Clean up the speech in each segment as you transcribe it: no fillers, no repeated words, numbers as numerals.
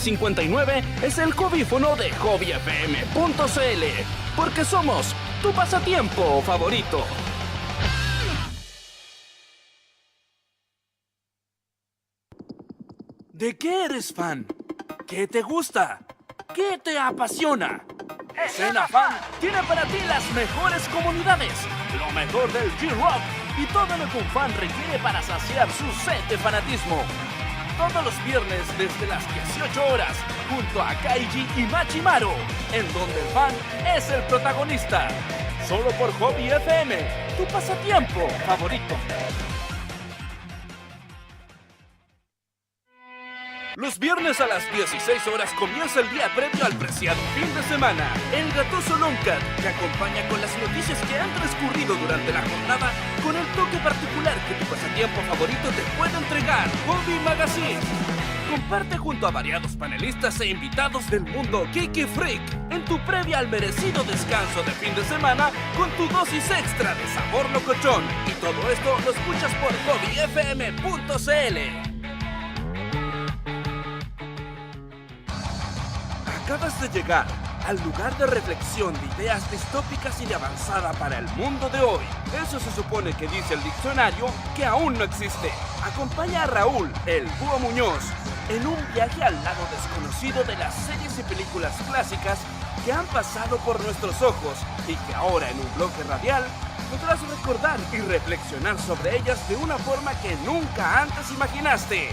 59 es el hobbyfono de hobbyfm.cl, porque somos tu pasatiempo favorito. ¿De qué eres fan? ¿Qué te gusta? ¿Qué te apasiona? Escena Fan tiene para ti las mejores comunidades, lo mejor del G-Rock y todo lo que un fan requiere para saciar su sed de fanatismo. Todos los viernes desde las 18 horas, junto a Kaiji y Machimaru, en donde el fan es el protagonista. Solo por Hobby FM, tu pasatiempo favorito. Los viernes a las 16 horas comienza el día previo al preciado fin de semana. El Gatoso Longcat te acompaña con las noticias que han transcurrido durante la jornada, con el toque particular que tu pasatiempo favorito te puede entregar. Hobby Magazine. Comparte junto a variados panelistas e invitados del mundo Geeky Freak en tu previa al merecido descanso de fin de semana con tu dosis extra de sabor locochón. Y todo esto lo escuchas por hobbyfm.cl. Acabas de llegar al lugar de reflexión de ideas distópicas y de avanzada para el mundo de hoy. Eso se supone que dice el diccionario, que aún no existe. Acompaña a Raúl, el Búho Muñoz, en un viaje al lado desconocido de las series y películas clásicas que han pasado por nuestros ojos y que ahora en un bloque radial podrás recordar y reflexionar sobre ellas de una forma que nunca antes imaginaste.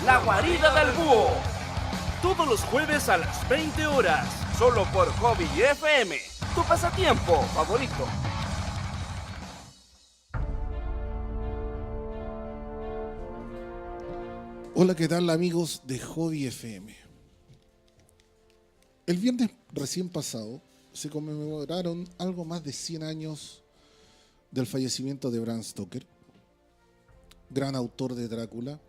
La guarida del búho. Todos los jueves a las 20 horas, solo por Hobby FM, tu pasatiempo favorito. Hola, ¿qué tal amigos de Hobby FM? El viernes recién pasado se conmemoraron algo más de 100 años del fallecimiento de Bram Stoker, gran autor de Drácula,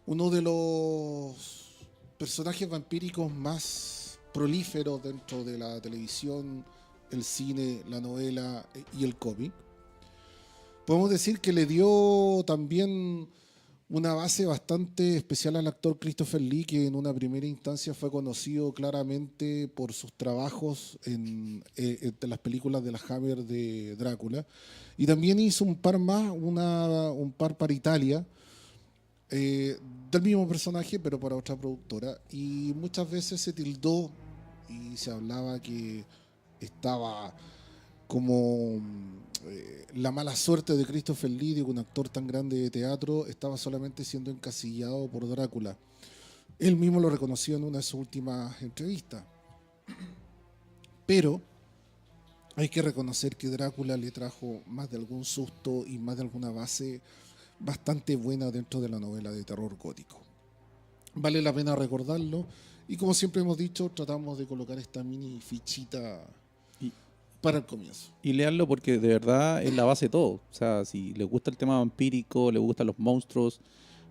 uno de los personajes vampíricos más prolíferos dentro de la televisión, el cine, la novela y el cómic. Podemos decir que le dio también una base bastante especial al actor Christopher Lee, que en una primera instancia fue conocido claramente por sus trabajos en las películas de la Hammer de Drácula, y también hizo un par más, un par para Italia, del mismo personaje pero para otra productora, y muchas veces se tildó y se hablaba que estaba como la mala suerte de Christopher Lee, de un actor tan grande de teatro, estaba solamente siendo encasillado por Drácula. Él mismo lo reconoció en una de sus últimas entrevistas. Pero hay que reconocer que Drácula le trajo más de algún susto y más de alguna base bastante buena dentro de la novela de terror gótico. Vale la pena recordarlo, y como siempre hemos dicho, tratamos de colocar esta mini fichita para el comienzo. Y leanlo porque de verdad es la base de todo. O sea, si les gusta el tema vampírico, les gustan los monstruos,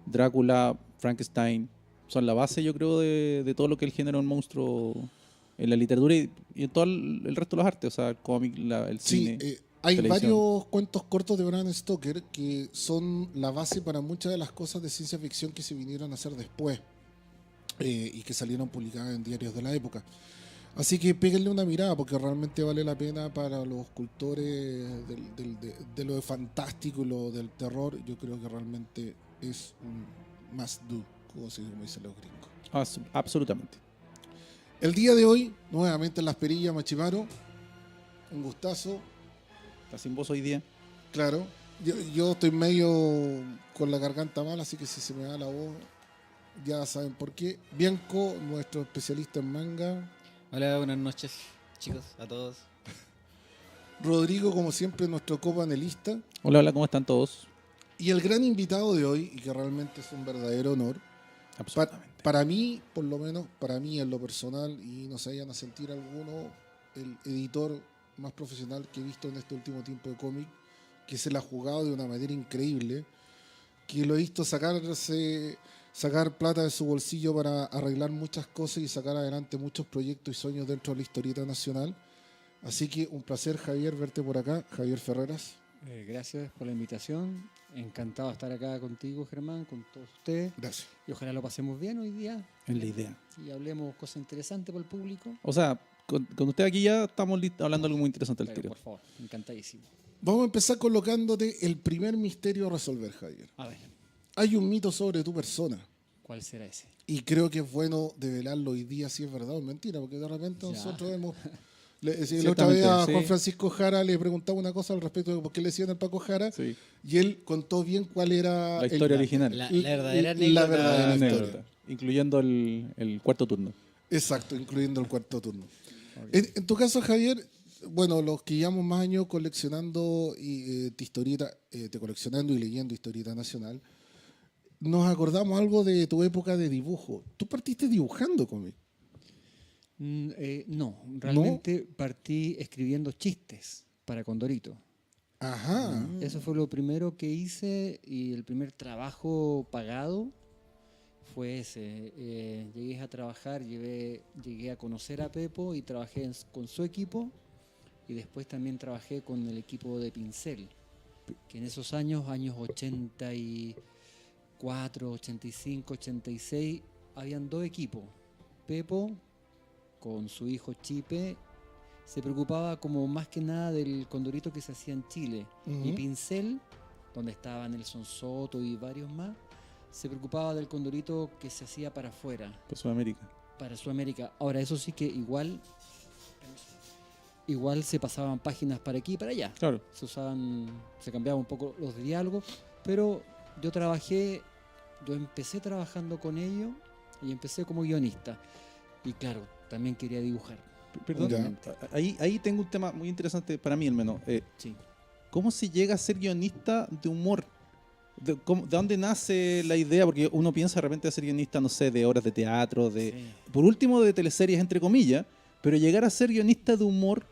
Drácula, Frankenstein, son la base, yo creo, de todo lo que es el género de un monstruo en la literatura y en todo el resto de las artes, o sea, el cómic, el cine. Sí, hay televisión. varios cuentos cortos de Bram Stoker que son la base para muchas de las cosas de ciencia ficción que se vinieron a hacer después, y que salieron publicadas en diarios de la época. Así que péguenle una mirada porque realmente vale la pena para los cultores de lo fantástico y lo del terror. Yo creo que realmente es un must do, como dicen los gringos. Absolutamente. El día de hoy, nuevamente en Las Perillas, Machimaru, un gustazo. ¿Está sin voz hoy día? Claro, yo estoy medio con la garganta mal, así que si se me da la voz, ya saben por qué. Bianco, nuestro especialista en manga. Hola, buenas noches, chicos, a todos. Rodrigo, como siempre, nuestro copanelista. Hola, hola, ¿cómo están todos? Y el gran invitado de hoy, y que realmente es un verdadero honor. Absolutamente. Para mí, por lo menos, para mí en lo personal, y no se vayan a sentir alguno, el editor más profesional que he visto en este último tiempo de cómic, que se la ha jugado de una manera increíble, que lo he visto sacar plata de su bolsillo para arreglar muchas cosas y sacar adelante muchos proyectos y sueños dentro de la historieta nacional. Así que un placer, Javier, verte por acá. Javier Ferreras. Gracias por la invitación. Encantado de estar acá contigo, Germán, con todos ustedes. Gracias. Y ojalá lo pasemos bien hoy día Es la idea. y hablemos cosas interesantes para el público. O sea, con usted aquí ya estamos hablando algo muy interesante al Pero, tiro. por favor, encantadísimo. Vamos a empezar colocándote el primer misterio a resolver, Javier. A ver, Hay un mito sobre tu persona. ¿cuál será ese? Y creo que es bueno develarlo hoy día si es verdad o es mentira, porque de repente Ya. nosotros hemos... La otra vez a Sí. Juan Francisco Jara le preguntaba una cosa al respecto de por qué le decían el Paco Jara, Sí. y él contó bien cuál era La historia el- original. La verdadera la anécdota. verdadera Anécdota, historia. incluyendo el cuarto turno. Exacto, incluyendo el cuarto turno. En tu caso, Javier, bueno, los que llevamos más años coleccionando te coleccionando y leyendo historieta nacional, nos acordamos algo de tu época de dibujo. Tú partiste dibujando cómic. No, realmente partí escribiendo chistes para Condorito. Ajá. Eso fue lo primero que hice y el primer trabajo pagado fue ese. Llegué a trabajar, llegué a conocer a Pepo y trabajé con su equipo y después también trabajé con el equipo de Pincel, que en esos años 84, 85, 86, habían dos equipos. Pepo con su hijo Chipe se preocupaba como más que nada del Condorito que se hacía en Chile. Ujú. Y Pincel, donde estaba Nelson Soto y varios más, se preocupaba del Condorito que se hacía para afuera, Pues Sudamérica. para Sudamérica. Ahora, eso sí que igual se pasaban páginas para aquí y para allá. Claro. Se cambiaban un poco los diálogos, pero yo empecé trabajando con ellos y empecé como guionista. Y claro, también quería dibujar. Perdón. Ya. Ahí tengo un tema muy interesante para mí, al menos. Sí. ¿Cómo se llega a ser guionista de humor? ¿De dónde nace la idea? Porque uno piensa de repente de ser guionista, no sé, de obras de teatro, Sí. por último de teleseries, entre comillas, pero llegar a ser guionista de humor,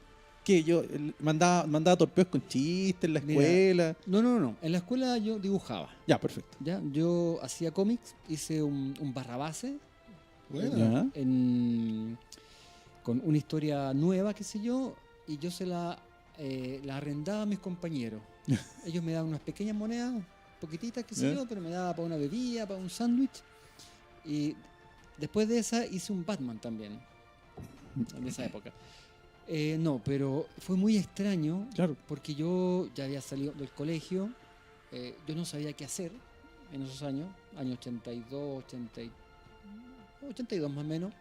que yo mandaba torpeos con chistes en la Mira, escuela. No. En la escuela yo dibujaba. Ya, perfecto. ¿Ya? Yo hacía cómics, hice un barrabase Bueno. Ya. con una historia nueva, qué sé yo, y yo la arrendaba a mis compañeros. Ellos me daban unas pequeñas monedas, poquititas, qué sé ¿Ya? yo, pero me daba para una bebida, para un sándwich. Y después de esa hice un Batman también, en esa época. No, pero fue muy extraño, Claro. porque yo ya había salido del colegio, yo no sabía qué hacer en esos años 82, 82 más o menos.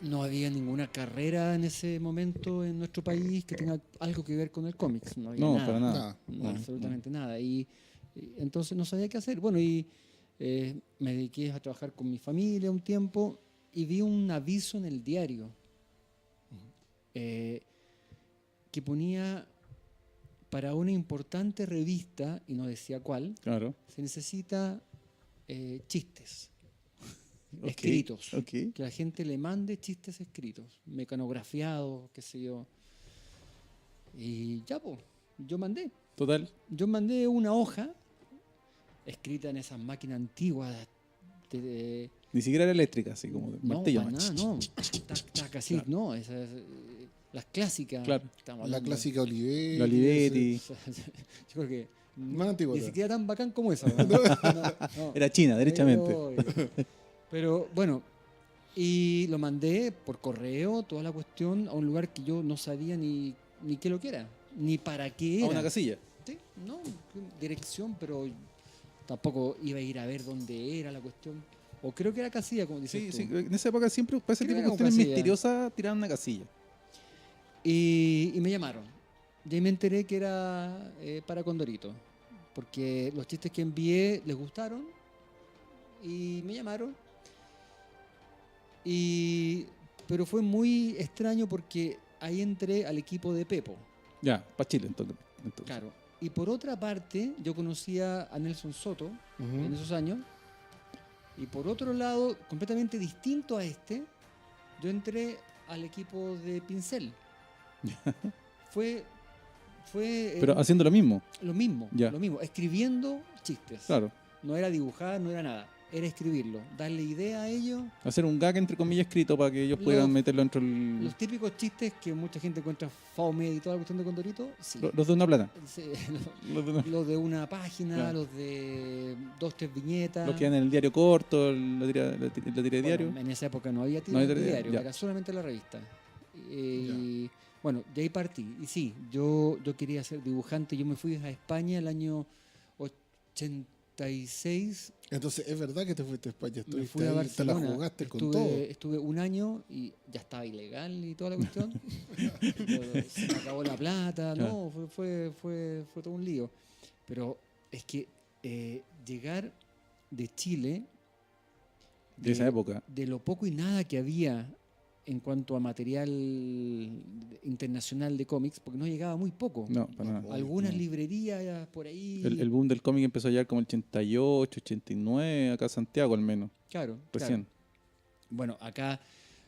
No había ninguna carrera en ese momento en nuestro país que tenga algo que ver con el cómics. No había No, nada. para nada. Nada. No, absolutamente nada. Y entonces no sabía qué hacer. Bueno, y me dediqué a trabajar con mi familia un tiempo y vi un aviso en el diario que ponía para una importante revista, y no decía cuál, Claro. se necesita chistes Ok, escritos. ok. Que la gente le mande chistes escritos, mecanografiados, qué sé yo. Y ya, pues, yo mandé una hoja escrita en esas máquinas antiguas Ni siquiera era eléctrica, así como de no, martillo. para ¿no? nada, no. Tac, tac, así, Claro. no. Las clásicas. Claro. estamos La hablando. clásica Olivetti. La Olivetti. Yo creo que Más antigua. ni siquiera tan bacán como esa. No. Era China, derechamente. Pero bueno, y lo mandé por correo, toda la cuestión, a un lugar que yo no sabía ni qué lo que era, ni para qué A era. una casilla. Sí, no, dirección, pero tampoco iba a ir a ver dónde era la cuestión. O creo que era casilla, como dices Sí, tú. sí. En esa época siempre, para ese Creo tipo de que era cuestiones casilla. misteriosas, tiraban una casilla. Y me llamaron. Y ahí me enteré que era para Condorito. Porque los chistes que envié les gustaron. Y me llamaron. Pero fue muy extraño porque ahí entré al equipo de Pepo. Ya, para Chile, entonces. Claro. Y por otra parte, yo conocía a Nelson Soto Ujú. en esos años. Y por otro lado, completamente distinto a yo entré al equipo de Pincel. Fue Pero haciendo lo mismo. lo mismo, Ya. escribiendo chistes. Claro. No era dibujar, no era nada. era escribirlo, darle idea a ellos. Hacer un gag entre comillas escrito para que ellos Los- puedan meterlo dentro del... Los típicos chistes que mucha gente encuentra fome y toda la cuestión de Condorito, sí. Los de una plata. Sí, Los, de una- los de una página, Claro. los de 2-3 viñetas. los que dan en el diario corto, la tira de Bueno, diario. en esa época no había No había diario, ya. era solamente la revista. Y bueno, de ahí partí. Y sí, yo quería ser dibujante. Yo me fui a España el año 86. Entonces, es verdad que te fuiste a España, Me estuviste fui a ahí, Barcelona. te la jugaste con todo. Estuve un año y ya estaba ilegal y toda la cuestión. Se me acabó la plata, no, fue todo un lío. Pero es que llegar de Chile, De esa época. de lo poco y nada que había en cuanto a material internacional de cómics, porque no llegaba muy poco. No, para nada. Algunas No. librerías por ahí. El boom del cómic empezó a llegar como el 88, 89, acá en Santiago al menos, Claro, recién. claro. Bueno, acá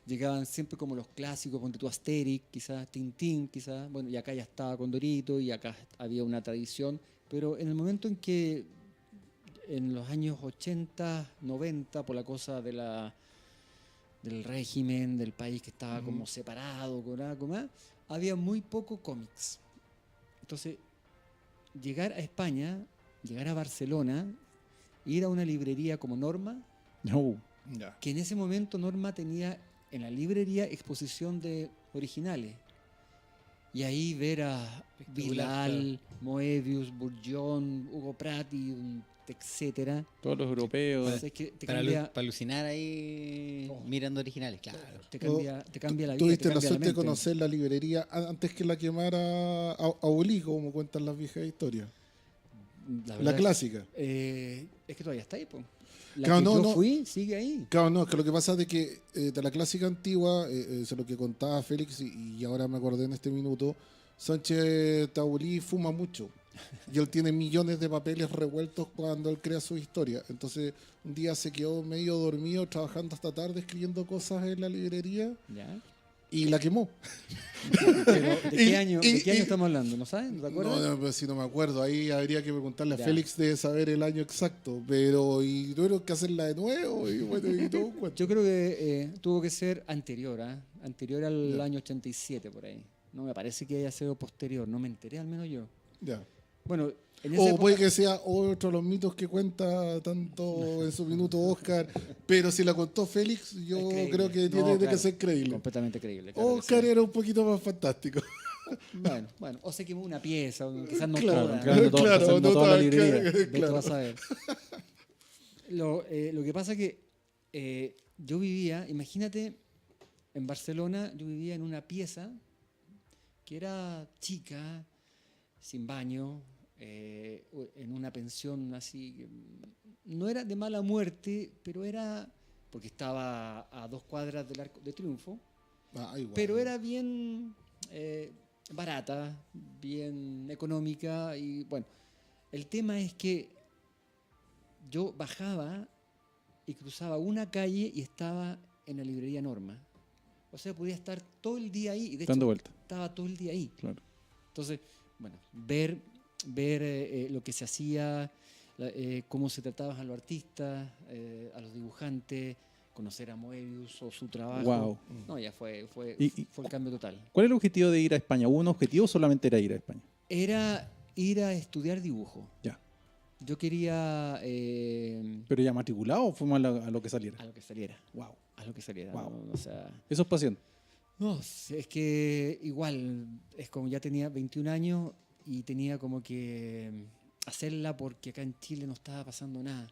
llegaban siempre como los clásicos, ponte tu Asterix, quizás Tintín, quizás, bueno, y acá ya estaba Condorito y acá había una tradición, pero en el momento en que en los años 80, 90, por la cosa del régimen, del país que estaba como separado, con algo más, había muy poco cómics. Entonces, llegar a España, llegar a Barcelona, ir a una librería como Norma, No, Ya. que en ese momento Norma tenía en la librería exposición de originales. Y ahí ver a Vidal, Moebius, Bourgeon, Hugo Pratt, etcétera. todos los europeos. Entonces, que te Para, cambia, para alucinar ahí mirando originales, claro. te cambia la vida. Tuviste te la cambia suerte de mente. conocer la librería antes que la quemara Aulí, como cuentan las viejas historias. La La verdad, clásica. es que todavía está ahí, po. La Claro, que no, yo no. fui, sigue ahí. Claro, no, es que lo que pasa es de que de la clásica antigua, eso es lo que contaba Félix y ahora me acordé en este minuto, Sánchez Taulí fuma mucho y él tiene millones de papeles revueltos cuando él crea su historia. Entonces un día se quedó medio dormido trabajando hasta tarde escribiendo cosas en la librería ¿Ya? y la quemó. Pero, ¿de qué Y- año, y- ¿de qué año y- estamos hablando? ¿No sabes? ¿No te acuerdas? No, pero si no me acuerdo, ahí habría que preguntarle a Ya. Félix de saber el año exacto, pero y tuvieron que hacerla de nuevo y bueno, y todo un cuento. Yo creo que tuvo que ser anterior, anterior al Ya. año 87 por ahí. No me parece que haya sido posterior, no me enteré al menos yo. Ya. Bueno, en esa O época, puede que sea otro de los mitos que cuenta tanto en su minuto Oscar, pero si la contó Félix, yo es creíble. creo que No, tiene de claro, que ser creíble. completamente creíble. claro que Oscar sí. era un poquito más fantástico. Bueno, o se quemó una pieza, o quizás no Claro, toda. claro, todo- claro, no no toda la toda- librería. Vete claro. a saber. Lo que pasa es que yo vivía, imagínate, en Barcelona, yo vivía en una pieza que era chica, sin baño, en una pensión así, que no era de mala muerte, pero era, porque estaba a 2 cuadras del Arco de Triunfo, Ah, igual. pero era bien barata, bien económica y bueno, el tema es que yo bajaba y cruzaba una calle y estaba en la librería Norma. O sea, podía estar todo el día ahí y de hecho Dando vuelta. estaba todo el día ahí. Claro. Entonces, bueno, ver lo que se hacía, cómo se trataban a los artistas, a los dibujantes, conocer a Moebius o su trabajo. Wow. No, ya fue Y- el cambio total. ¿Cuál es el objetivo de ir a España? ¿Hubo un objetivo o solamente era ir a España? Era ir a estudiar dibujo. Ya. Yo quería ¿Pero ya matriculado o fuimos a lo que saliera? a lo que saliera. Wow. A lo que saliera. Wow. ¿No? O sea, Eso es pasión. no, es que igual, es como ya tenía 21 años y tenía como que hacerla porque acá en Chile no estaba pasando nada.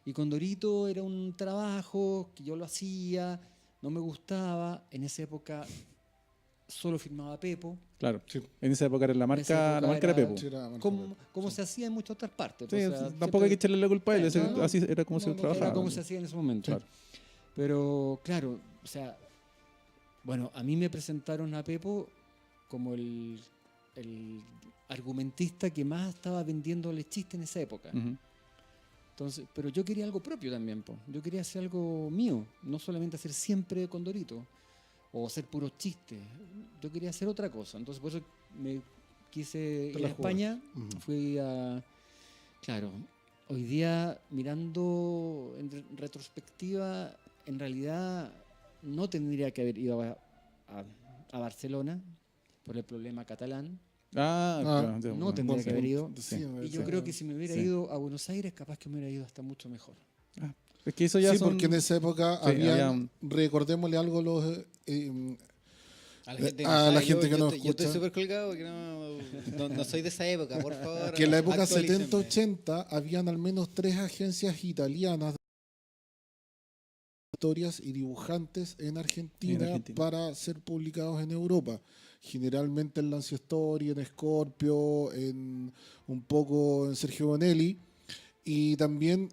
Y Condorito era un trabajo que yo lo hacía, no me gustaba. En esa época solo firmaba Pepo. Claro. Sí. En esa época era la esa marca, época la marca era era- Pepo. Sí, era más Como, correcto. como se hacía en muchas otras partes. Sí, pues, o sea, tampoco hay que siempre- echarle la culpa a él, Sí, ese- no, así era como se no, trabajaba. Era como se hacía en ese momento. Claro. Pero claro, o sea, bueno, a mí me presentaron a Pepo como el argumentista que más estaba vendiéndole chistes en esa época. Ujú. Entonces, pero yo quería algo propio también, po. Yo quería hacer algo mío, no solamente hacer siempre Condorito o hacer puros chistes. Yo quería hacer otra cosa. Entonces, por eso me quise Te ir la a España. Ujú. Fui a, claro, hoy día, mirando en retrospectiva, en realidad no tendría que haber ido a Barcelona por el problema catalán. Claro, no tendría que haber ido. Sí, Y yo creo que si me hubiera Sí. ido a Buenos Aires, capaz que me hubiera ido hasta mucho mejor. Es que eso ya Sí, son... porque en esa época Sí, habían, recordémosle algo A la gente que, a no la sabe, gente que nos yo estoy escucha. súper colgado porque no soy de esa época, por favor. que en la época actualícenme. 70-80 habían al menos 3 agencias italianas de historias y dibujantes en Argentina para ser publicados en Europa. Generalmente en Lancio Story, en Scorpio, un poco en Sergio Bonelli. Y también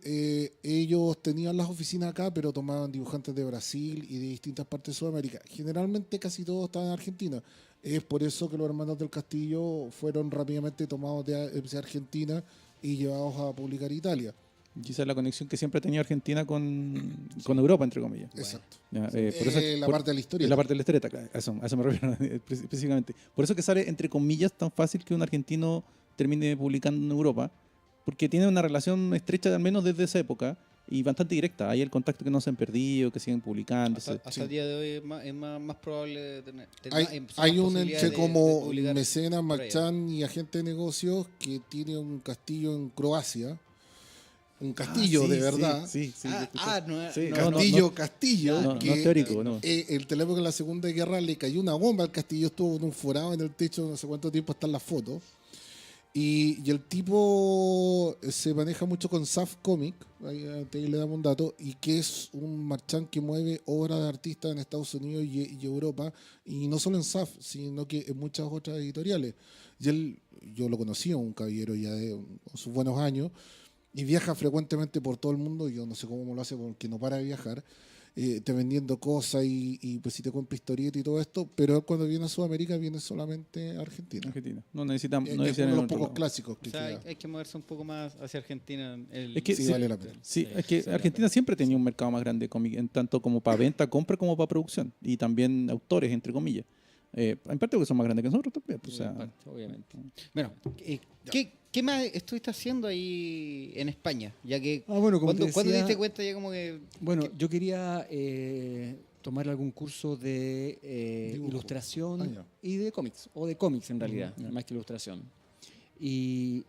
ellos tenían las oficinas acá, pero tomaban dibujantes de Brasil y de distintas partes de Sudamérica. Generalmente casi todos estaban en Argentina. Es por eso que los hermanos del Castillo fueron rápidamente tomados de Argentina y llevados a publicar en Italia. Quizás la conexión que siempre ha tenido Argentina con Europa, entre comillas. Exacto. Ya, por eso, La por- parte de la historia. la parte de la historieta, claro, a eso me refiero específicamente. Por eso que sale, entre comillas, tan fácil que un argentino termine publicando en Europa, porque tiene una relación estrecha, al menos desde esa época, y bastante directa. Hay el contacto que no se han perdido, que siguen publicándose. Hasta el día de hoy es más probable tener Hay un posibilidades ente de como publicar mecenas, por allá. Marchán y agente de negocios que tiene un castillo en Croacia. Un castillo Sí, de sí, verdad. Sí, sí. yo escuché. no, Sí, no, no, Castillo, Castillo. No, no que, es teórico, no. el teléfono en la Segunda Guerra le cayó una bomba al castillo, estuvo en un forado en el techo, no sé cuánto tiempo están las fotos. Y el tipo se maneja mucho con SAF Comic, ahí le damos un dato, y que es un marchand que mueve obras de artistas en Estados Unidos y Europa, y no solo en SAF, sino que en muchas otras editoriales. Y él, yo lo conocí, un caballero ya de sus buenos años, y viaja frecuentemente por todo el mundo. Yo no sé cómo lo hace porque no para de viajar, te vendiendo cosas y pues si te compra historieta y todo esto, pero él cuando viene a Sudamérica viene solamente a Argentina. Argentina. No necesitan, Es no uno necesitan de en los otro pocos lado. clásicos que O sea, queda. hay que moverse un poco más hacia Argentina. Es que Sí, sí, vale la pena. Sí, es que Argentina siempre tenía un mercado más grande, en tanto como para venta, compra, como para producción. Y también autores, entre comillas. En parte porque son más grandes que nosotros también. Pues, o sea, Obviamente. Bueno, ¿qué más estuviste haciendo ahí en España? Ya que Bueno, como te ¿cuándo te decía, diste cuenta ya como que bueno, yo quería tomar algún curso de Dibujo. ilustración Ah, ya. y de cómics, o de cómics en realidad, ya. más que ilustración. Y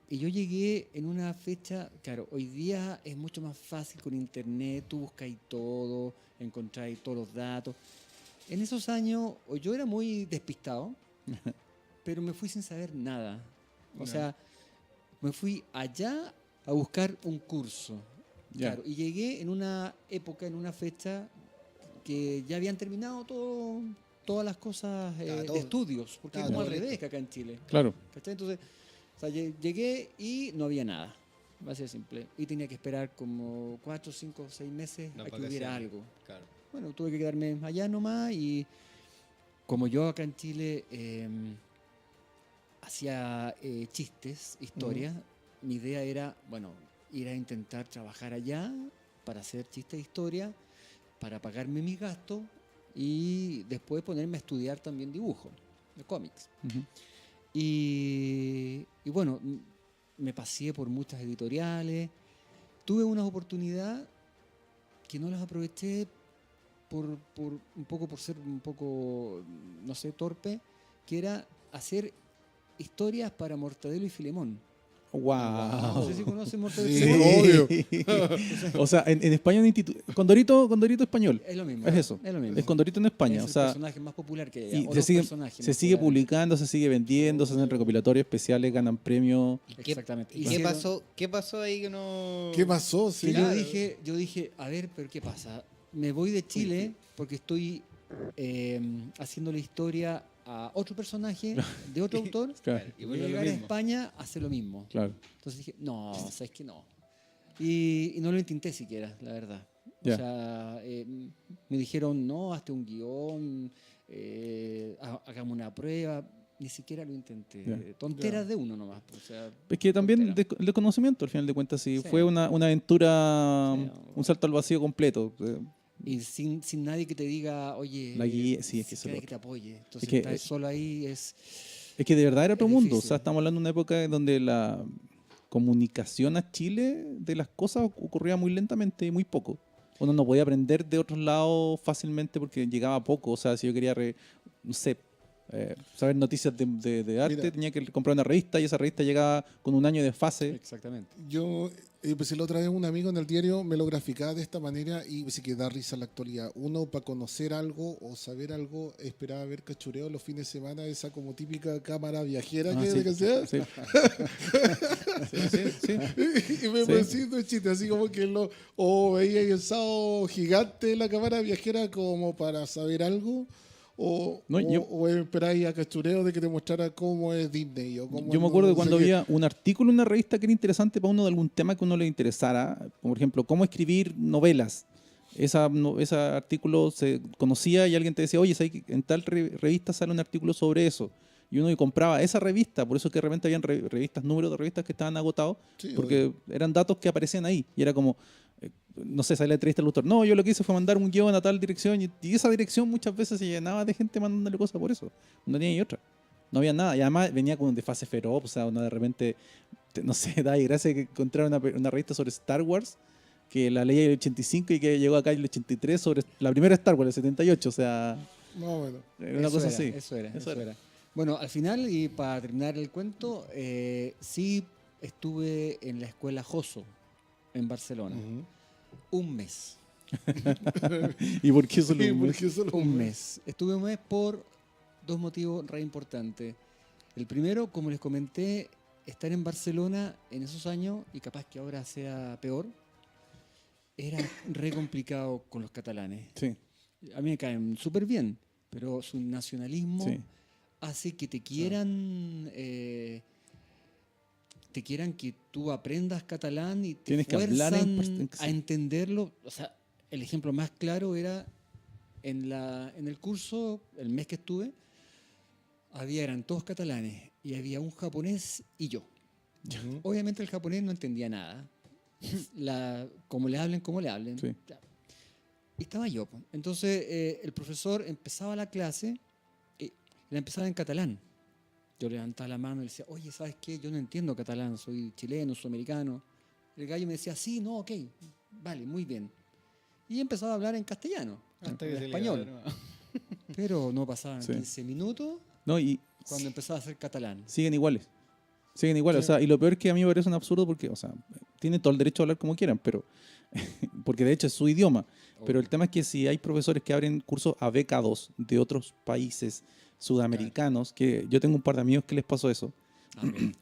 yo llegué en una fecha, claro, hoy día es mucho más fácil con internet, tú buscáis todo, encontráis todos los datos. En esos años yo era muy despistado, pero me fui sin saber nada. O sea, me fui allá a buscar un curso. Ya. Claro, y llegué en una época, en una fecha que ya habían terminado todas las cosas todo- de estudios, porque es estaba como al todo revés listo. que acá en Chile. claro. ¿Cachai? Entonces, o sea, llegué y no había nada. Va a ser simple. Y tenía que esperar como 4, 5, 6 meses Las a que hubiera vacaciones. algo. Claro. Bueno, tuve que quedarme allá nomás y como yo acá en Chile hacía chistes, historias, mi idea era, bueno, ir a intentar trabajar allá para hacer chistes de historia, para pagarme mis gastos y después ponerme a estudiar también dibujo de cómics. Ujú. Y bueno, me pasé por muchas editoriales, tuve una oportunidad que no las aproveché por ser un poco, no sé, torpe, que era hacer historias para Mortadelo y Filemón. Wow. No sé si conocen Mortadelo y Sí, Filemón. obvio. O sea, en España, Condorito español. Es lo mismo. Es eso. Es lo mismo. Es Condorito en España. Es o el sea, personaje más popular que hay. y se sigue publicando, se sigue vendiendo, se hacen recopilatorios especiales, ganan premios. Exactamente. ¿Y Hicieron- qué pasó ahí que no...? ¿Qué pasó? Que Sí. Claro. yo dije, a ver, pero ¿qué pasa? Me voy de Chile porque estoy haciendo la historia a otro personaje de otro autor. Claro, Y Y vuelve voy a lo llegar a mismo. España a hacer lo mismo. claro. Entonces dije, no, sabes que no. Y no lo intenté siquiera, la verdad. Ya. O sea, me dijeron, no, hazte un guión, hagamos una prueba. Ni siquiera lo intenté. Ya. Tonteras de uno nomás. O sea, Es que también tontera. el desconocimiento, al final de cuentas, sí. Sí. Fue una aventura, Sí, un salto al vacío completo. Y sin nadie que te diga, oye, La guía, sí, es que eso es nadie lo que te apoye. Entonces, Es que, estar solo ahí es... Es que de verdad era otro Es mundo. O difícil. sea, estamos hablando de una época donde comunicación a Chile de las cosas ocurría muy lentamente y muy poco. Uno no podía aprender de otros lados fácilmente porque llegaba poco. O sea, si yo quería, no sé, saber noticias de arte, Mira. tenía que comprar una revista y esa revista llegaba con un año de fase. Exactamente. Yo, pues la otra vez un amigo en el diario me lo graficaba de esta manera y sí que da risa en la actualidad. Uno para conocer algo o saber algo esperaba ver cachureo los fines de semana, esa como típica cámara viajera Ah, que, sí, que sea. sí. Sí. Y me Sí. parecía un chiste, así como que veía el sábado gigante de la cámara viajera como para saber algo. No, yo- O esperáis a cachureo de que te mostrara cómo es Disney o cómo Yo me es acuerdo de no sé cuando qué. había un artículo en una revista que era interesante para uno de algún tema que a uno le interesara, como por ejemplo, cómo escribir novelas. Ese artículo se conocía y alguien te decía, oye, ¿sabes que en tal revista sale un artículo sobre eso? Y uno compraba esa revista, por eso que de repente habían revistas, números de revistas que estaban agotados, Sí, porque eran datos que aparecían ahí. Y era como, no sé, sale la entrevista al autor. No, yo lo que hice fue mandar un guión a tal dirección y esa dirección muchas veces se llenaba de gente mandándole cosas por eso. No tenía ni otra. No había nada. Y además venía con de fase feroz, o sea, uno de repente, no sé, da gracia que encontrara una revista sobre Star Wars, que la leía en el 85 y que llegó acá en el 83 sobre la primera Star Wars, el 78, o sea, más o menos. era una cosa así. Eso era. Bueno, al final, y para terminar el cuento, sí estuve en la escuela Joso, en Barcelona, un mes. ¿Y por qué solo Sí, un mes? porque eso Un mes. Estuve un mes por dos motivos re importantes. El primero, como les comenté, estar en Barcelona en esos años, y capaz que ahora sea peor, era re complicado con los catalanes. Sí, A mí me caen súper bien, pero su nacionalismo sí. hace que te quieran que tú aprendas catalán y te Tienes que hablar en fuerzan sí. a entenderlo. O sea, el ejemplo más claro era en el curso, el mes que estuve, eran todos catalanes y había un japonés y yo. Obviamente el japonés no entendía nada. Como le hablen. Sí. Ya. Y estaba yo. Po. Entonces el profesor empezaba la clase y la empezaba en catalán. Yo levantaba la mano y le decía, oye, ¿sabes qué? Yo no entiendo catalán, soy chileno, sudamericano. El gallo me decía, sí, no, ok, vale, muy bien. Y empezaba a hablar en castellano, en español. Pero no pasaban Sí. 15 minutos No, y cuando empezaba a ser catalán. siguen iguales. Siguen iguales. Sí. O sea, y lo peor es que a mí me parece un absurdo porque, o sea, tienen todo el derecho a hablar como quieran, pero porque de hecho es su idioma. Pero el tema es que si hay profesores que abren cursos a becados de otros países sudamericanos, que yo tengo un par de amigos que les pasó eso,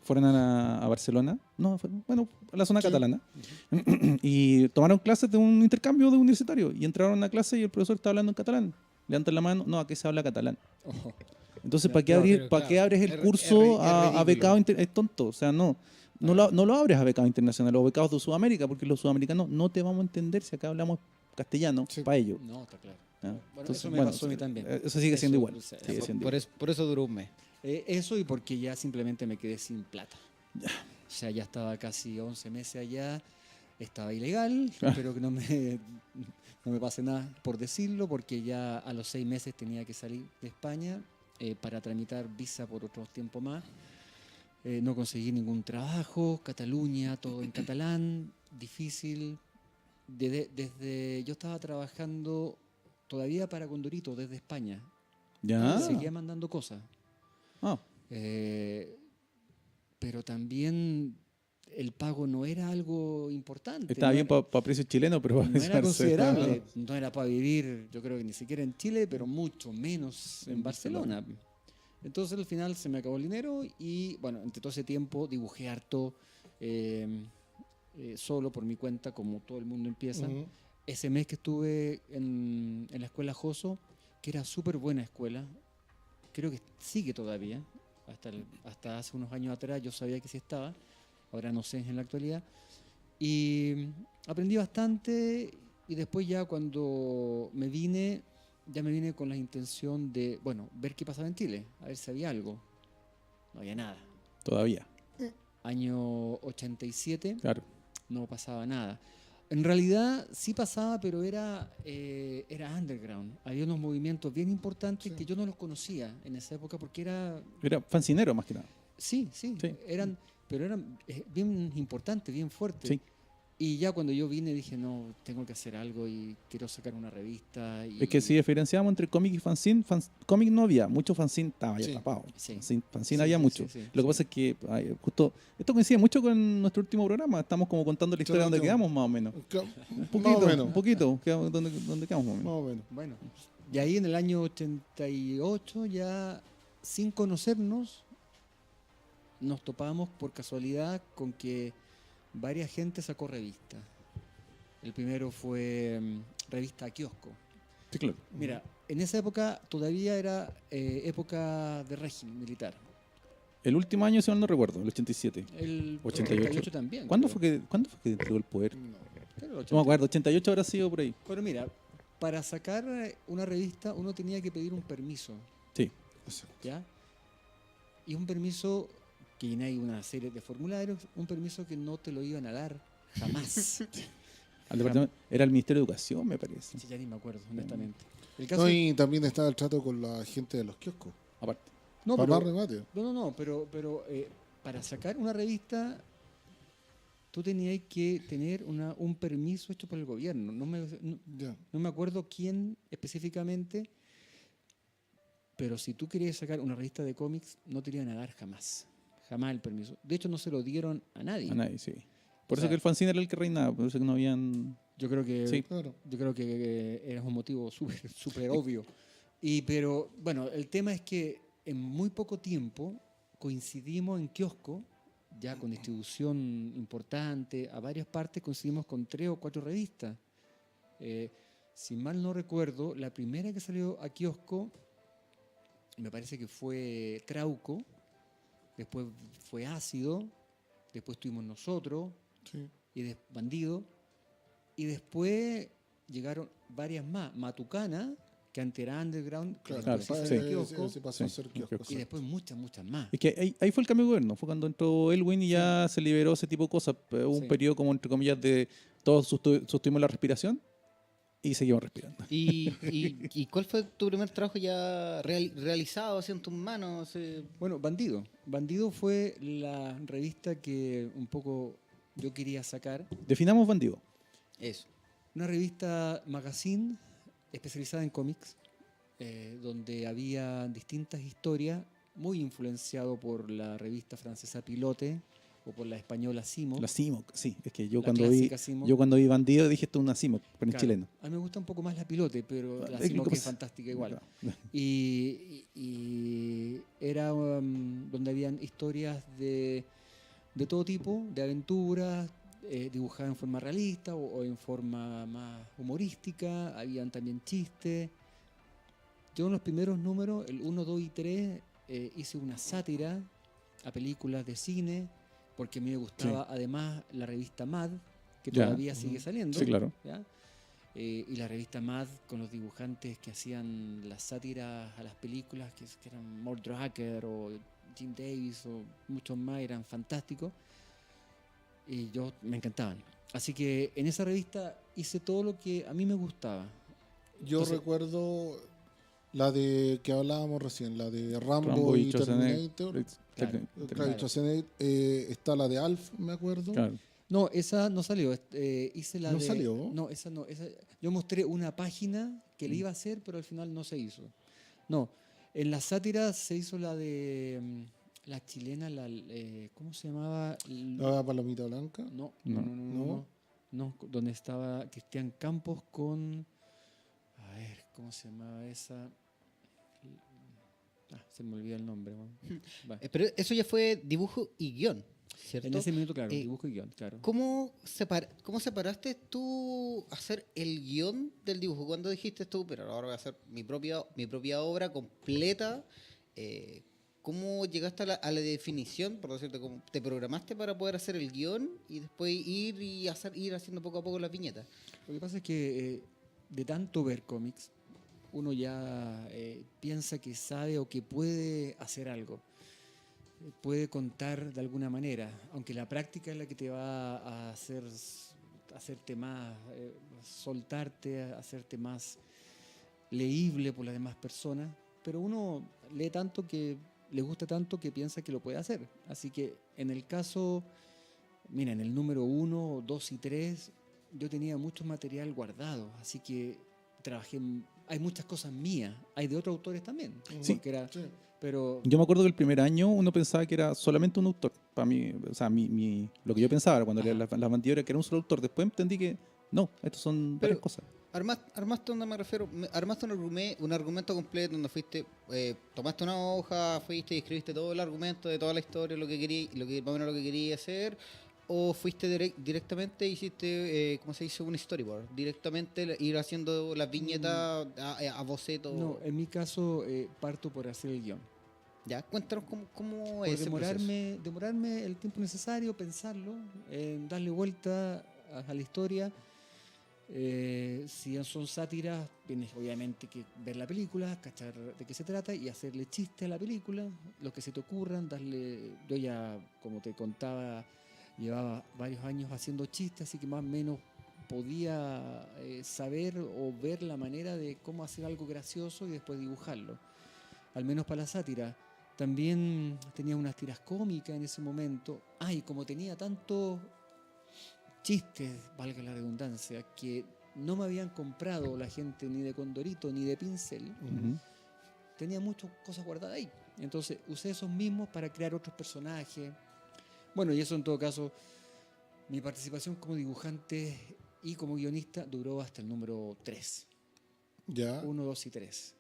fueron a Barcelona, no, bueno, a la zona catalana, y tomaron clases de un intercambio de universitario y entraron a una clase y el profesor está hablando en catalán. Levantan la mano, no, aquí se habla catalán. Ojo. Entonces, Ya, ¿para qué, pero abrir, claro, ¿para qué abres el es curso a ridículo. becado es tonto? O sea, no lo abres a becado internacional o becados de Sudamérica, porque los sudamericanos no te vamos a entender si acá hablamos castellano Sí. para ellos. No, está claro. ¿Ah? Bueno, Entonces, eso me bueno, pasó a mí también. Eso sigue siendo Eso, igual. o sea, sigue siendo Por igual. eso duró un mes. Eso y porque ya simplemente me quedé sin plata. O sea, ya estaba casi 11 meses allá, estaba ilegal, espero que no me pase nada por decirlo, porque ya a los 6 meses tenía que salir de España para tramitar visa por otros tiempos más. No conseguí ningún trabajo, Cataluña, todo en catalán, difícil. Desde yo estaba trabajando todavía para Condorito desde España. ¿Ya? Seguía mandando cosas. Ah, Pero también el pago no era algo importante. estaba no bien era- para precios chilenos, pero para no era pensarse. considerable, no era para vivir, yo creo que ni siquiera en Chile, pero mucho menos en Barcelona. Entonces al final se me acabó el dinero y bueno, entre todo ese tiempo dibujé harto solo por mi cuenta, como todo el mundo empieza. Ujú. Ese mes que estuve en la escuela Joso, que era súper buena escuela, creo que sigue todavía, hasta hace unos años atrás yo sabía que sí estaba, ahora no sé en la actualidad, y aprendí bastante y después ya cuando ya me vine con la intención de, bueno, ver qué pasaba en Chile, a ver si había algo. No había nada. Todavía, Año 87 claro. no pasaba nada. En realidad sí pasaba, pero era underground. Había unos movimientos bien importantes que yo no los conocía en esa época porque Era fancinero más que nada. sí, Sí. eran pero era bien importante, bien fuerte. Sí. Y ya cuando yo vine dije, no, tengo que hacer algo y quiero sacar una revista. Y, Es que si diferenciábamos entre cómic y fanzine, cómic no había, mucho fanzine estaba ya Sí. tapado. Sí. Fanzine Sí, había sí, mucho. sí, sí, Lo que sí. pasa es que justo esto coincide mucho con nuestro último programa. Estamos como contando la historia donde último. quedamos más o menos. Un Poquito, más o menos. un poquito, donde quedamos más o menos. Más o menos. Bueno, y ahí en el año 88, ya sin conocernos, nos topamos por casualidad con que varias gente sacó revistas. El primero fue revista a kiosco. Sí, claro. Mira, en esa época todavía era época de régimen militar. El último año, si mal no recuerdo, el 87. El 88 también. ¿Cuándo creo. fue que entregó el poder? No. Creo el No 80. me acuerdo, 88 habrá sido por ahí. Pero mira, para sacar una revista uno tenía que pedir un permiso, Sí. Exacto. ¿ya? Y un permiso que hay una serie de formularios, un permiso que no te lo iban a dar jamás. Al departamento, era el Ministerio de Educación, me parece. Sí, ya ni me acuerdo, honestamente. El caso No, es- y también estaba el trato con la gente de los kioscos. Aparte. no, Para pero, más remate. pero para sacar una revista tú tenías que tener un permiso hecho por el gobierno. Ya. No me acuerdo quién específicamente, pero si tú querías sacar una revista de cómics, no te iban a dar jamás. Jamás el permiso. De hecho, no se lo dieron a nadie. A nadie, sí. Por O eso sea, que el fanzine era el que reinaba, por eso que no habían... Yo creo que, Sí. Claro. yo creo que era un motivo súper obvio. Pero, bueno, el tema es que en muy poco tiempo coincidimos en kiosco, ya con distribución importante, a varias partes coincidimos con 3 o 4 revistas. Si mal no recuerdo, la primera que salió a kiosco me parece que fue Trauco, después fue Ácido, después tuvimos nosotros, Sí. y Bandido, y después llegaron varias más, Matucana, que antes era underground, que Claro, Claro, después sí. se hizo kiosco, se pasó Sí, a ser kiosco. kiosco. y después muchas más. Es que ahí fue el cambio de gobierno, fue cuando entró Elwin y ya se liberó ese tipo de cosas. Hubo un Sí. periodo como, entre comillas, de todos sostuvimos la respiración y seguimos respirando. ¿Y cuál fue tu primer trabajo ya realizado así en tus manos? Bueno, Bandido. Bandido fue la revista que un poco yo quería sacar. Definamos bandido. Eso. Una revista magazine especializada en cómics, donde había distintas historias, muy influenciado por la revista francesa Pilote o por la española Simo. La CIMOC, sí. Es que yo La cuando vi clásica Simo. yo cuando vi bandido dije esto es una CIMOC, pero en Claro. chileno. A mí me gusta un poco más la Pilote, pero la Es que Simo lo que que es pasa- fantástica igual. Claro. Y era donde habían historias de todo tipo, de aventuras, dibujadas en forma realista o en forma más humorística, habían también chistes. Yo en los primeros números, el 1, 2 y 3, hice una sátira a películas de cine, porque a mí me gustaba además la revista Mad, que Ya. todavía sigue saliendo. Sí, claro. ¿Ya? Y la revista Mad con los dibujantes que hacían las sátiras a las películas, que eran Mort Drucker o Jim Davis o muchos más, eran fantásticos. Y yo me encantaban. Así que en esa revista hice todo lo que a mí me gustaba. Yo Entonces- recuerdo la de que hablábamos recién, la de Rambo, Rambo y Schwarzenegger. Terminator. Claro. Claro, y Schwarzenegger, está la de Alf, me acuerdo. Claro. No, esa no salió. Hice la ¿No de... salió? No, esa no. Yo mostré una página que le iba a hacer, pero al final no se hizo. No, en la sátira se hizo la de la chilena, ¿cómo se llamaba? La palomita blanca. No, No. no, donde estaba Cristian Campos con... A ver, ¿cómo se llamaba esa? Se me olvida el nombre. bueno. Va. Pero eso ya fue dibujo y guión, ¿cierto? En ese minuto, claro, eh, dibujo y guión, claro. ¿Cómo separaste tú hacer el guión del dibujo? Cuando dijiste tú, pero ahora voy a hacer mi propia obra completa, ¿cómo llegaste a la definición, por decirte, cómo te programaste para poder hacer el guión y después ir haciendo poco a poco las viñetas? Lo que pasa es que de tanto ver cómics, uno ya piensa que sabe o que puede hacer algo. Puede contar de alguna manera, aunque la práctica es la que te va a hacerte más, soltarte, hacerte más leíble por las demás personas. Pero uno lee tanto que le gusta tanto que piensa que lo puede hacer. Así que en el caso, mira, en el número 1, 2 y 3, yo tenía mucho material guardado, así que trabajé, hay muchas cosas mías, hay de otros autores también, Sí. porque era, Sí. pero Yo me acuerdo que el primer año uno pensaba que era solamente un autor. Para mí, o sea, lo que yo pensaba cuando leía las bandidas era que era un solo autor. Después entendí que no, estos son varias Pero- cosas. Armaste, donde me refiero, armaste un argumento completo donde fuiste, tomaste una hoja, fuiste y escribiste todo el argumento de toda la historia, lo que quería, más o menos lo que quería hacer, o fuiste directamente hiciste, ¿cómo se dice? Un storyboard, directamente ir haciendo las viñetas a boceto. no, en mi caso parto por hacer el guión. Ya, cuéntanos cómo Por es ese proceso. demorarme el tiempo necesario, pensarlo, darle vuelta a la historia. Si son sátiras, tienes obviamente que ver la película, cachar de qué se trata y hacerle chiste a la película, lo que se te ocurran, darle. Yo ya, como te contaba, llevaba varios años haciendo chistes, así que más o menos podía saber o ver la manera de cómo hacer algo gracioso y después dibujarlo, al menos para la sátira. También tenía unas tiras cómicas en ese momento. Y como tenía tantos chistes, valga la redundancia, que no me habían comprado la gente ni de Condorito ni de Pincel, Ujú. tenía muchas cosas guardadas ahí. Entonces usé esos mismos para crear otros personajes. Bueno, y eso en todo caso, mi participación como dibujante y como guionista duró hasta el número 3. Ya. 1, 2 y 3.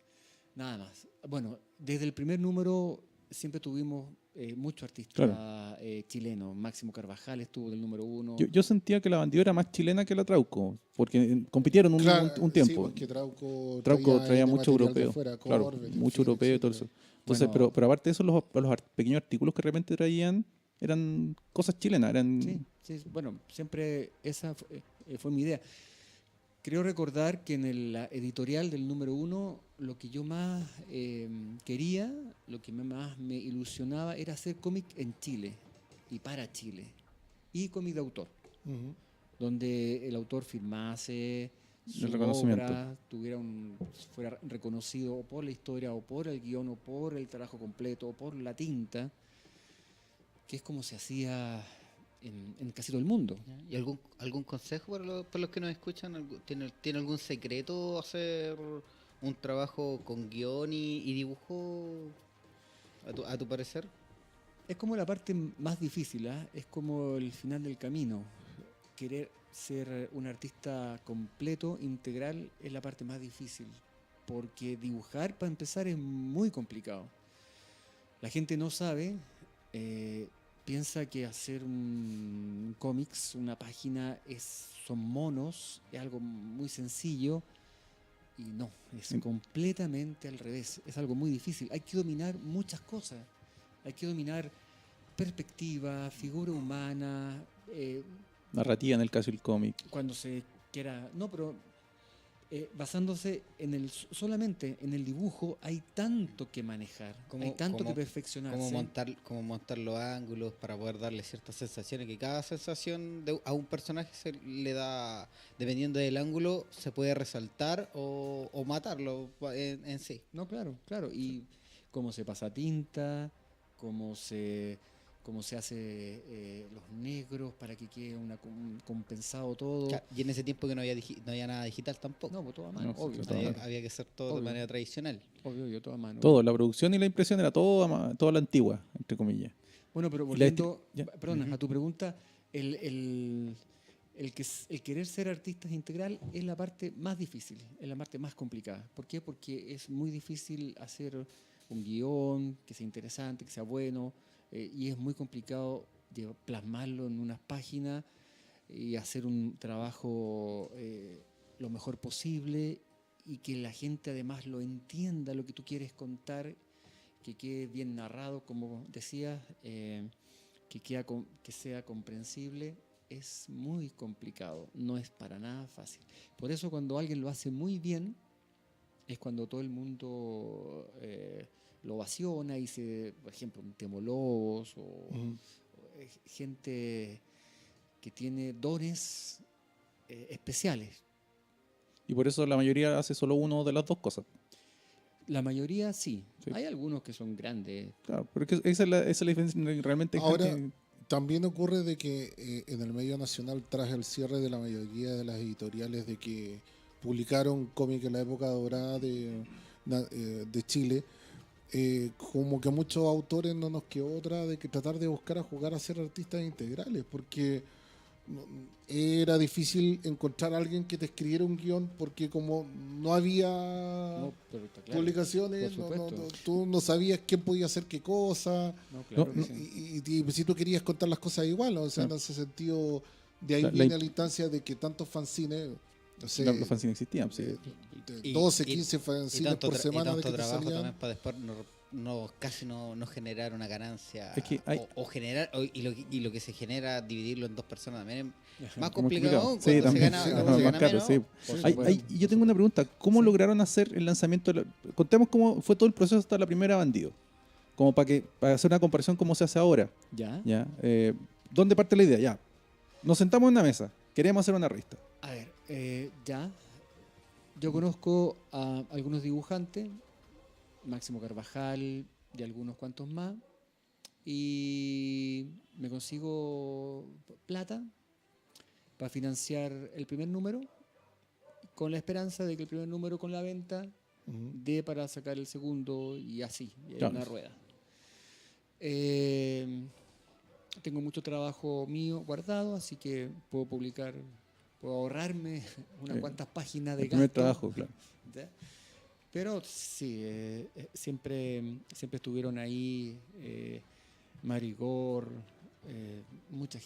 Nada más. Bueno, desde el primer número siempre tuvimos muchos artistas chilenos. Máximo Carvajal estuvo del número 1. Yo sentía que la bandida era más chilena que la Trauco, porque compitieron Claro, un sí, tiempo. porque Trauco Traía N mucho material de europeo. afuera, Claro, Corbett, mucho Phoenix, europeo y todo sí, eso. Entonces, Bueno. pero aparte de eso, los artículos que de repente traían eran cosas chilenas, eran Sí, sí, bueno, siempre esa fue mi idea. Creo recordar que en la editorial del número 1, lo que yo más quería, lo que más me ilusionaba era hacer cómic en Chile y para Chile. Y cómic de autor, Ujú. donde el autor firmase su El reconocimiento. obra, fuera reconocido o por la historia, o por el guión, o por el trabajo completo, o por la tinta, que es como se hacía en casi todo el mundo. ¿Y algún consejo para los que nos escuchan? ¿Tiene algún secreto hacer un trabajo con guión y dibujo, a tu parecer? Es como la parte más difícil, ¿ah? Es como el final del camino. Querer ser un artista completo, integral, es la parte más difícil. Porque dibujar, para empezar, es muy complicado. La gente no sabe, piensa que hacer un cómics, una página, son monos, es algo muy sencillo. Y no, es completamente al revés. Es algo muy difícil. Hay que dominar muchas cosas. Hay que dominar perspectiva, figura humana, narrativa en el caso del cómic. cuando se quiera. No, pero basándose solamente en el dibujo, hay tanto que manejar, hay tanto que perfeccionarse. Como montar los ángulos para poder darle ciertas sensaciones, que cada sensación a un personaje se le da, dependiendo del ángulo, se puede resaltar o matarlo en sí. No, claro, claro. Y cómo se pasa tinta, cómo se hace los negros para que quede compensado todo. Claro, y en ese tiempo que no había nada digital tampoco. No, pues todo a mano, No, obvio. sí, todo a mano. Había que hacer todo de Obvio. manera tradicional. Obvio, todo a mano. Todo, la producción y la impresión era todo a la antigua, entre comillas. Bueno, pero Y la volviendo, ya. perdona, a tu pregunta, el querer ser artista integral es la parte más difícil, es la parte más complicada. ¿Por qué? Porque es muy difícil hacer un guión que sea interesante, que sea bueno, y es muy complicado plasmarlo en unas páginas y hacer un trabajo lo mejor posible y que la gente además lo entienda, lo que tú quieres contar, que quede bien narrado, como decías, que sea comprensible. Es muy complicado, no es para nada fácil. Por eso cuando alguien lo hace muy bien, es cuando todo el mundo lo ovaciona y por ejemplo, un Temo Lobos o gente que tiene dones especiales. Y por eso la mayoría hace solo uno de las dos cosas. La mayoría sí. Sí. Hay algunos que son grandes. Claro, pero es que esa es la diferencia. Realmente hay Ahora, gente- también ocurre de que en el medio nacional, tras el cierre de la mayoría de las editoriales de que publicaron cómic en la época dorada de Chile, como que a muchos autores no nos quedó otra de que tratar de buscar a jugar a ser artistas integrales, porque era difícil encontrar a alguien que te escribiera un guión, porque como no había No, pero está claro. publicaciones, por supuesto. tú no sabías quién podía hacer qué cosa. No, claro No, que sí. Y si tú querías contar las cosas igual, o sea, No. en ese sentido, de ahí La- viene la instancia de que tantos fanzines, no sé, los fanzines existían. Sí. de 12, 15 fanzines por semana de tanto que te trabajo salían. también para después casi no generar una ganancia. Es que hay- o generar, y lo que se genera, dividirlo en dos personas también es más Es complicado aún Sí, cuando se también. gana, Sí, cuando no, se más gana caro, menos. sí. Por Hay- supuesto. yo tengo una pregunta. ¿Cómo Sí. lograron hacer el lanzamiento? Contemos cómo fue todo el proceso hasta la primera Bandido. Como para hacer una comparación cómo se hace ahora. ¿Ya? ¿Ya? ¿Dónde parte la idea? Ya. Nos sentamos en una mesa. Queremos hacer una revista. A ver, ya. Yo conozco a algunos dibujantes, Máximo Carvajal y algunos cuantos más, y me consigo plata para financiar el primer número, con la esperanza de que el primer número con la venta Ujú. dé para sacar el segundo y así, y hay Claro. una rueda. Tengo mucho trabajo mío guardado, así que puedo publicar, puedo ahorrarme unas cuantas páginas de El primer gasto. trabajo, claro. ¿Ya? Pero sí, siempre estuvieron ahí Marigor, mucha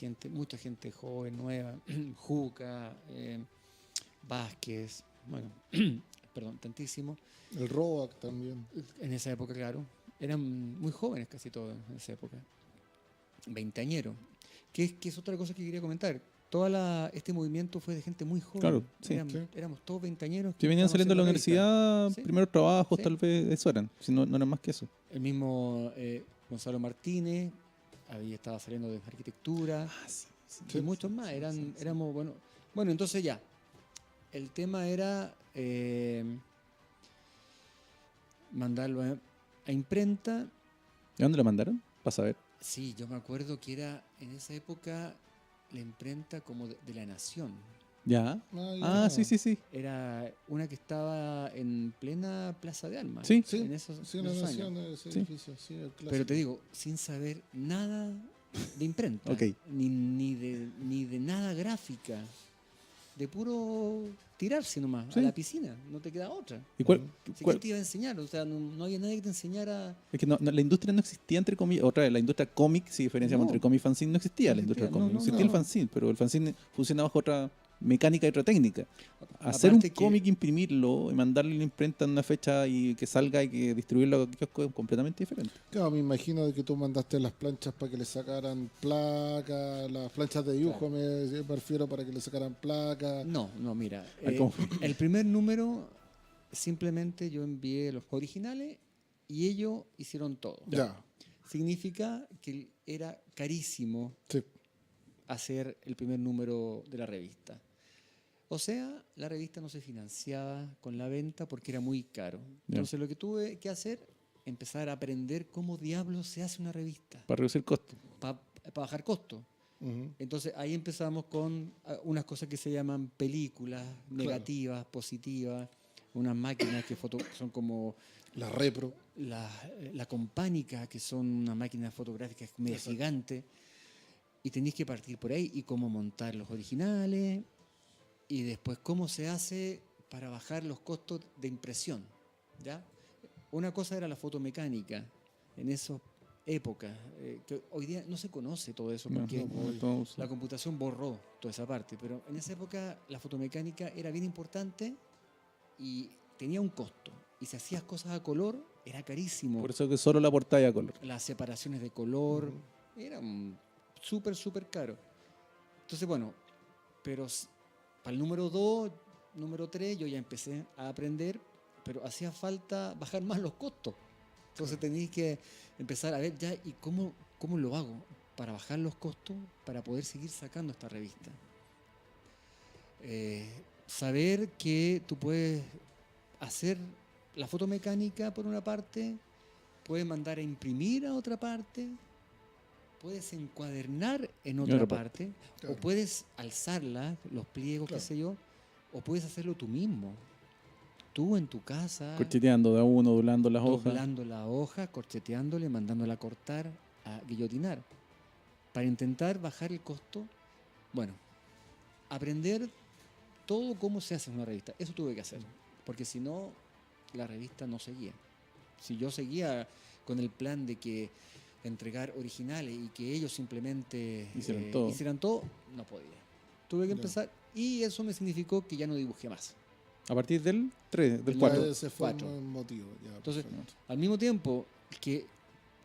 gente joven, nueva, Juca, Vázquez, bueno, perdón, tantísimo. El Robac también. En esa época, claro, eran muy jóvenes casi todos en esa época, veinteañeros, que es otra cosa que quería comentar. Este movimiento fue de gente muy joven. Claro, sí. Éramos todos veinteañeros. Que venían saliendo de la universidad, Sí. primeros trabajos, Sí. tal vez, eso eran. Si no eran más que eso. El mismo Gonzalo Martínez estaba saliendo de arquitectura y muchos más. Éramos, bueno, entonces ya. El tema era mandarlo a imprenta. ¿De dónde lo mandaron? Para saber. Sí, yo me acuerdo que era en esa época la imprenta como de La Nación. ¿Ya? Ya. Sí. Era una que estaba en plena Plaza de Armas. Sí. Sí, en esos, sí, en la esos nación años. de ese Sí. edificio, sí, el clásico. Pero te digo, sin saber nada de imprenta, Ok. ni de nada gráfica, de puro tirarse nomás Sí. a la piscina, no te queda otra. ¿Y cuál? Así cuál- que te iba a enseñar, o sea, no había nadie que te enseñara. Es que la industria no existía, entre comillas. Otra vez, la industria cómic, si diferenciamos No. entre cómic y fanzine, no existía la industria del existía, cómic. no, Existía el no. fanzine, pero el fanzine funciona bajo otra mecánica y otra técnica. Hacer un Aparte que- cómic, imprimirlo y mandarle a la imprenta en una fecha y que salga y que distribuirlo a kiosco es completamente diferente. Claro, me imagino de que tú mandaste las planchas para que le sacaran placas, las planchas de dibujo me refiero para que le sacaran placas. No, mira. Ah, ¿cómo fue? El primer número, simplemente yo envié los originales y ellos hicieron todo. Ya, Significa que era carísimo sí. hacer el primer número de la revista. O sea, la revista no se financiaba con la venta porque era muy caro. Entonces lo que tuve que hacer, empezar a aprender cómo diablos se hace una revista Para reducir costos. para bajar costos. Ujú. Entonces ahí empezamos con unas cosas que se llaman películas negativas, positivas, unas máquinas que son como La repro. la compánica, que son una máquina fotográfica media gigante, y tenéis que partir por ahí y cómo montar los originales y después cómo se hace para bajar los costos de impresión, ¿ya? Una cosa era la fotomecánica en esas épocas, que hoy día no se conoce todo eso porque la computación borró toda esa parte, pero en esa época la fotomecánica era bien importante y tenía un costo. Y si hacías cosas a color, era carísimo. Por eso que solo la portada a color. Las separaciones de color eran súper caro. Entonces, bueno, pero para el número 2, número 3, yo ya empecé a aprender, pero hacía falta bajar más los costos. Entonces tenéis que empezar a ver ya, ¿y cómo lo hago para bajar los costos para poder seguir sacando esta revista? Saber que tú puedes hacer la fotomecánica por una parte, puedes mandar a imprimir a otra parte, puedes encuadernar en otra otra parte, Claro. o puedes alzarla, los pliegos, Claro. qué sé yo, o puedes hacerlo tú mismo. Tú en tu casa, Corcheteando de a uno, doblando las hojas. doblando la hoja, corcheteándole, mandándola a cortar, a guillotinar, para intentar bajar el costo. Bueno, aprender todo cómo se hace una revista. Eso tuve que hacer, porque si no, la revista no seguía. Si yo seguía con el plan de que entregar originales y que ellos simplemente Hicieran todo. no podía. Tuve que Ya. empezar y eso me significó que ya no dibujé más. A partir del 3, del Ya 4. ese fue Cuatro. el motivo. Ya, Entonces, perfecto. al mismo tiempo que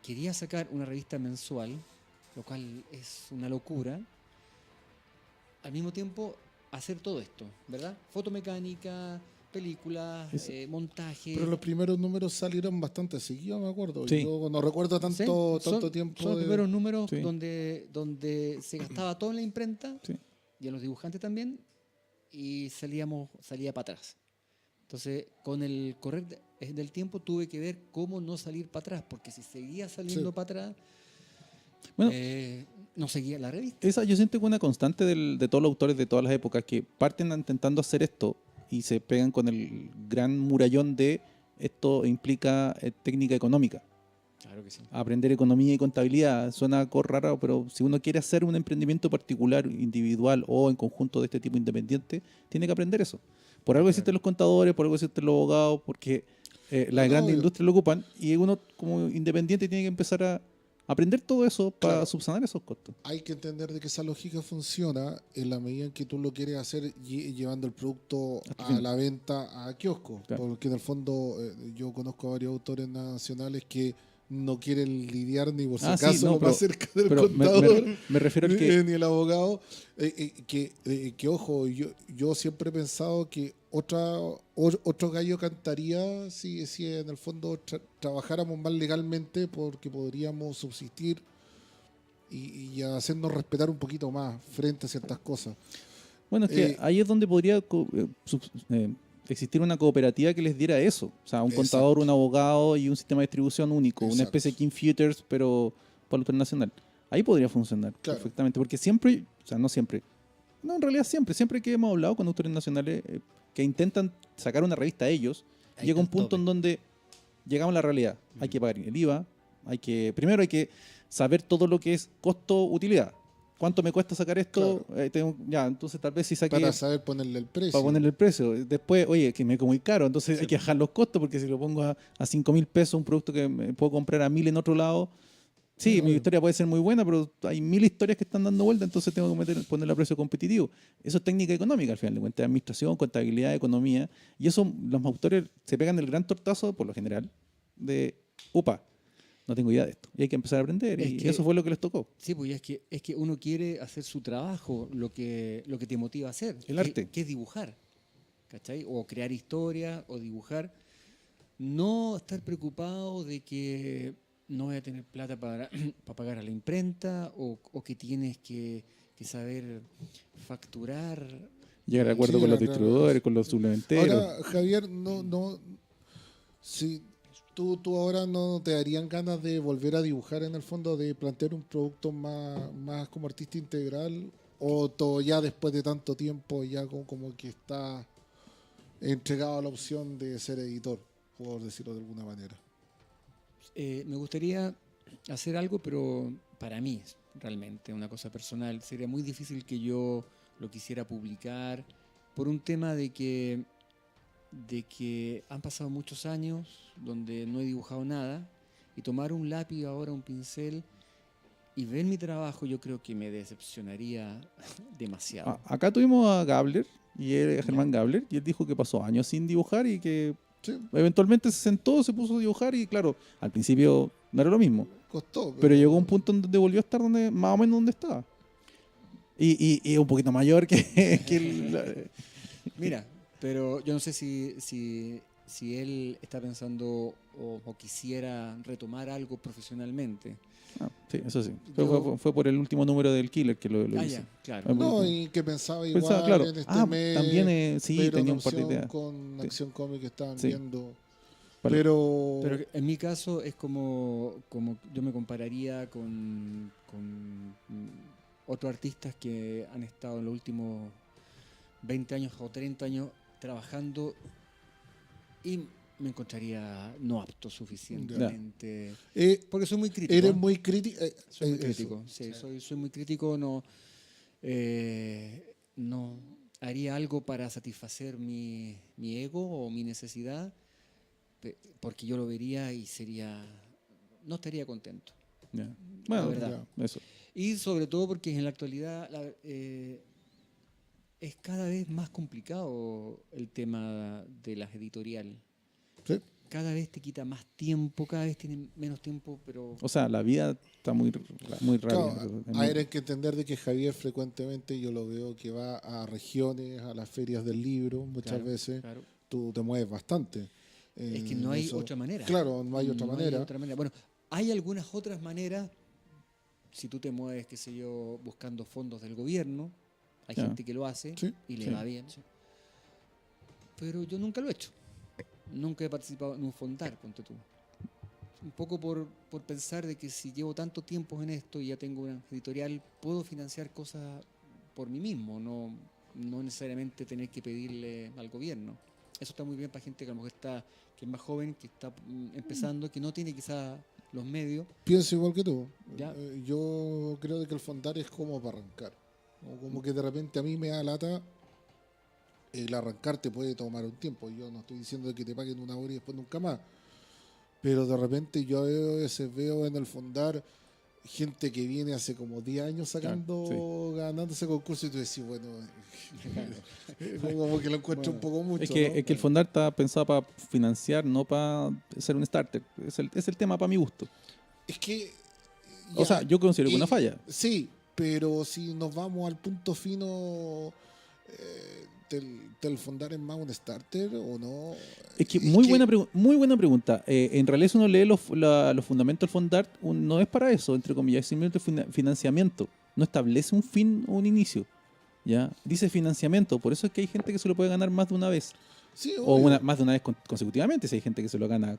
quería sacar una revista mensual, lo cual es una locura, al mismo tiempo hacer todo esto, ¿verdad? Fotomecánica, películas, Es- montaje. Pero los primeros números salieron bastante seguidos, me acuerdo. Sí. Yo no recuerdo tanto, Sí, tanto tiempo. Son los de- primeros números Sí. donde se gastaba todo en la imprenta Sí. y en los dibujantes también, y salía para atrás. Entonces, con el correr del tiempo tuve que ver cómo no salir para atrás, porque si seguía saliendo Sí. para atrás, Bueno, no seguía la revista. esa yo siento que una constante de todos los autores de todas las épocas que parten intentando hacer esto y se pegan con el gran murallón de esto implica técnica económica. Claro que sí. Aprender economía y contabilidad suena raro, pero si uno quiere hacer un emprendimiento particular, individual o en conjunto de este tipo independiente, tiene que aprender eso. Por algo existen los contadores, por algo existen los abogados, porque las No, grandes obvio. industrias lo ocupan y uno como independiente tiene que empezar a aprender todo eso para Claro. subsanar esos costos. Hay que entender de que esa lógica funciona en la medida en que tú lo quieres hacer llevando el producto Hasta el a fin. la venta a kiosco. Claro. Porque en el fondo yo conozco a varios autores nacionales que no quieren lidiar ni por si Ah, sí, acaso no, lo pero- más cerca del Pero contador. me refiero al que Ni el abogado, que ojo, yo siempre he pensado que otro gallo cantaría si en el fondo trabajáramos más legalmente porque podríamos subsistir y hacernos respetar un poquito más frente a ciertas cosas. Bueno, es que Eh, ahí es donde podría existir una cooperativa que les diera eso. O sea, un Exacto. contador, un abogado y un sistema de distribución único. Una Exacto. especie de King Futures, pero para lo internacional. Ahí podría funcionar Claro. perfectamente. Porque siempre, o sea, no siempre. No, en realidad siempre que hemos hablado con autores nacionales que intentan sacar una revista a ellos, Ahí llega un está el punto tope. en donde llegamos a la realidad. Hay que pagar el IVA, primero hay que saber todo lo que es costo-utilidad. ¿Cuánto me cuesta sacar esto? Ya, entonces tal vez si saqué Para saber ponerle el precio. para ponerle el precio. Después, oye, que me como muy caro, entonces hay que bajar los costos porque si lo pongo a 5.000 pesos, un producto que me puedo comprar a 1.000 en otro lado, sí, mi Obvio. historia puede ser muy buena, pero hay 1.000 historias que están dando vuelta, entonces tengo que ponerle a precio competitivo. Eso es técnica económica al final de cuentas, administración, contabilidad, economía, y eso los autores se pegan el gran tortazo, por lo general, de, upa, no tengo idea de esto, y hay que empezar a aprender, Es y que- eso fue lo que les tocó. Sí, pues es que uno quiere hacer su trabajo, lo que te motiva a hacer. El arte. Que es dibujar, ¿cachai? O crear historia, o dibujar. No estar preocupado de que no voy a tener plata para pagar a la imprenta, o que tienes que saber facturar. Llegar a acuerdo Sí, con los claro. distribuidores, con los suplementeros. Ahora, Javier, si tú ahora no te darían ganas de volver a dibujar en el fondo, de plantear un producto más como artista integral, o todo ya después de tanto tiempo ya como que está entregado a la opción de ser editor, por decirlo de alguna manera. Me gustaría hacer algo, pero para mí es realmente una cosa personal. Sería muy difícil que yo lo quisiera publicar por un tema de que han pasado muchos años donde no he dibujado nada, y tomar un lápiz ahora, un pincel, y ver mi trabajo, yo creo que me decepcionaría demasiado. Acá tuvimos a Gabler, a Germán Gabler, y él dijo que pasó años sin dibujar y que Sí, eventualmente se sentó, se puso a dibujar y claro, al principio no era lo mismo, costó. pero llegó a un punto en donde volvió a estar más o menos donde estaba. Y un poquito mayor que Mira, pero yo no sé si él está pensando o quisiera retomar algo profesionalmente. Ah, sí, eso sí. Yo- Fue por el último número del Killer que lo hizo. Ya, claro. No, y que pensaba igual Pensaba, claro. en este mes También sí, ver tenía una un par de opción ideas. con Sí. Acción Cómic que estaban Sí. viendo Pero, Pero en mi caso es como yo me compararía con otros artistas que han estado en los últimos 20 años o 30 años trabajando y me encontraría no apto suficientemente. Porque soy muy crítico. eres ¿eh? muy crítico. Soy muy crítico, sí, soy muy crítico, no haría algo para satisfacer mi ego o mi necesidad, porque yo lo vería y no estaría contento. Ya. Bueno, verdad. eso. Y sobre todo porque en la actualidad es cada vez más complicado el tema de las editoriales. Sí. Cada vez te quita más tiempo, cada vez tienes menos tiempo, pero... O sea, la vida está muy rápida. Claro, hay que entender de que Javier frecuentemente yo lo veo que va a regiones, a las ferias del libro, muchas Claro, veces claro. tú te mueves bastante. Es que no hay otra manera. Claro, no hay otra manera. Bueno, hay algunas otras maneras. Si tú te mueves, qué sé yo, buscando fondos del gobierno, hay Ya. gente que lo hace Sí, y le sí. va bien. Pero yo nunca lo he hecho. Nunca he participado en un fondar, ponte tú. Un poco por pensar de que si llevo tanto tiempo en esto y ya tengo una editorial, puedo financiar cosas por mí mismo, no necesariamente tener que pedirle al gobierno. Eso está muy bien para gente que a lo mejor que es más joven, que está empezando, que no tiene quizás los medios. Pienso igual que tú. Ya. Yo creo de que el fondar es como para arrancar. O como que de repente a mí me da lata. El arrancar te puede tomar un tiempo. Yo no estoy diciendo de que te paguen una hora y después nunca más. Pero de repente yo a veces veo en el fondar gente que viene hace como 10 años ganando ese concurso y tú decís, bueno, como que lo encuentro un poco mucho. Es que, ¿no? es que el fondar está pensado para financiar, no para ser un starter. Es el tema para mi gusto. Es que... O sea, yo considero que una y- falla. Sí, pero si nos vamos al punto fino, ¿del fondar es más un starter o no? Es que muy buena pregunta. En realidad, si uno lee los fundamentos del fondar, no es para eso, entre comillas, es simplemente financiamiento. No establece un fin o un inicio. ¿Ya? Dice financiamiento, por eso es que hay gente que se lo puede ganar más de una vez. Sí, O obvio. más de una vez consecutivamente. Si hay gente que se lo gana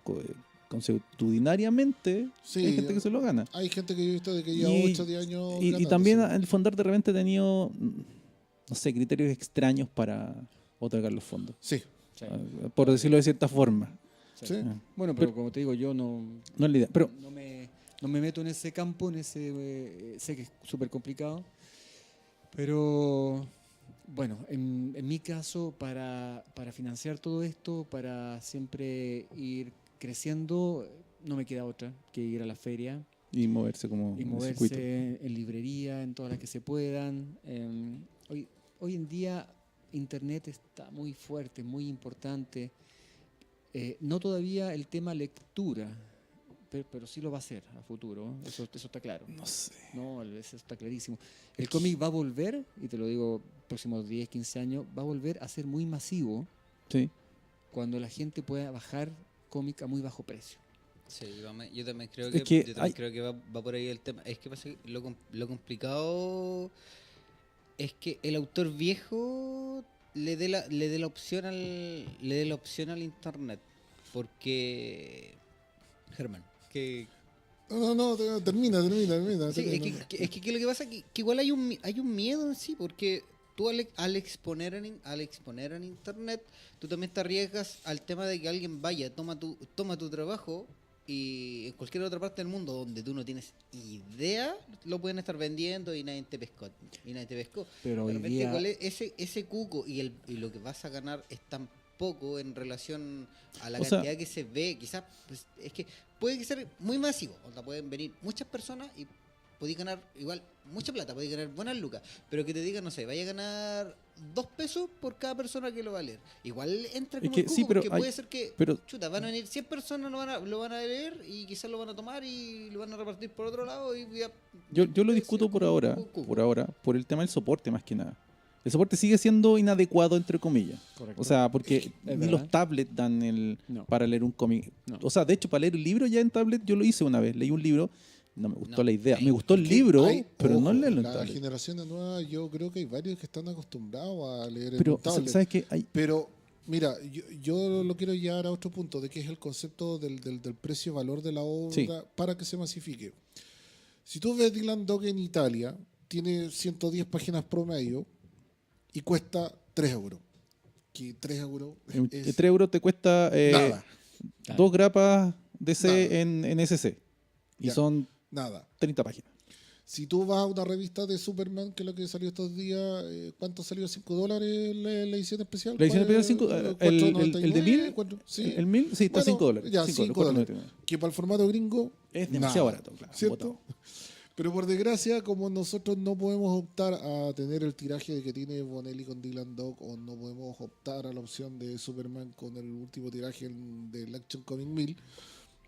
consecutudinariamente, Sí, hay gente que se lo gana. Hay gente que yo he visto de que lleva Y- 8 o 10 años. Y ganándose. también el fondar de repente ha tenido, no sé, criterios extraños para otorgar los fondos. Sí, Por decirlo de cierta forma. sí. Bueno, pero como te digo, yo no es la idea. Pero no me meto en ese campo, sé que es súper complicado, pero bueno, en mi caso, para financiar todo esto, para siempre ir creciendo, no me queda otra que ir a la feria y moverse como y en el circuito. moverse en librería, en todas las que se puedan. Hoy en día Internet está muy fuerte, muy importante. No todavía el tema lectura, pero sí lo va a hacer a futuro. Eso está claro. No sé. No, eso está clarísimo. El cómic va a volver, y te lo digo, próximos 10, 15 años, va a volver a ser muy masivo Sí. cuando la gente pueda bajar cómic a muy bajo precio. Sí, yo también creo Es que, que creo que va por ahí el tema. Es que pasa que lo complicado es que el autor viejo le dé la opción al internet, porque Germán, que No, termina. sí, es que lo que pasa es que igual hay un miedo en sí, porque tú al exponer en internet, tú también te arriesgas al tema de que alguien vaya, toma tu trabajo y en cualquier otra parte del mundo donde tú no tienes idea, lo pueden estar vendiendo y nadie te pescó. Pero De hoy repente, día... ¿cuál es ese cuco y lo que vas a ganar es tan poco en relación a la O sea- cantidad que se ve? Quizás pues, es que puede ser muy masivo, o sea, pueden venir muchas personas y podéis ganar igual mucha plata, podéis ganar buenas lucas, pero que te digan, no sé, vaya a ganar 2 pesos por cada persona que lo va a leer. Igual entra Es como que el sí, cuco, pero porque hay- puede ser que pero- chuta, van a venir 100 personas, lo van a leer y quizás lo van a tomar y lo van a repartir por otro lado y ya, Yo lo puede discuto ser por como ahora, un cuco. por el tema del soporte más que nada. El soporte sigue siendo inadecuado, entre comillas. Correcto. O sea, porque Es ni verdad. los tablets dan No. para leer un cómic. No. O sea, de hecho, para leer un libro ya en tablet yo lo hice una vez. Leí un libro, no me gustó No. la idea. Me gustó el Que libro, hay- pero no ojo, leerlo en las tablet. generaciones nuevas, yo creo que hay varios que están acostumbrados a leer en Pero, un tablet. ¿sabes qué? Pero Mira, yo lo quiero llevar a otro punto, de que es el concepto del precio-valor de la obra Sí. para que se masifique. Si tú ves Dylan Dog en Italia, tiene 110 páginas promedio y cuesta 3 euros. Que 3 euros es 3 euros te cuesta nada, 2 grapas DC Nada. en SC. Y Ya. son nada. 30 páginas. Si tú vas a una revista de Superman, que es lo que salió estos días, ¿cuánto salió? ¿$5 la edición especial? La edición especial 5, el de 1000, Sí. el 1000, sí, está Bueno, $5. Ya, $5. $4.99. Que para el formato gringo Es demasiado nada, barato, claro. ¿cierto? botado. Pero por desgracia, como nosotros no podemos optar a tener el tiraje que tiene Bonelli con Dylan Dog, o no podemos optar a la opción de Superman con el último tiraje del Action Comic 1000,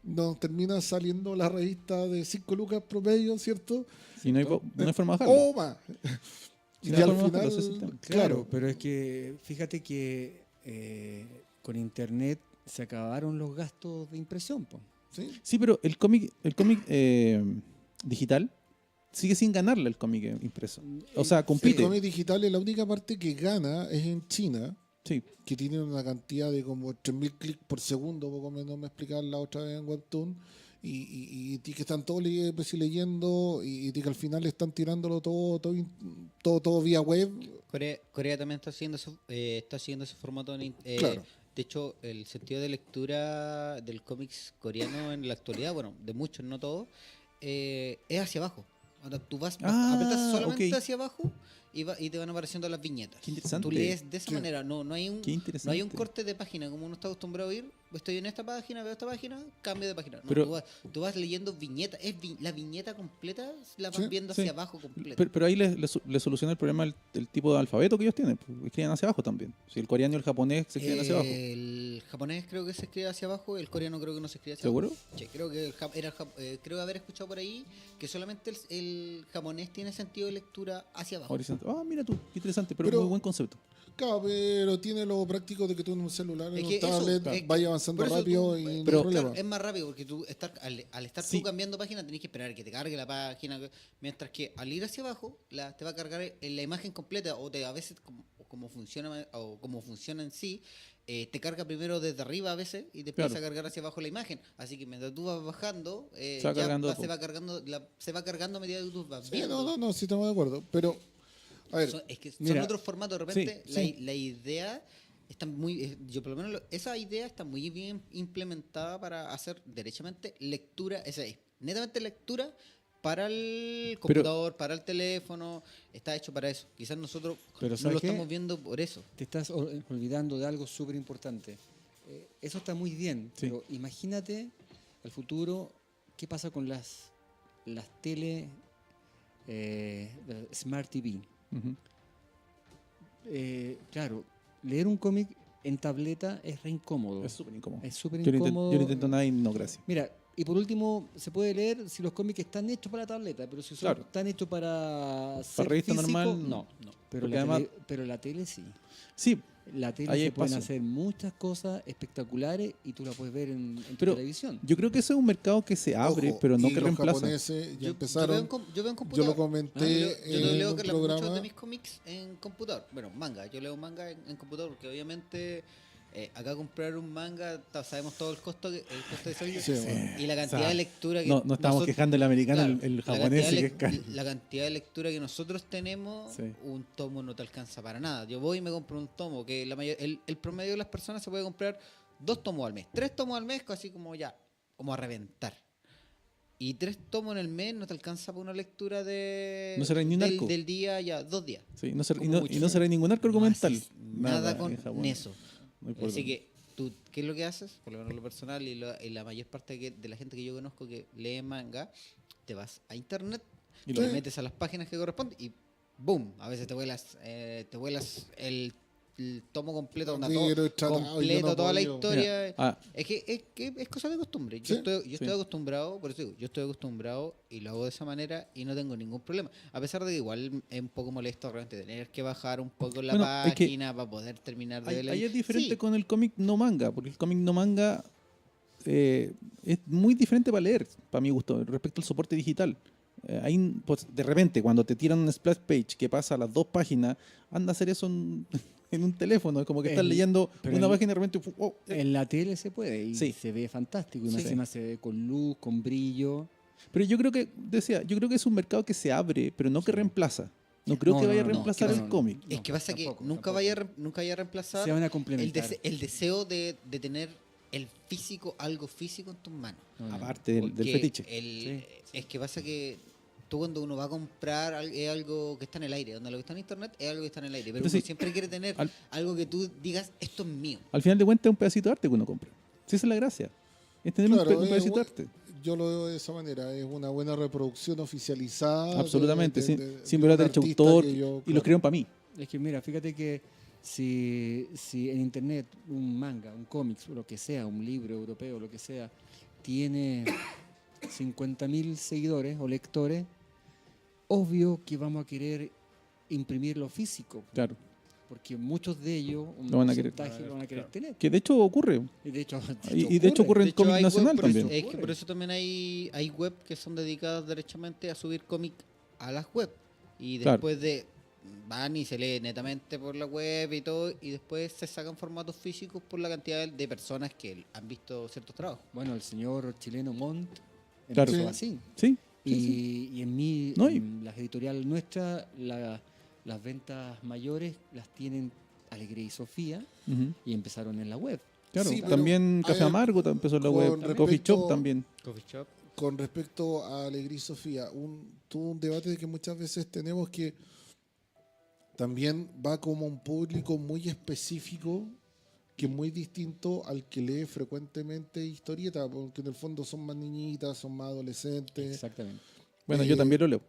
nos termina saliendo la revista de 5 lucas promedio, ¿cierto? Y no hay forma de bajarlo. ¡O más! Si Y no hay al forma de final, bajarlo, ese es el tema. Claro, pero es que fíjate que con internet se acabaron los gastos de impresión, po. ¿sí? Sí, pero el cómic digital sigue sin ganarle al cómic impreso. O sea, El compite. cómic digital es la única parte que gana es en China, Sí. que tiene una cantidad de como 3000 clics por segundo, poco menos me explicaban la otra vez en Webtoon, y que están todos leyendo, y que al final están tirándolo todo vía web. Corea también está siguiendo ese formato. Claro. De hecho, el sentido de lectura del cómics coreano en la actualidad, bueno, de muchos, no todos, es hacia abajo. Ahora, tú apretas solamente ok. hacia abajo y te van apareciendo las viñetas. Qué interesante. Tú lees de esa Sí. manera, no hay un Qué interesante. no hay un corte de página como uno está acostumbrado a ir. Estoy en esta página, veo esta página, cambio de página. No, Pero- tú vas leyendo viñetas, la viñeta completa la vas Sí, viendo sí. hacia abajo completa. Pero ahí le soluciona el problema el tipo de alfabeto que ellos tienen. Pues, escriben hacia abajo también. Si el coreano y el japonés se escriben hacia abajo. El japonés creo que se escribe hacia abajo, el coreano creo que no se escribe hacia ¿Seguro? abajo. Sí, creo que creo haber escuchado por ahí que solamente el japonés tiene sentido de lectura hacia abajo. Horizontal. Ah, mira tú, qué interesante, pero, Pero- muy buen concepto. Claro, pero tiene lo práctico de que tú en un celular, en Es un que eso, tablet, es que vaya avanzando por eso rápido tú- y no hay pero- problema. Claro, es más rápido porque tú al estar Sí. tú cambiando página tenés que esperar que te cargue la página, mientras que al ir hacia abajo te va a cargar la imagen completa a veces como funciona en sí, te carga primero desde arriba a veces y te empieza Claro. a cargar hacia abajo la imagen. Así que mientras tú vas bajando, Se va cargando se va cargando a medida que tú vas Sí, viendo. no, sí estamos de acuerdo. Pero, a ver, Es que son mira, otros formatos. De repente, sí. la idea está yo por lo menos esa idea está muy bien implementada para hacer derechamente lectura. Esa es netamente lectura para el computador, para el teléfono. Está hecho para eso. Quizás nosotros Pero no ¿sabes lo qué? estamos viendo por eso. Te estás olvidando de algo súper importante. Eso está muy bien, Sí. pero imagínate al futuro qué pasa con las tele Smart TV. Ujú. Claro, leer un cómic en tableta es re incómodo. Es súper incómodo. Es súper Yo incómodo. yo lo intento nada y no, gracias. Mira, y por último, se puede leer si los cómics están hechos para la tableta, pero si Claro. están hechos para ser revista físico, normal, no. Pero Porque la, además- pero la tele sí. Sí, La tele Ahí hay se pueden espacio. hacer muchas cosas espectaculares y tú la puedes ver en tu Pero televisión. yo creo que ese es un mercado que se abre, ojo, pero no y que los reemplaza. japoneses ya Yo empezaron. veo en Yo computador. lo comenté Yo en leo un muchos programa. de mis cómics en computador. Bueno, manga. Yo leo manga en computador porque obviamente acá comprar un manga sabemos todo el costo de salida Sí, bueno. y la cantidad O sea, de lectura que No estamos nosotros- quejando del americano, claro, el la japonés cantidad sí de que es caro. la cantidad de lectura que nosotros tenemos, Sí. un tomo no te alcanza para nada. Yo voy y me compro un tomo, que el promedio de las personas se puede comprar 2 tomos al mes, 3 tomos al mes, así como ya, como a reventar. Y 3 tomos en el mes no te alcanza para una lectura No será ni un arco. del día, ya 2 días. Sí, no se, como y no, mucho. y no será ningún arco No argumental. haces nada en con Japón. eso. No hay por Así dónde. que tú, ¿qué es lo que haces? Por lo menos lo personal y la mayor parte de la gente que yo conozco que lee manga, te vas a internet Y te lo- metes a las páginas que corresponden y ¡boom! A veces te vuelas el tomo completo, Sí, lo he tratado, yo completo, no he toda la podido. historia. Mira, ah, Es que es cosa de costumbre. Sí, Yo sí. estoy acostumbrado, por eso digo, yo estoy acostumbrado y lo hago de esa manera y no tengo ningún problema. A pesar de que igual es un poco molesto realmente tener que bajar un poco la Bueno, es que página para poder terminar de ahí, leer. ahí es diferente Sí, con el cómic no manga, porque el cómic no manga es muy diferente para leer, para mi gusto, respecto al soporte digital. Ahí, pues, de repente, cuando te tiran un splash page que pasa a las 2 páginas, anda a hacer eso en un teléfono. Es como que estás El- leyendo pero una el- página y de repente... En la tele se puede y Sí. se ve fantástico. Y Sí. más encima se ve con luz, con brillo. Pero yo creo que es un mercado que se abre, pero no que reemplaza. No creo No, que no, vaya a no, reemplazar no, el no, cómic. Es que pasa tampoco, que nunca tampoco. vaya a reemplazar Se van a complementar. el deseo de tener el físico, algo físico en tus manos. No, no. Aparte del Porque fetiche. Sí. Es que pasa que tú cuando uno va a comprar es algo que está en el aire, donde lo que está en internet es algo que está en el aire, pero Pero uno sí, siempre quiere tener al- algo que tú digas, esto es mío. Al final de cuentas es un pedacito de arte que uno compra. Sí, esa es la gracia. Es tener Claro, un pedacito de arte. yo lo veo de esa manera, es una buena reproducción oficializada. Absolutamente, sin de violar un derecho de artista autor. que yo, Y los claro. crearon para mí. Es que mira, fíjate que si en internet un manga, un cómics, lo que sea, un libro europeo, lo que sea, tiene 50.000 seguidores o lectores, obvio que vamos a querer imprimirlo físico, Claro. porque muchos de ellos, un Lo van a querer. porcentaje lo van a querer tener. Que de hecho ocurre. Y de hecho, Y de hecho ocurre en De hecho, cómic hay nacional web, por eso- también. es que por eso también hay web que son dedicadas derechamente a subir cómic a las web. Y Claro. después van y se lee netamente por la web y todo, y después se sacan formatos físicos por la cantidad de personas que han visto ciertos trabajos. bueno, el señor chileno Montt Claro. empezó Sí. así. Sí. Y en No, y- en las editoriales nuestras, las ventas mayores las tienen Alegría y Sofía Ujú. y empezaron en la web. Claro. Sí, pero también Café hay- Amargo empezó en la con web. Coffee respecto- Shop también. Coffee Shop. Con respecto a Alegría y Sofía, tuvo un debate de que muchas veces tenemos que también va como un público muy específico, que es muy distinto al que lee frecuentemente historieta, porque en el fondo son más niñitas, son más adolescentes. Exactamente. Bueno, yo Eh, también lo leo.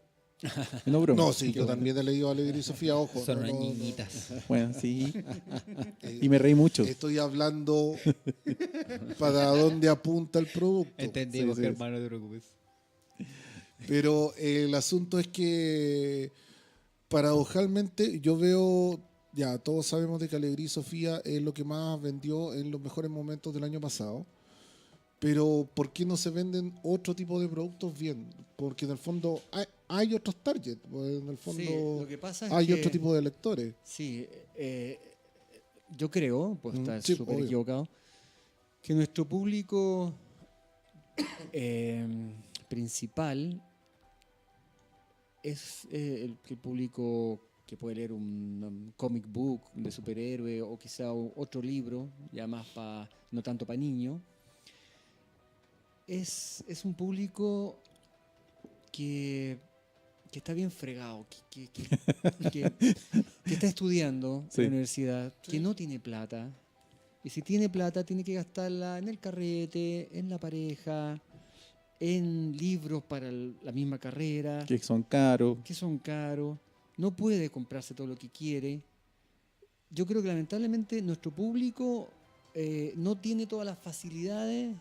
Y no broma. No, sí, yo también he leído Alegría y Sofía, ojo. Son no, unas no, no. niñitas. Bueno, sí. Eh, Y me reí mucho. Estoy hablando para dónde apunta el producto. Entendimos, Sí, sí, hermano, no te preocupes. Pero el asunto es que paradojalmente yo veo, ya todos sabemos de que Alegría y Sofía es lo que más vendió en los mejores momentos del año pasado, pero ¿por qué no se venden otro tipo de productos bien? Porque en el fondo hay otros targets, pues, en el fondo Sí, lo que pasa es hay que, otro tipo de lectores. Sí, yo creo, pues está Sí, súper obvio. equivocado, que nuestro público principal es el público que puede leer un comic book de superhéroe o quizá otro libro, ya más no tanto para niños. Es un público que está bien fregado, que está estudiando Sí. en la universidad, que no tiene plata. Y si tiene plata, tiene que gastarla en el carrete, en la pareja, en libros para la misma carrera, Que son caros. que son caros. No puede comprarse todo lo que quiere. Yo creo que lamentablemente nuestro público no tiene todas las facilidades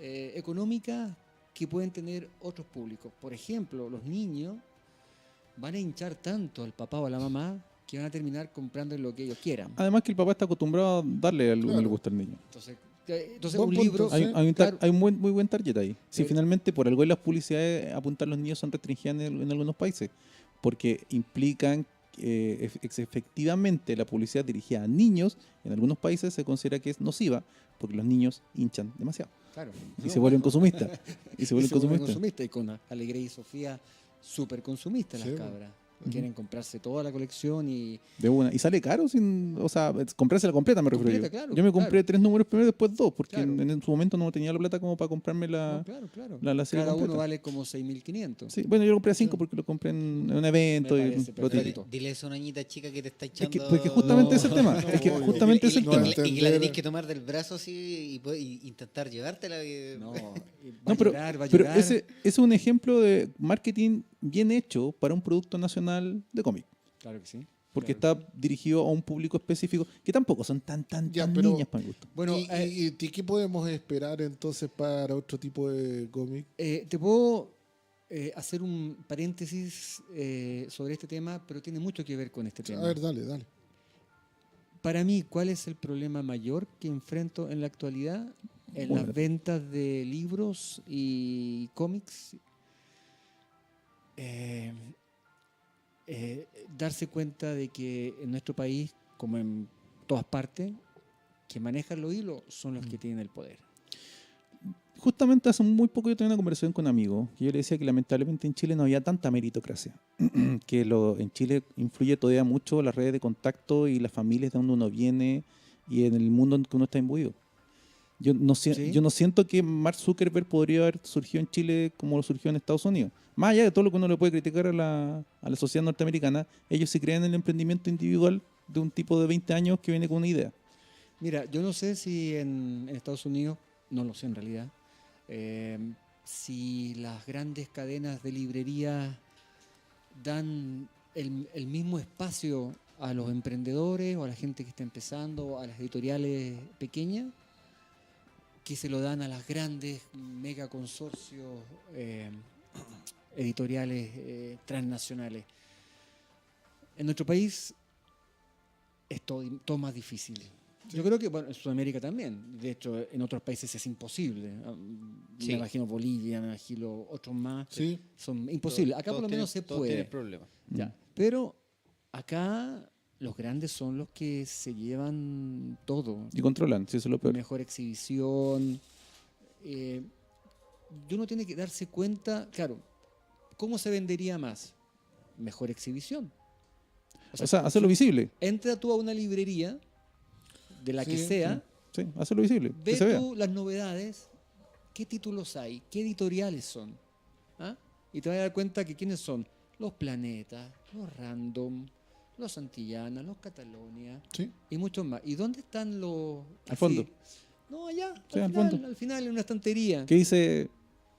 económicas que pueden tener otros públicos. Por ejemplo, los niños van a hinchar tanto al papá o a la mamá que van a terminar comprando lo que ellos quieran. Además que el papá está acostumbrado a darle a lo que Claro. le gusta al niño. Entonces Buen un punto, libro... sí. Hay un muy buen target ahí. Si Sí. finalmente por algo las publicidades apuntar a los niños son restringidas en algunos países, porque implican efectivamente la publicidad dirigida a niños en algunos países se considera que es nociva porque los niños hinchan demasiado Claro. y se vuelven consumistas. Y se vuelven consumistas. consumistas. Y con Alegría y Sofía, súper consumistas Sí, las bueno. cabras. Quieren comprarse toda la colección y... De una. Y sale caro o sea, comprarse la completa me refiero Completa, yo. claro, Yo me compré claro. 3 números primero y después 2, porque Claro. en su momento no tenía la plata como para comprarme No, claro, claro. la serie Cada completa. uno vale como 6.500. Sí, bueno, yo lo compré a 5 Sí. porque lo compré en un evento Me y parece lo perfecto. típico. Dile a esa niñita chica que te está Es echando. que, porque justamente No, es el tema. no, es que obvio. justamente es el No tema. Y que la entender. tenés que tomar del brazo así y intentar llevártela. No, No, va a pero, llorar, va a pero llorar. ese es un ejemplo de marketing bien hecho para un producto nacional de cómic. Claro que sí. Porque claro. está dirigido a un público específico que tampoco son tan Ya, pero- niñas para mi gusto. Bueno, ¿Y qué podemos esperar entonces para otro tipo de cómic? te puedo hacer un paréntesis sobre este tema, pero tiene mucho que ver con este tema. A ver, dale. Para mí, ¿cuál es el problema mayor que enfrento en la actualidad en Bueno. las ventas de libros y cómics? Darse cuenta de que en nuestro país como en todas partes, que manejan los hilos son los que tienen el poder. Justamente hace muy poco yo tenía una conversación con un amigo que yo le decía que lamentablemente en Chile no había tanta meritocracia, que en Chile influye todavía mucho las redes de contacto y las familias de donde uno viene y en el mundo en que uno está imbuido. Yo no siento que Mark Zuckerberg podría haber surgido en Chile como lo surgió en Estados Unidos. Más allá de todo lo que uno le puede criticar a la sociedad norteamericana, ellos sí creen en el emprendimiento individual de un tipo de 20 años que viene con una idea. Mira, yo no sé si en Estados Unidos, no lo sé en realidad, si las grandes cadenas de librería dan el mismo espacio a los emprendedores o a la gente que está empezando, a las editoriales pequeñas, que se lo dan a las grandes mega consorcios editoriales transnacionales. En nuestro país es todo más difícil. Yo creo que, bueno, en Sudamérica también. De hecho, en otros países es imposible. Sí. Me imagino Bolivia, me imagino otros más. Sí. Son imposibles. Acá por lo menos se Todos puede. tienen problemas. Ya. Pero acá los grandes son los que se llevan todo. Y controlan, sí, eso es lo peor. Mejor exhibición. Y uno tiene que darse cuenta, claro, ¿cómo se vendería más? Mejor exhibición. O sea, hacerlo visible. Entra tú a una librería, de la Sí, que sea, Sí, hacerlo visible. ve Que se vea. tú las novedades, qué títulos hay, qué editoriales son. ¿Ah? Y te vas a dar cuenta que quiénes son los Planetas, los Random, los Santillana, los Catalonia Sí. y muchos más. ¿Y dónde están los...? Al fondo. No, allá, Sí, al al fondo. al final en una estantería. ¿Qué dice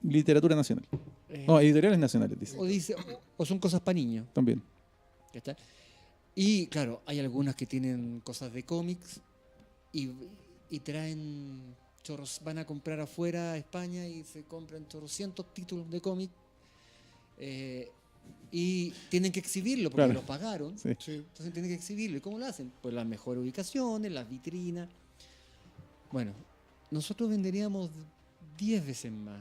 literatura nacional? Eh, No, editoriales nacionales, dice. o son cosas para niños. También. ¿Ya está? Y claro, hay algunas que tienen cosas de cómics y traen chorros, van a comprar afuera a España y se compran chorrocientos títulos de cómic y tienen que exhibirlo porque Claro. lo pagaron. Sí. Sí. Entonces tienen que exhibirlo. ¿Y cómo lo hacen? Pues las mejores ubicaciones, las vitrinas. Bueno, nosotros venderíamos 10 veces más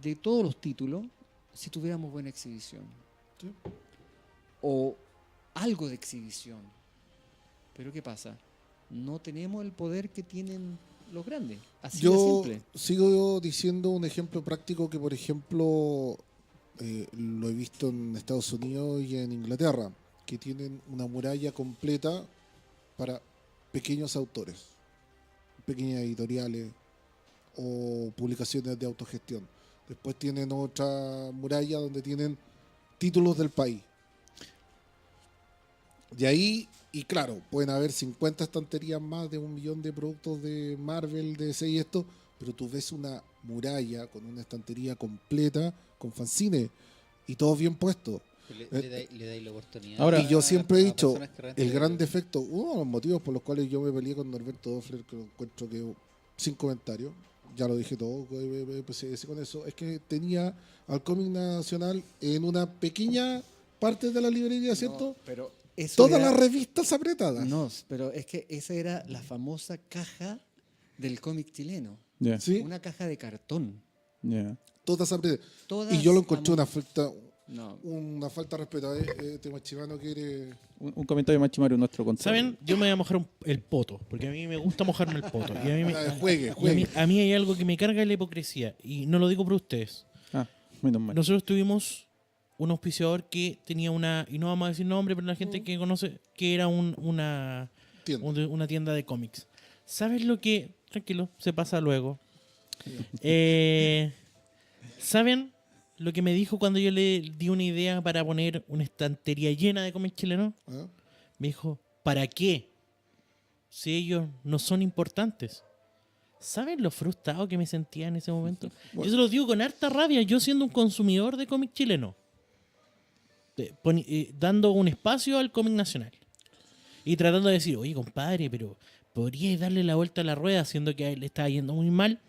de todos los títulos si tuviéramos buena exhibición. Sí. O algo de exhibición. Pero ¿qué pasa? No tenemos el poder que tienen los grandes. Así de Yo simple. sigo diciendo un ejemplo práctico que, por ejemplo, lo he visto en Estados Unidos y en Inglaterra, que tienen una muralla completa para pequeños autores, pequeñas editoriales o publicaciones de autogestión. Después tienen otra muralla donde tienen títulos del país. Y ahí, y claro, pueden haber 50 estanterías más de 1 millón de productos de Marvel, de DC y esto, pero tú ves una muralla con una estantería completa, con fanzines, y todos bien puestos. Le dais la oportunidad. Ahora- Y yo siempre he a dicho, personas que realmente el gran quieren. defecto, uno de los motivos por los cuales yo me peleé con Norberto Doffler, que lo encuentro que, sin comentarios, ya lo dije todo, empecé con eso, es que tenía al cómic nacional en una pequeña parte de la librería, ¿cierto? No, pero eso Todas era- las revistas apretadas. No, pero es que esa era la famosa caja del cómic chileno. Ya. ¿Sí? Una caja de cartón. Ya. Todas apretadas. Todas Y yo lo encontré vamos- una falta de respeto. Tema chivano quiere... Un comentario más chimario nuestro contra. ¿Saben? Yo me voy a mojar el poto, porque a mí me gusta mojarme el poto. Y a mí, Juegue. a mí hay algo que me carga la hipocresía, y no lo digo por ustedes. Ah, menos mal. Nosotros tuvimos un auspiciador que tenía una, y no vamos a decir nombre, pero la gente que conoce, que era una tienda de cómics. ¿Sabes lo que? Tranquilo, se pasa luego. ¿Saben lo que me dijo cuando yo le di una idea para poner una estantería llena de cómics chilenos? ¿Ah? Me dijo, ¿para qué? Si ellos no son importantes. ¿Saben lo frustrado que me sentía en ese momento? Yo se lo digo con harta rabia, yo siendo un consumidor de cómic chileno. Dando un espacio al cómic nacional. Y tratando de decir, oye, compadre, pero podríais darle la vuelta a la rueda, siendo que a él le estaba yendo muy mal.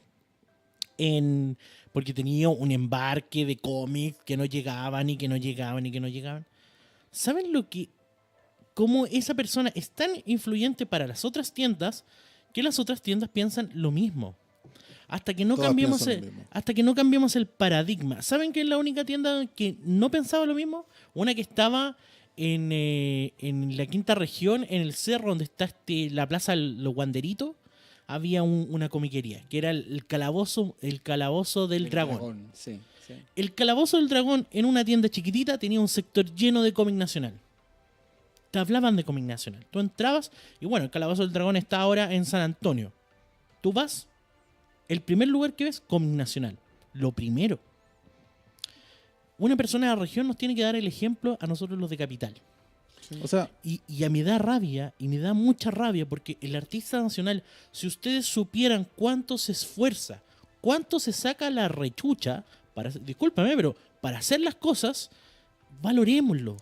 Porque tenía un embarque de cómics que no llegaban y que no llegaban y que no llegaban. ¿Saben lo que... cómo esa persona es tan influyente para las otras tiendas que las otras tiendas piensan lo mismo? Hasta que no Todas cambiemos piensan lo mismo. hasta que no cambiemos el paradigma. ¿Saben qué es la única tienda que no pensaba lo mismo? Una que estaba en la quinta región, en el cerro donde está la plaza Los Guanderitos, había una comiquería, que era el calabozo del El dragón. Sí, sí. El calabozo del dragón, en una tienda chiquitita, tenía un sector lleno de cómic nacional. Te hablaban de cómic nacional. Tú entrabas y bueno, el calabozo del dragón está ahora en San Antonio. Tú vas, el primer lugar que ves, cómic nacional. Lo primero. Una persona de la región nos tiene que dar el ejemplo a nosotros los de capital. O sea, Y a mí me da rabia, y me da mucha rabia, porque el artista nacional, si ustedes supieran cuánto se esfuerza, cuánto se saca la rechucha, discúlpame, pero para hacer las cosas, valorémoslo,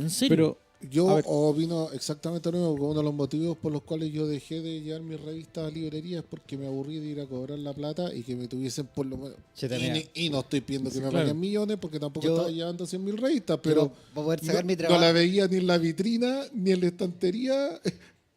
en serio. pero a Yo ver. opino exactamente lo mismo, que uno de los motivos por los cuales yo dejé de llevar mis revistas a librerías es porque me aburrí de ir a cobrar la plata y que me tuviesen por lo menos... Sí, también. Y no estoy pidiendo que me claro. paguen millones porque tampoco Yo- estaba llevando 100.000 revistas, pero para poder sacar mi no trabajo. la veía ni en la vitrina ni en la estantería.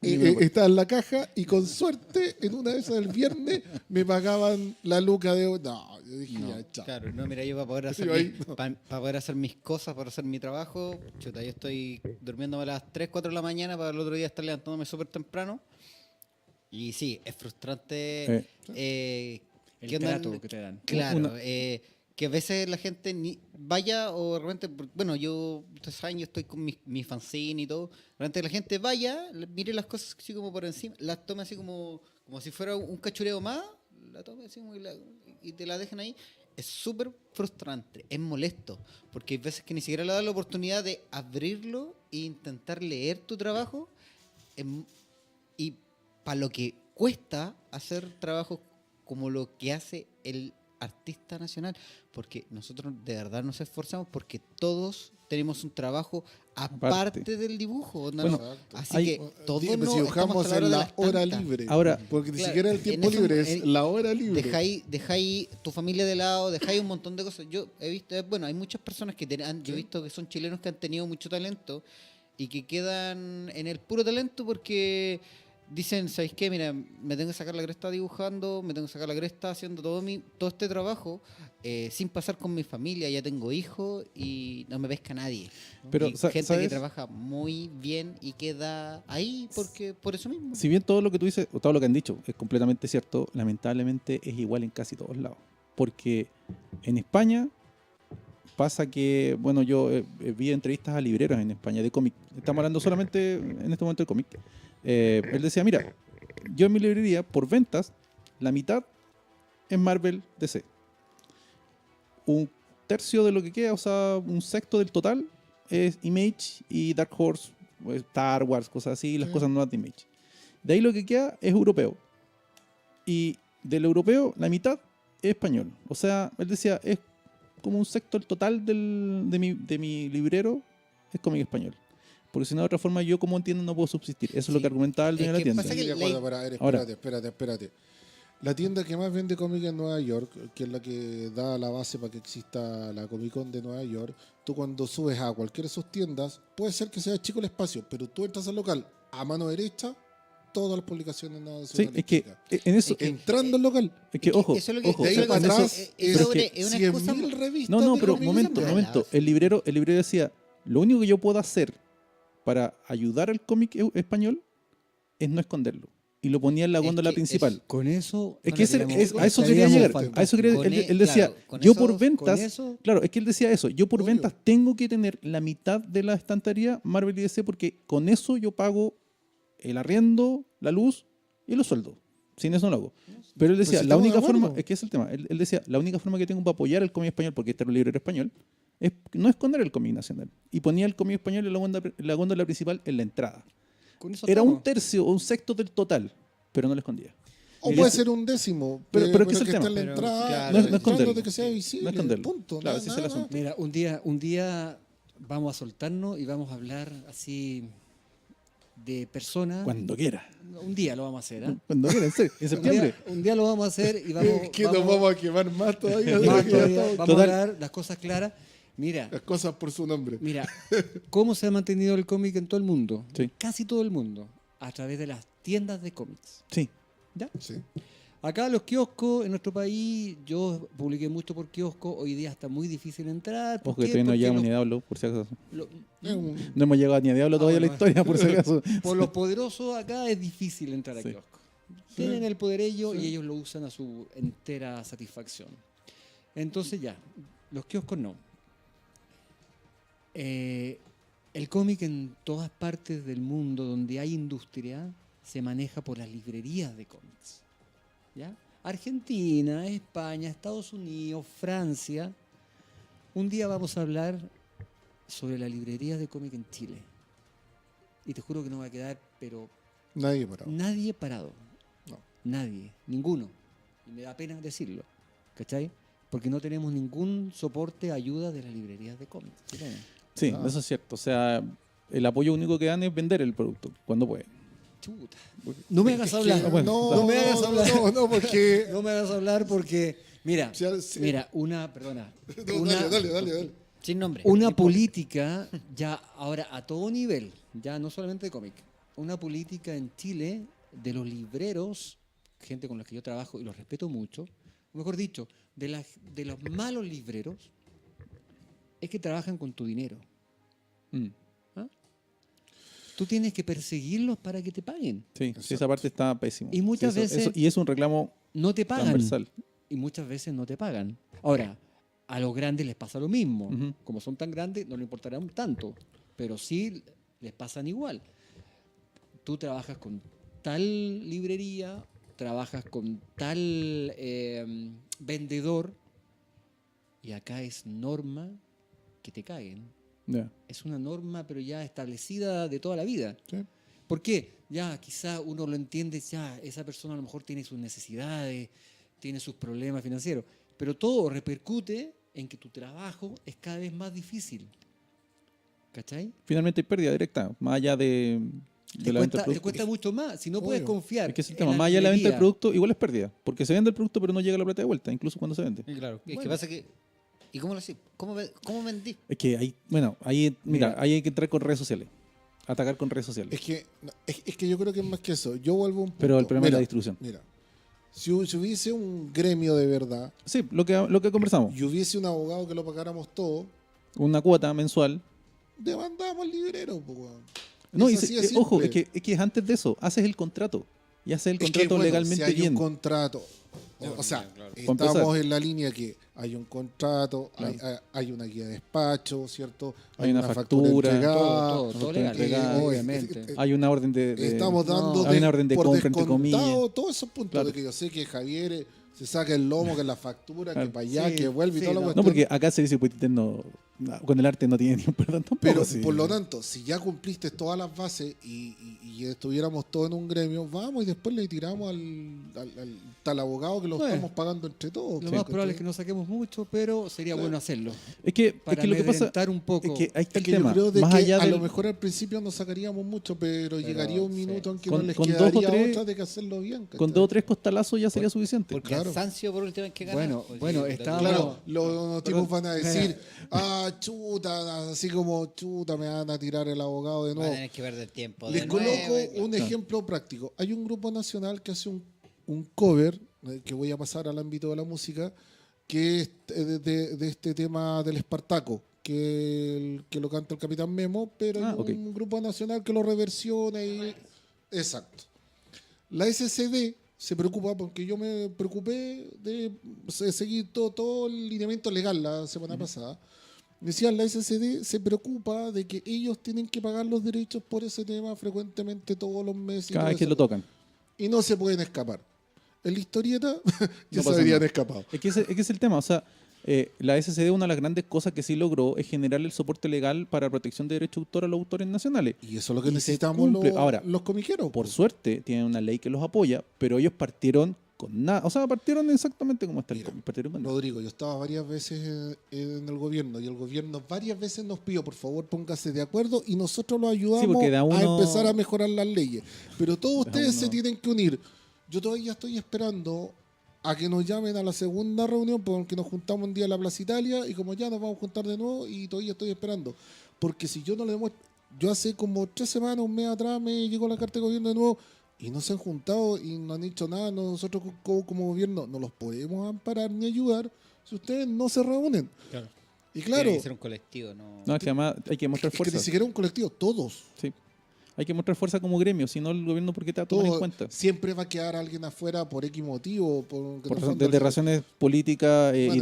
Estaba en la caja y con suerte en una de esas del viernes me pagaban la luca de... No, yo dije No, ya, chao. claro, no, mira, yo para poder hacer, Yo ahí, no. para poder hacer mis cosas, para hacer mi trabajo, chuta, yo estoy durmiéndome a las 3, 4 de la mañana para el otro día estar levantándome súper temprano. Y sí, es frustrante. El ¿qué onda? trato que te dan. Claro, que a veces la gente ni vaya o de repente, bueno, ustedes saben, yo estoy con mi fanzine y todo, de repente la gente vaya, mire las cosas así como por encima, las tome así como si fuera un cachureo más, la tome así como y te la dejen ahí. Es súper frustrante, es molesto, porque hay veces que ni siquiera le dan la oportunidad de abrirlo e intentar leer tu trabajo, y para lo que cuesta hacer trabajos como lo que hace el artista nacional, porque nosotros de verdad nos esforzamos porque todos tenemos un trabajo aparte del dibujo. ¿No? Bueno, así hay- que todos Dime, no si dibujamos estamos a en de la las hora tantas. libre. Ahora- porque ni Claro, siquiera el en tiempo eso- libre es la hora libre. Dejáis tu familia de lado, dejáis un montón de cosas. Yo he visto, bueno, hay muchas personas que yo he visto que son chilenos que han tenido mucho talento y que quedan en el puro talento porque dicen, ¿sabéis qué? Mira, me tengo que sacar la cresta dibujando, me tengo que sacar la cresta haciendo todo este trabajo sin pasar con mi familia, ya tengo hijos y no me pesca nadie. Pero, Y gente que ¿sabes? trabaja muy bien y queda ahí por eso mismo. Si bien todo lo que tú dices, o todo lo que han dicho, es completamente cierto, lamentablemente es igual en casi todos lados. Porque en España pasa que, bueno, yo vi entrevistas a libreros en España de cómic. Estamos hablando solamente en este momento de cómic. Él decía, mira, yo en mi librería, por ventas, la mitad es Marvel DC. Un tercio de lo que queda, o sea, un sexto del total es Image y Dark Horse, o Star Wars, cosas así, las cosas nuevas de Image. De ahí lo que queda es europeo. Y del europeo, la mitad es español. O sea, él decía, es como un sexto el total de mi librero es cómic español. Porque si no, de otra forma, yo como entiendo no puedo subsistir. Eso es lo que argumentaba el Es dueño de la que tienda. pasa Sí, que de acuerdo, pero a ver, Ahora- espérate. La tienda que más vende cómics en Nueva York, que es la que da la base para que exista la Comic Con de Nueva York, tú cuando subes a cualquiera de sus tiendas, puede ser que sea chico el espacio, pero tú entras al local a mano derecha, todas las publicaciones nacionales. Sí, es que en eso, Entrando al local, es que ojo, eso es lo que- ojo, de ahí eso es lo para que- atrás eso es es una excusa. 100.000 revistas. no, de pero cómics momento, malas. el librero decía, lo único que yo puedo hacer para ayudar al cómic español es no esconderlo. Y lo ponía en la Es góndola que principal. Con eso. Es que a eso estaríamos quería llegar. contentos. A eso quería, Con él decía, claro, con yo eso- por con ventas, eso- claro, es que él decía eso, yo por Obvio. ventas tengo que tener la mitad de la estantería Marvel y DC porque con eso yo pago el arriendo, la luz y los sueldos. Sin eso no lo hago. Pero él decía, Pues si la estamos de única forma, acuerdo. es que es el tema, él decía, la única forma que tengo para apoyar el cómic español, porque este era un librero español, es no esconder el cómic nacional. Y ponía el cómic español en la góndola principal en la entrada. con eso Era estamos. un tercio o un sexto del total, pero no lo escondía. O Y puede ese- ser un décimo, pero es que es el que tema. está en la Pero, entrada, claro, no es tratando esconderlo. de que sea visible, No es esconderlo. punto, Claro, nada, ese es el nada asunto. Mira, un día vamos a soltarnos y vamos a hablar así de personas. Cuando quiera. Un día lo vamos a hacer, ¿ah? Cuando quiera, en serio, en septiembre. Un día lo vamos a hacer y vamos, Es que nos vamos a quemar más todavía. de más lo que ya todavía, estamos. vamos Total. a hablar las cosas claras. Mira, Las cosas por su nombre. mira, cómo se ha mantenido el cómic en todo el mundo. Sí. Casi todo el mundo. A través de las tiendas de cómics. Sí. ¿Ya? Sí. Acá los kioscos en nuestro país, yo publiqué mucho por kiosco, hoy día está muy difícil entrar. ¿Por Ojo que qué? todavía no Porque llegamos los- ni a Diablo, por si acaso. lo- No hemos llegado ni a Diablo todavía a la bueno. historia, por si acaso. por los poderosos acá es difícil entrar a Sí. kiosco. Tienen el poder ellos y ellos lo usan a su entera satisfacción. Entonces ya, los kioscos no. El cómic en todas partes del mundo donde hay industria se maneja por las librerías de cómics. ¿Ya? Argentina, España, Estados Unidos, Francia. Un día vamos a hablar sobre la librería de cómic en Chile. Y te juro que no va a quedar, pero Nadie parado. nadie parado. No. Nadie, ninguno. Y me da pena decirlo, ¿cachai? Porque no tenemos ningún soporte, ayuda de las librerías de cómics chilenas. Sí, Ah. eso es cierto. O sea, el apoyo único que dan es vender el producto cuando pueden. Chuta. No me hagas Es que hablar. bueno, no me hagas hablar. No, porque. No me hagas hablar porque, mira, Sí. mira, perdona, No, una, dale. Sin nombre. una política ya ahora a todo nivel, ya no solamente de cómic, una política en Chile de los libreros, gente con la que yo trabajo y los respeto mucho, o mejor dicho, de los malos libreros, es que trabajan con tu dinero. Mm. Tú tienes que perseguirlos para que te paguen. Sí, sí, esa parte está pésima. Y muchas Sí, veces- y es un reclamo No te pagan. transversal. Y muchas veces no te pagan. Ahora, a los grandes les pasa lo mismo. Ujú. Como son tan grandes, no le importarán tanto. Pero sí les pasan igual. Tú trabajas con tal librería, trabajas con tal vendedor, y acá es norma que te caguen. Ya. Es una norma, pero ya establecida de toda la vida. Sí. ¿Por qué? Ya, quizá uno lo entiende, ya, esa persona a lo mejor tiene sus necesidades, tiene sus problemas financieros, pero todo repercute en que tu trabajo es cada vez más difícil. ¿Cachai? Finalmente hay pérdida directa, más allá de la venta del Te producto. cuesta mucho más. Si no puedes Obvio. confiar. Es que es el en tema, la más allá de la venta del librería, producto, igual es pérdida. Porque se vende el producto, pero no llega la plata de vuelta, incluso cuando se vende. Claro. Es que Bueno. pasa que. ¿Y cómo lo hacís? ¿Cómo vendí? Es que ahí, bueno, ahí, mira, Mira. ahí hay que entrar con redes sociales. Atacar con redes sociales. Es que yo creo que es más que eso. Yo vuelvo a un punto. Pero el problema es la Mira, distribución. Mira, si hubiese un gremio de verdad Sí, lo que conversamos. y hubiese un abogado que lo pagáramos todo, Una cuota mensual. demandamos al librero. Po, weón. No, y Es así de ojo, simple. es que es antes de eso. Haces el contrato. Y haces el Es que, contrato bueno, legalmente si hay bien. un contrato, o sea, Para estamos empezar. en la línea que hay un contrato, Claro. hay una guía de despacho, ¿cierto? Hay una factura, entregada, todo legal, entregada. obviamente. Hay una orden de estamos dando hay una orden de por compra, entre descontado comillas. todos esos puntos Claro. de que yo sé que Javier se saca el lomo, que es la factura, Claro. que para allá, Sí, que vuelve y sí, toda la no. cuestión. No, porque acá se dice pues, con el arte no tiene ni un perdón tampoco. Pero sí. por lo tanto, si ya cumpliste todas las bases y estuviéramos todos en un gremio, vamos y después le tiramos al tal abogado que lo Bueno, estamos pagando entre todos. Lo ¿sí? más probable es que no saquemos mucho, pero sería bueno hacerlo. Es que Para lo que pasa amedrentar un poco. es que ahí está Es el que yo tema. creo de Más que allá a del, lo mejor al principio no sacaríamos mucho, pero llegaría un sí. minuto en que Con- no les con dos o quedaría tres- otra de que hacerlo bien. con ¿cachai? 2 o 3 costalazos ya sería suficiente. Por Claro. cansancio por última vez que ganas. Bueno, estábamos- Claro, los tipos van a decir, Perdón. chuta, así como chuta, me van a tirar el abogado de Va a nuevo. tener que perder tiempo. Les de coloco nuevo, un ejemplo práctico. Hay un grupo nacional que hace un cover, que voy a pasar al ámbito de la música, que es de este tema del Espartaco, que lo canta el Capitán Memo, pero hay ok. un grupo nacional que lo reversiona y... Exacto. La SCD se preocupa, porque yo me preocupé de seguir todo el lineamiento legal la semana pasada. Decían, la SCD se preocupa de que ellos tienen que pagar los derechos por ese tema frecuentemente todos los meses. y Cada todo vez que eso. lo tocan. Y no se pueden escapar. En la historieta ya No se pasa habrían nada. escapado. Es que ese es el tema. O sea, la SCD, una de las grandes cosas que sí logró es generar el soporte legal para protección de derechos de autor a los autores nacionales. Y eso es lo que Y se necesitamos cumple. los, Ahora, los comiqueros. Por po. suerte, tienen una ley que los apoya, pero ellos partieron con nada. O sea, partieron exactamente como está el Mira, cómic. Partieron con nada. Rodrigo, yo estaba varias veces en el gobierno y el gobierno varias veces nos pidió, por favor, póngase de acuerdo y nosotros lo ayudamos porque da a uno- empezar a mejorar las leyes. Pero todos Da ustedes uno- se tienen que unir. Yo todavía estoy esperando a que nos llamen a la segunda reunión, porque nos juntamos un día en la Plaza Italia y como ya nos vamos a juntar de nuevo y todavía estoy esperando. Porque si yo no le demuestro, yo hace como 3 semanas, un mes atrás me llegó la carta de gobierno de nuevo, y no se han juntado y no han hecho nada. Nosotros como gobierno no los podemos amparar ni ayudar si ustedes no se reúnen. Claro. Y claro, Tiene que ser un colectivo, ¿no? No, es que además hay que mostrar es que ni fuerza. siquiera un colectivo, todos. Sí. Hay que mostrar fuerza como gremio, si no el gobierno, ¿por qué te va a tomar en Todos. cuenta? Siempre va a quedar alguien afuera por X motivo. Desde razones políticas, Bueno, en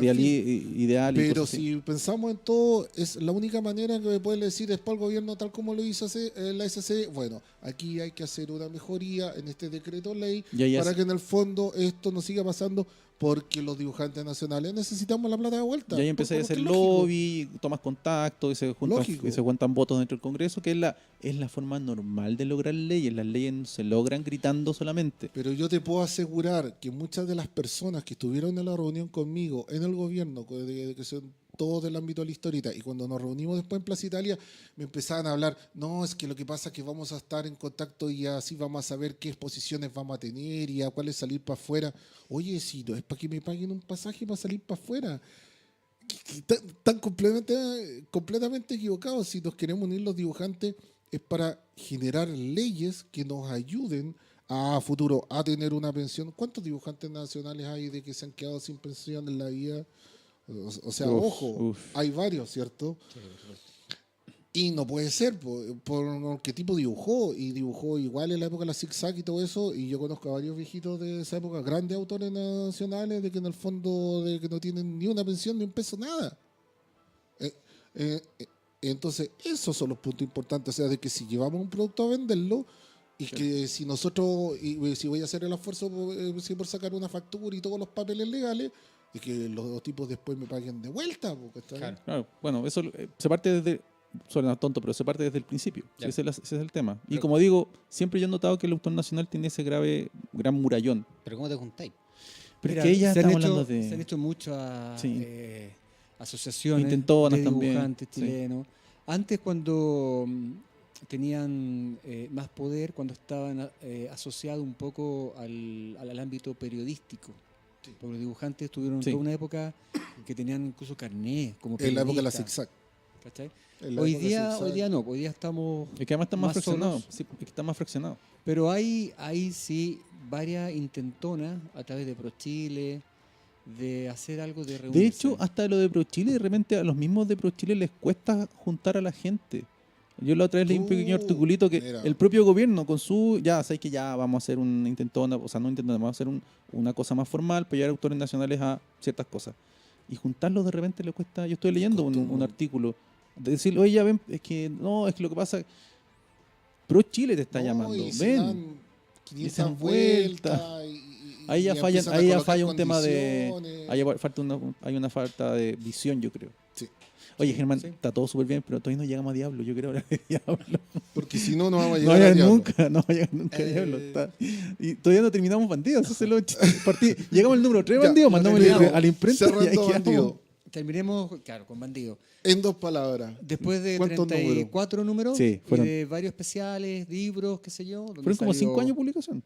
ideales. y Pero cosas así. si pensamos en todo, es la única manera que me puede decir es para el gobierno tal como lo hizo la SC. Bueno, aquí hay que hacer una mejoría en este decreto ley Y ahí para hace- que en el fondo esto no siga pasando, porque los dibujantes nacionales necesitamos la plata de vuelta. Y ahí empecé a Porque hacer es lógico. lobby, tomas contacto Lógico. y se juntan votos dentro del Congreso, que es la forma normal de lograr leyes. Las leyes no se logran gritando solamente. Pero yo te puedo asegurar que muchas de las personas que estuvieron en la reunión conmigo en el gobierno, que son todos del ámbito de la historieta, y cuando nos reunimos después en Plaza Italia, me empezaban a hablar, no, es que lo que pasa es que vamos a estar en contacto y así vamos a saber qué exposiciones vamos a tener y a cuáles salir para afuera. Oye, si no es para que me paguen un pasaje para salir para afuera. Están completamente equivocados. Si nos queremos unir los dibujantes es para generar leyes que nos ayuden a futuro a tener una pensión. ¿Cuántos dibujantes nacionales hay de que se han quedado sin pensión en la vida? O sea, Uf, ojo, uf. hay varios, ¿cierto? Y no puede ser, por qué tipo dibujó, y dibujó igual en la época de la zigzag y todo eso, y yo conozco a varios viejitos de esa época, grandes autores nacionales, de que en el fondo de que no tienen ni una pensión, ni un peso, nada. Entonces, esos son los puntos importantes, o sea, de que si llevamos un producto a venderlo, y que si nosotros, y si voy a hacer el esfuerzo por sacar una factura y todos los papeles legales, y que los tipos después me paguen de vuelta, ¿cachai? Claro. Claro, bueno, eso se parte desde, suena tonto, pero se parte desde el principio. Ya. Ese es el tema. Y Pero- como digo, siempre yo he notado que el autor nacional tiene ese gran murallón. Pero ¿cómo te juntáis? Pero Mira, es que ella se han estamos hecho- hablando de... Se han hecho muchas Sí. asociaciones Intentonas de también, dibujantes sí. chilenos. Antes, cuando tenían más poder, cuando estaban asociados un poco al ámbito periodístico. Porque los dibujantes tuvieron Sí. toda una época que tenían incluso carné como En la época de la periodistas, zigzag. ¿cachai? En la Hoy época de la día zigzag. no, hoy día estamos Es que además están más más fraccionados. solos. Sí, es que están más fraccionados. Pero hay sí varias intentonas a través de ProChile de hacer algo de reunirse. De hecho, hasta lo de ProChile, de repente a los mismos de ProChile les cuesta juntar a la gente. Yo la otra vez leí un pequeño articulito que Mira. el propio gobierno con sabes que ya vamos a hacer un intentona, o sea, no intentona, vamos a hacer una cosa más formal para llevar autores nacionales a ciertas cosas. Y juntarlos de repente le cuesta. Yo estoy leyendo un artículo de decir, oye, ya ven, es que lo que pasa, ProChile te está No, llamando, y se ven. dan se 500 dan vueltas. Ahí ya falla, empiezan a ahí ya colocar falla un tema de. condiciones. Hay una falta de visión, yo creo. Sí. Oye, Germán, sí. está todo súper bien, pero todavía no llegamos a Diablo. Yo quiero hablar de Diablo. Porque si no, no vamos a No llegar a llegan Diablo. nunca, no va a llegar nunca a Diablo. Y todavía no terminamos bandidos. Eso es lo llegamos al número 3 Ya, bandidos, mandamos terminamos. a la imprenta y ahí Cerrando quedamos. bandido. Terminemos, claro, con Bandido. En 2 palabras. Después de ¿Cuántos 34 números Sí, fueron- y de varios especiales, libros, qué sé yo. donde Fueron como salió 5 años de publicación.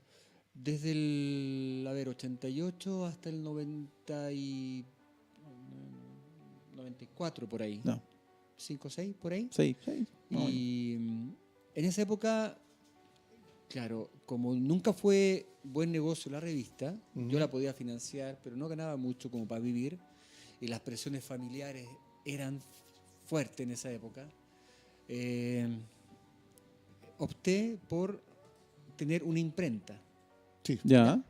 Desde el, 88 hasta el 94 por ahí. No, 5 o 6 por ahí. 6. Y en esa época, claro, como nunca fue buen negocio la revista, yo la podía financiar, pero no ganaba mucho como para vivir. Y las presiones familiares eran fuertes en esa época. Opté por tener una imprenta. Sí. Ya.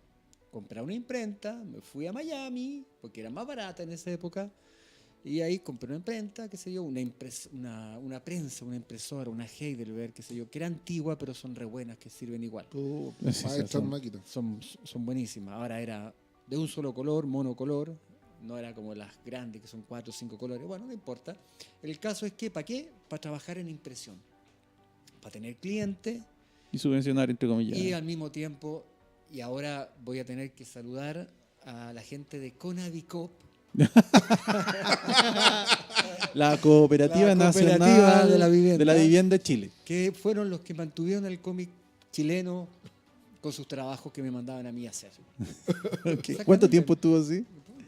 Compré una imprenta, me fui a Miami, porque era más barata en esa época, y ahí compré una imprenta, qué sé yo, una prensa, una impresora, una Heidelberg, qué sé yo, que era antigua, pero son re buenas, que sirven igual. Sí, Maestras son- máquinas. Son buenísimas. Ahora era de un solo color, monocolor, no era como las grandes, que son 4 o 5 colores. Bueno, no importa. El caso es que, ¿para qué? Para trabajar en impresión, para tener clientes. Y subvencionar, entre comillas. Y al mismo tiempo, y ahora voy a tener que saludar a la gente de Conavicop, La Cooperativa La Cooperativa Nacional de la Vivienda. Vivienda de Chile. que fueron los que mantuvieron el cómic chileno con sus trabajos que me mandaban a mí a hacer. ¿Cuánto tiempo estuvo así?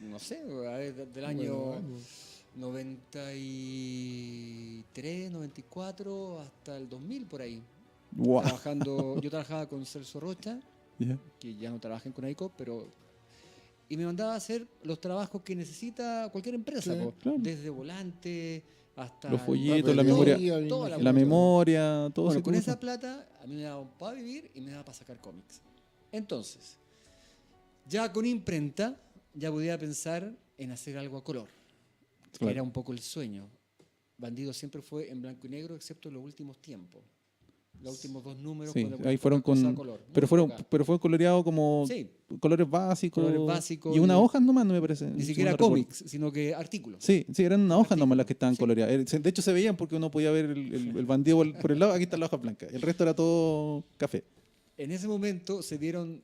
No sé, a ver, del año 93, 94 hasta el 2000 por ahí. Guau. Yo trabajaba con Celso Rocha, Ya. que ya no trabaja en Conaico, y me mandaba a hacer los trabajos que necesita cualquier empresa, Sí, po, claro. desde volante hasta Los el- folletos, la papelería, memoria, me toda la imagino. la memoria, todo Bueno, ese con tipo de esa cosas. plata a mí me daba para vivir y me daba para sacar cómics. Entonces, ya con imprenta, ya podía pensar en hacer algo a color, que Claro. era un poco el sueño. Bandido siempre fue en blanco y negro, excepto en los últimos tiempos. Los últimos 2 números Sí, con alguna ahí fueron poca cosa con. a color. Pero Muy fueron, poca. pero fue coloreado como Sí, colores básicos. Colores básicos Y una y- hoja nomás, no me parece. ni si siquiera mal recuerdo. cómics, sino que artículos. Sí, sí, eran una hoja nomás Artículos, las que estaban sí. coloreadas. De hecho, se veían porque uno podía ver el bandido por el lado. Aquí está la hoja blanca. El resto era todo café. En ese momento se dieron,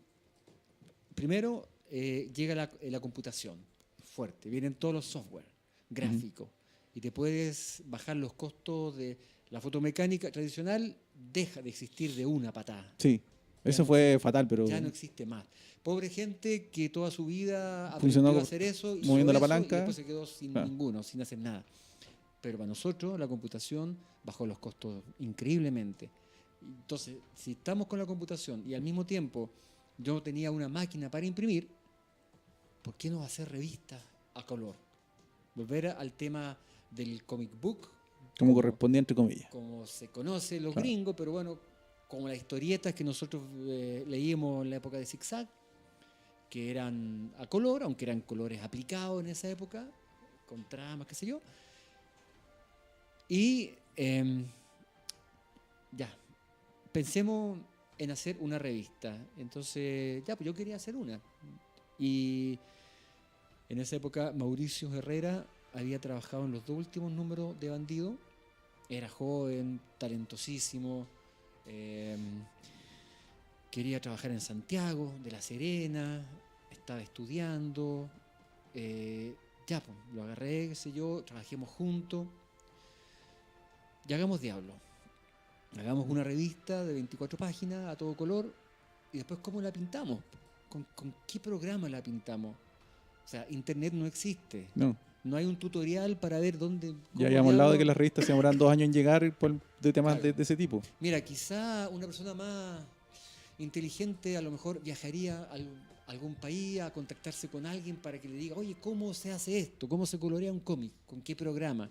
primero llega la computación fuerte, vienen todos los software gráficos y te puedes bajar los costos de la fotomecánica tradicional, deja de existir de una patada. Sí, eso no fue fatal, pero. Ya no existe más. Pobre gente que toda su vida Funcionó aprendió a hacer eso, hizo moviendo la eso, palanca. y después se quedó sin Claro. ninguno, sin hacer nada. Pero para nosotros la computación bajó los costos increíblemente. Entonces, si estamos con la computación y al mismo tiempo yo tenía una máquina para imprimir, ¿por qué no hacer revistas a color? Volver al tema del comic book, Como correspondía, entre comillas. como se conoce los Claro. gringos, pero bueno, como las historietas que nosotros leímos en la época de Zigzag, que eran a color, aunque eran colores aplicados en esa época, con tramas, qué sé yo. Y ya, pensemos en hacer una revista. Entonces, ya, pues yo quería hacer una. Y en esa época Mauricio Herrera había trabajado en los 2 últimos números de Bandido. Era joven, talentosísimo. Quería trabajar en Santiago, de La Serena. Estaba estudiando. Ya, pues, lo agarré, qué sé yo, trabajemos juntos. Y hagamos Diablo. Hagamos una revista de 24 páginas a todo color. Y después, ¿cómo la pintamos? ¿Con qué programa la pintamos? O sea, internet no existe. No. No hay un tutorial para ver dónde. Ya cómo habíamos hablado de que diablo- las revistas se demoran 2 años en llegar de temas Claro. de ese tipo. Mira, quizá una persona más inteligente a lo mejor viajaría a algún país a contactarse con alguien para que le diga, oye, ¿cómo se hace esto? ¿Cómo se colorea un cómic? ¿Con qué programa?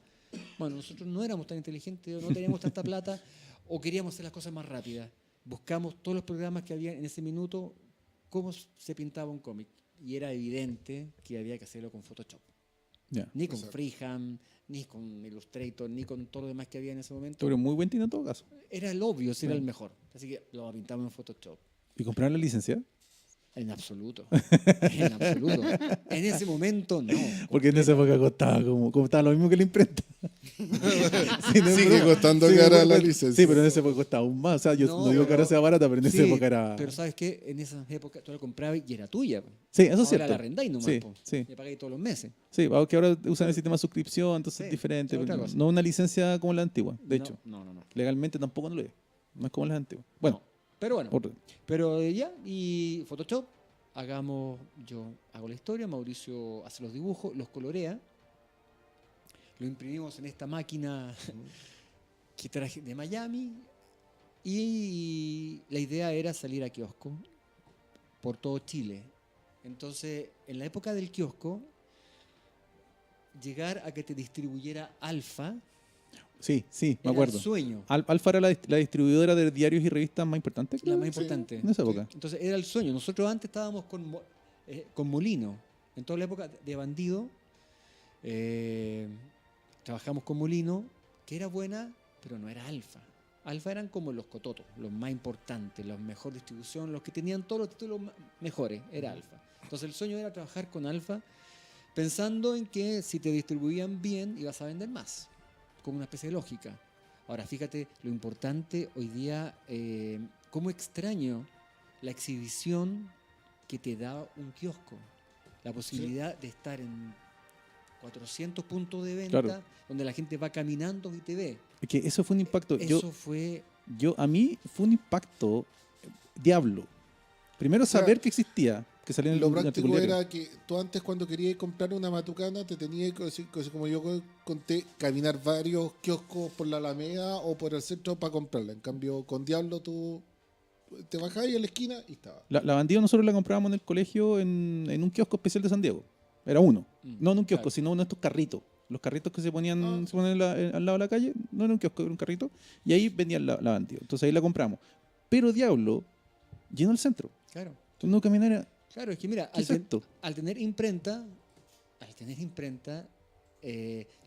Bueno, nosotros no éramos tan inteligentes, no teníamos tanta plata o queríamos hacer las cosas más rápidas. Buscamos todos los programas que había en ese minuto, cómo se pintaba un cómic. Y era evidente que había que hacerlo con Photoshop. Ya. Ni con Exacto. Freehand, ni con Illustrator, ni con todo lo demás que había en ese momento. Pero muy buen tino en todo caso. Era el obvio, ese era Sí. el mejor. Así que lo pintamos en Photoshop. ¿Y compraron la licencia? En absoluto. En absoluto. En ese momento, no. Porque en esa época costaba como estaba lo mismo que la imprenta. Sí, no es Sigue broma. costando Sí, cara no, la no, licencia. Sí, pero en esa época costaba aún más. O sea, yo No, no digo que ahora pero- sea barata, pero en esa Sí, época era. Pero ¿sabes qué? En esa época tú la comprabas y era tuya. Sí, eso es Ahora cierto. la arrendáis nomás. Sí, po. sí. Y pagáis todos los meses. Sí, aunque ahora usan el sistema de suscripción, entonces Sí, es diferente. es otra pero cosa. no una licencia como la antigua, de No, hecho. No. Legalmente tampoco no lo es. No es como las antiguas. Bueno, No. Pero bueno. por- Pero ya, y Photoshop, yo hago la historia, Mauricio hace los dibujos, los colorea, lo imprimimos en esta máquina que traje de Miami y la idea era salir a kiosco por todo Chile. Entonces, en la época del kiosco, llegar a que te distribuyera Alfa sí, me era acuerdo. el sueño, Alfa era la distribuidora de diarios y revistas más importante. la más Sí. importante. En esa época. Entonces era el sueño. Nosotros antes estábamos con Molino. En toda la época de Bandido trabajamos con Molino, que era buena, pero no era Alfa. Alfa eran como los cototos, los más importantes, los mejor distribución, los que tenían todos los títulos mejores, era Alfa. Entonces el sueño era trabajar con Alfa pensando en que si te distribuían bien ibas a vender más, como una especie de lógica. Ahora fíjate lo importante hoy día, cómo extraño la exhibición que te da un kiosco. La posibilidad de estar en 400 puntos de venta, Claro. donde la gente va caminando y te ve. Es que eso fue un impacto. Eso fue... A mí fue un impacto Diablo. Primero saber Claro. que existía. que salían Lo en práctico articulario. era que tú antes cuando querías comprar una matucana te tenías que, como yo conté, caminar varios kioscos por la Alameda o por el centro para comprarla. En cambio, con Diablo tú te bajabas ahí a la esquina y estaba. La Bandido nosotros la comprábamos en el colegio en un kiosco especial de San Diego. Era uno. No en un kiosco, claro. sino uno de estos carritos. Los carritos que se ponían, Ah. se ponían al lado de la calle, no era un kiosco, era un carrito. Y ahí vendían la Bandido. Entonces ahí la compramos. Pero Diablo llenó el centro. Claro. Entonces no caminar. Claro, es que mira, ¿Qué es esto? al tener imprenta,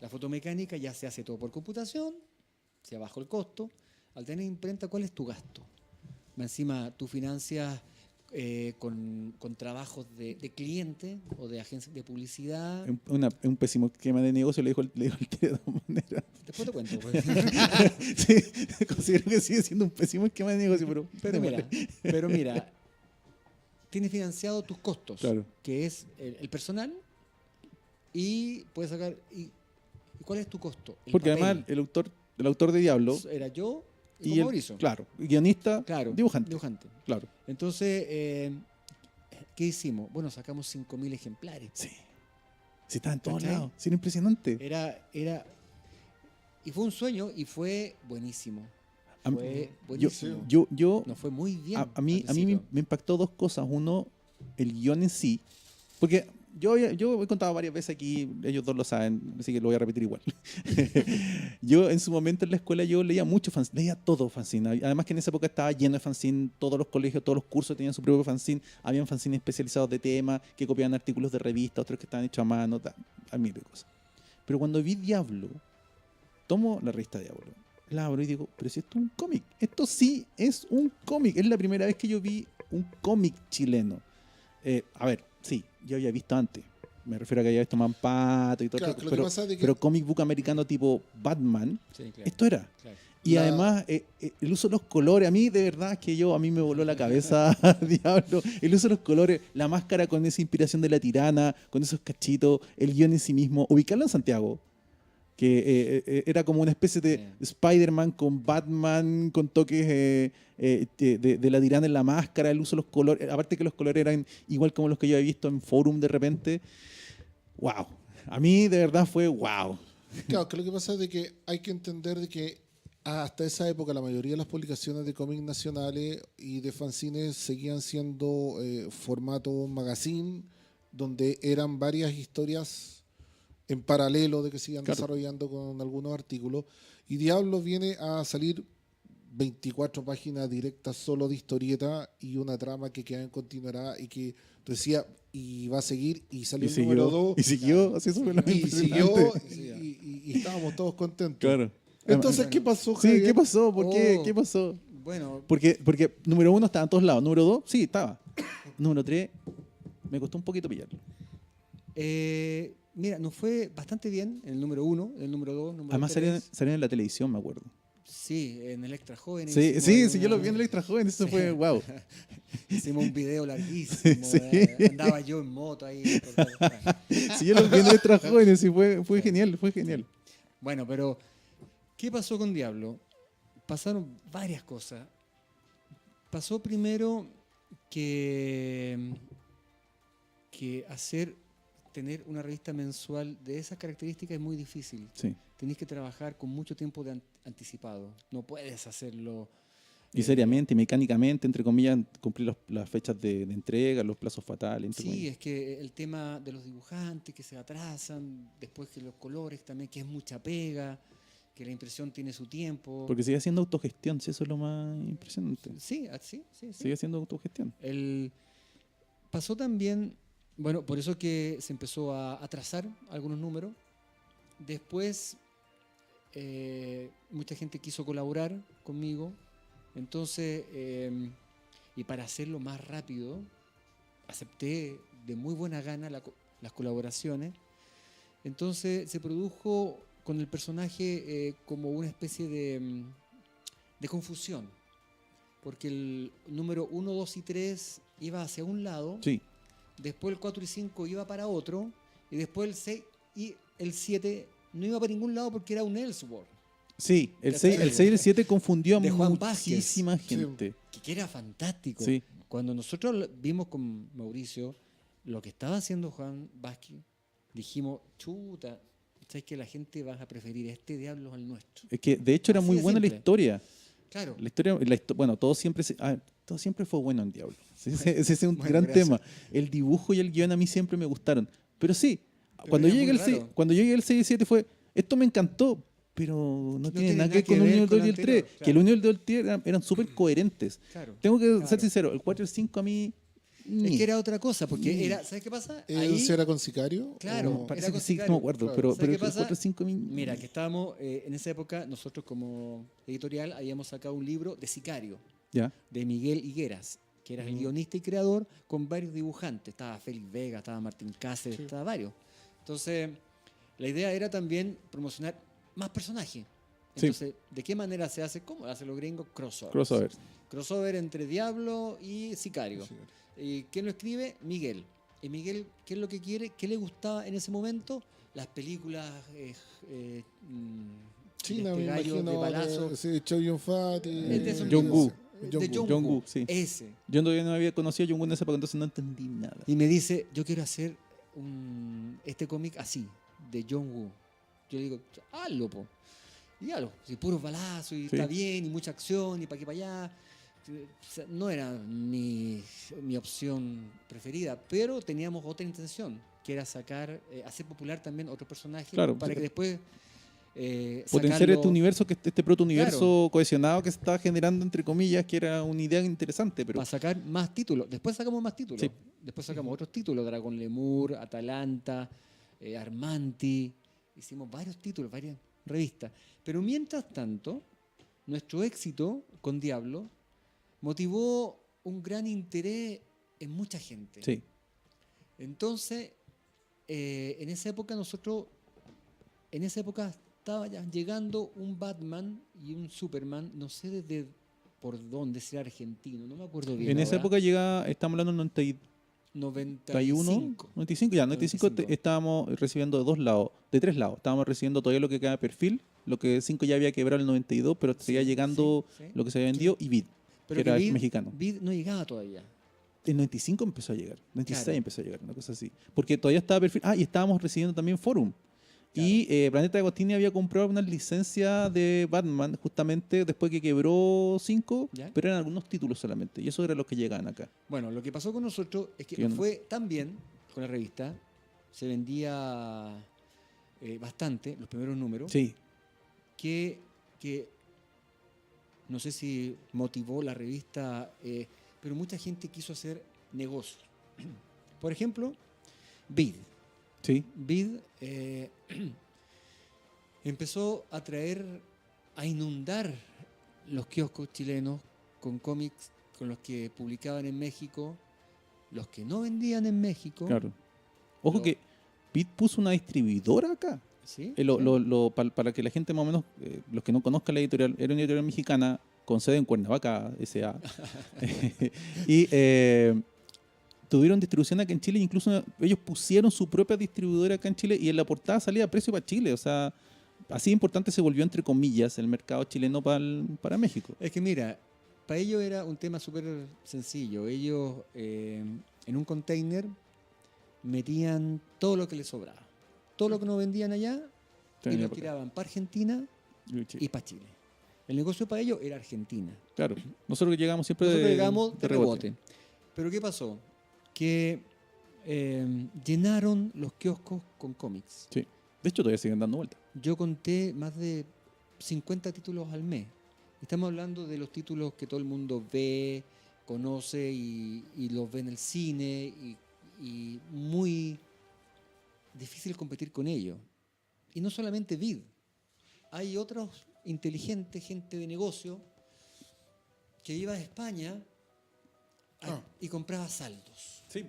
la fotomecánica ya se hace todo por computación, se baja el costo. Al tener imprenta, ¿cuál es tu gasto? Más encima, tú financias con trabajos de cliente o de agencias de publicidad. Un pésimo esquema de negocio, le dijo el tío de todas maneras. Después te cuento. Pues. Sí, considero que sigue siendo un pésimo esquema de negocio, Pero mira, tienes financiado tus costos, Claro. que es el personal, y puedes sacar. ¿Y cuál es tu costo? El Porque papel. además el autor de Diablo Era yo y, y con el, Mauricio. claro, guionista, Claro, dibujante. Claro. Entonces, ¿qué hicimos? Bueno, sacamos 5.000 ejemplares. Sí. Sí, estaba en todos ¿Cachai? lados. Sí, era impresionante. Y fue un sueño y fue buenísimo. A mí- Fue yo, buenísimo. yo Nos fue muy bien. a mí al principio. me impactó dos cosas. Uno, el guión en sí. Porque yo he contado varias veces aquí, ellos dos lo saben, así que lo voy a repetir igual. Yo en su momento en la escuela yo leía mucho fanzine, leía todo fanzine. Además que en esa época estaba lleno de fanzine, todos los colegios, todos los cursos tenían su propio fanzine. Habían fanzines especializados de tema, que copiaban artículos de revistas, otros que estaban hechos a mano, a mil de cosas. Pero cuando vi Diablo, tomo la revista Diablo, la abro y digo, pero si esto es un cómic, esto sí es un cómic. Es la primera vez que yo vi un cómic chileno. A ver, sí, yo había visto antes. Me refiero a que había visto Mampato y todo Claro, esto, lo que pasa es de que- pero cómic book americano tipo Batman, Sí, claro, esto era. claro. Y La- además, el uso de los colores, a mí de verdad que a mí me voló la cabeza, Diablo. El uso de los colores, la máscara con esa inspiración de la tirana, con esos cachitos, el guión en sí mismo, ubicarlo en Santiago, que era como una especie de Sí. Spider-Man con Batman, con toques de la tirana en la máscara, el uso de los colores, aparte que los colores eran igual como los que yo había visto en Forum de repente. ¡Wow! A mí de verdad fue wow. Claro, que lo que pasa es de que hay que entender de que hasta esa época la mayoría de las publicaciones de cómics nacionales y de fanzines seguían siendo formato magazine, donde eran varias historias en paralelo de que se iban Claro. desarrollando con algunos artículos. Y Diablo viene a salir 24 páginas directas solo de historieta y una trama que queda en continuará y que tú decías, y va a seguir, y salió el número 2. y siguió, así eso fue lo Y siguió, impresionante. y estábamos todos contentos. Claro. Entonces, Bueno. ¿qué pasó, Sí, Javier? ¿qué pasó? ¿Por qué? Oh. ¿Qué pasó? Bueno, Porque número 1 estaba en todos lados. Número 2, sí, estaba. Número 3, me costó un poquito pillarlo. mira, nos fue bastante bien en el número 1, en el número 2, número Además 3. salieron en la televisión, me acuerdo. Sí, en el Extra Joven. Sí, yo lo vi en el Extra Joven, eso fue wow. Hicimos un video larguísimo. Sí. Andaba yo en moto ahí. Sí, yo lo vi en el Extra Joven, sí, fue genial, fue genial. Bueno, pero ¿qué pasó con Diablo? Pasaron varias cosas. Pasó primero que tener una revista mensual de esas características es muy difícil. Sí. Tenés que trabajar con mucho tiempo de anticipado. No puedes hacerlo. Y seriamente, mecánicamente, entre comillas, cumplir las fechas de entrega, los plazos fatales. entre Sí, comillas. es que el tema de los dibujantes que se atrasan, después que los colores también, que es mucha pega, que la impresión tiene su tiempo. Porque sigue haciendo autogestión, sí, eso es lo más impresionante. Sí. Sigue haciendo autogestión. Pasó también, bueno, por eso que se empezó a trazar algunos números. Después, mucha gente quiso colaborar conmigo. Entonces, y para hacerlo más rápido, acepté de muy buena gana las colaboraciones. Entonces, se produjo con el personaje como una especie de confusión. Porque el número 1, 2 y 3 iba hacia un lado. Sí. Después el 4 y 5 iba para otro, y después el 6 y el 7 no iba para ningún lado porque era un Elseworld, Sí, el ¿Cachai? 6 y el 7 confundió a De Juan Vázquez. muchísima gente. que era fantástico. Sí. Cuando nosotros vimos con Mauricio lo que estaba haciendo Juan Vázquez, dijimos, chuta, ¿sabes que la gente va a preferir este Diablo al nuestro? Es que de hecho era Así muy de buena la simple. historia. Claro. Bueno, todo siempre, todo siempre fue bueno en Diablo. Ese es un Bueno, gran gracias. tema. El dibujo y el guión a mí siempre me gustaron. Pero sí, Pero cuando era llegué, muy raro. cuando llegué al 6 y 7 fue, esto me encantó, pero no tiene nada que ver con el 1 y el 2 y el 3. anterior, Que el 1 y el 2 y el 3 eran súper coherentes. Claro. Tengo que Claro. ser sincero, el 4 y el 5 a mí... Es que era otra cosa, porque era, ¿sabes qué pasa? ¿Ese era con Sicario? Claro. ¿O- Parece era que con sí, no Sicario. me acuerdo, Claro. pero ¿Sabes qué el 4 y pasa? el 5 a mí... Mira, que estábamos, en esa época, nosotros como editorial habíamos sacado un libro de Sicario, Ya, de Miguel Higueras, que era el guionista y creador, con varios dibujantes. Estaba Félix Vega, estaba Martín Cáceres, estaba varios. Entonces, la idea era también promocionar más personajes. Sí. Entonces, ¿de qué manera se hace? ¿Cómo lo hacen los gringos? Crossover. crossover. Crossover entre Diablo y Sicario. ¿Y quién lo escribe? Miguel. ¿Y Miguel qué es lo que quiere? ¿Qué le gustaba en ese momento? Las películas China, de me gallo, de imagino. balazo. Sí, Chow Yun-fat. De esos Jong-gu. mismos. Jong-gu. De Jong-gu. Jong-gu, sí. Ese. Yo todavía no había conocido a Jung-Woo en esa época, entonces no entendí nada. Y me dice, yo quiero hacer este cómic así, de Jong-Woo. Yo le digo, hazlo, po. Y hazlo. Si puros balazos, y Sí. está bien, y mucha acción, y para aquí para allá. O sea, no era mi opción preferida, pero teníamos otra intención, que era sacar, hacer popular también otros personajes, Claro, para sí. que después Potenciar sacarlo- este universo, este proto-universo Claro. cohesionado que se estaba generando, entre comillas, que era una idea interesante, pero para sacar más títulos. Después sacamos más títulos. Sí. Después sacamos otros títulos, Dragon Lemur, Atalanta, Armanti. Hicimos varios títulos, varias revistas. Pero mientras tanto, nuestro éxito con Diablo motivó un gran interés en mucha gente. sí. Entonces, en esa época estaba ya llegando un Batman y un Superman, no sé desde por dónde, si era argentino, no me acuerdo bien. En esa ahora. época llega, estamos hablando del 91, 95. 95, ya, 95 95. estábamos recibiendo de dos lados, de tres lados. Estábamos recibiendo todavía lo que queda de perfil, lo que 5 ya había quebrado el 92, pero seguía llegando sí, sí. lo que se había vendido, y Vid, Pero que era Vid- mexicano. Vid no llegaba todavía. En 95 empezó a llegar, 96 Claro. empezó a llegar, una cosa así. Porque todavía estaba perfil. Y estábamos recibiendo también Forum. Y Planeta de Agostini había comprado una licencia de Batman justamente después que quebró 5, ¿Ya? pero eran algunos títulos solamente. Y eso era lo que llegaban acá. Bueno, lo que pasó con nosotros es que Sí, ¿o nos no? fue tan bien con la revista, se vendía bastante, los primeros números, Sí, que no sé si motivó la revista, pero mucha gente quiso hacer negocios. Por ejemplo, Vid. sí. Vid empezó a inundar los kioscos chilenos con cómics con los que publicaban en México, los que no vendían en México. Claro. Ojo Lo- que Pit puso una distribuidora acá. ¿Sí? Para que la gente más o menos, los que no conozcan la editorial, era una editorial mexicana con sede en Cuernavaca, S.A. y tuvieron distribución acá en Chile, incluso ellos pusieron su propia distribuidora acá en Chile y en la portada salía a precio para Chile. O sea, así de importante se volvió, entre comillas, el mercado chileno para México. Es que mira, para ellos era un tema súper sencillo. Ellos en un container metían todo lo que les sobraba. Todo lo que no vendían allá y Tenía lo para acá. tiraban para Argentina y para Chile. El negocio para ellos era Argentina. Claro, nosotros llegamos siempre Nosotros de, llegamos de rebote. Pero ¿qué pasó? Que llenaron los kioscos con cómics. Sí. De hecho, todavía siguen dando vueltas. Yo conté más de 50 títulos al mes. Estamos hablando de los títulos que todo el mundo ve, conoce y los ve en el cine y muy difícil competir con ellos. Y no solamente Vid. Hay otros inteligentes, gente de negocio, que iba a España y compraba saldos. Sí.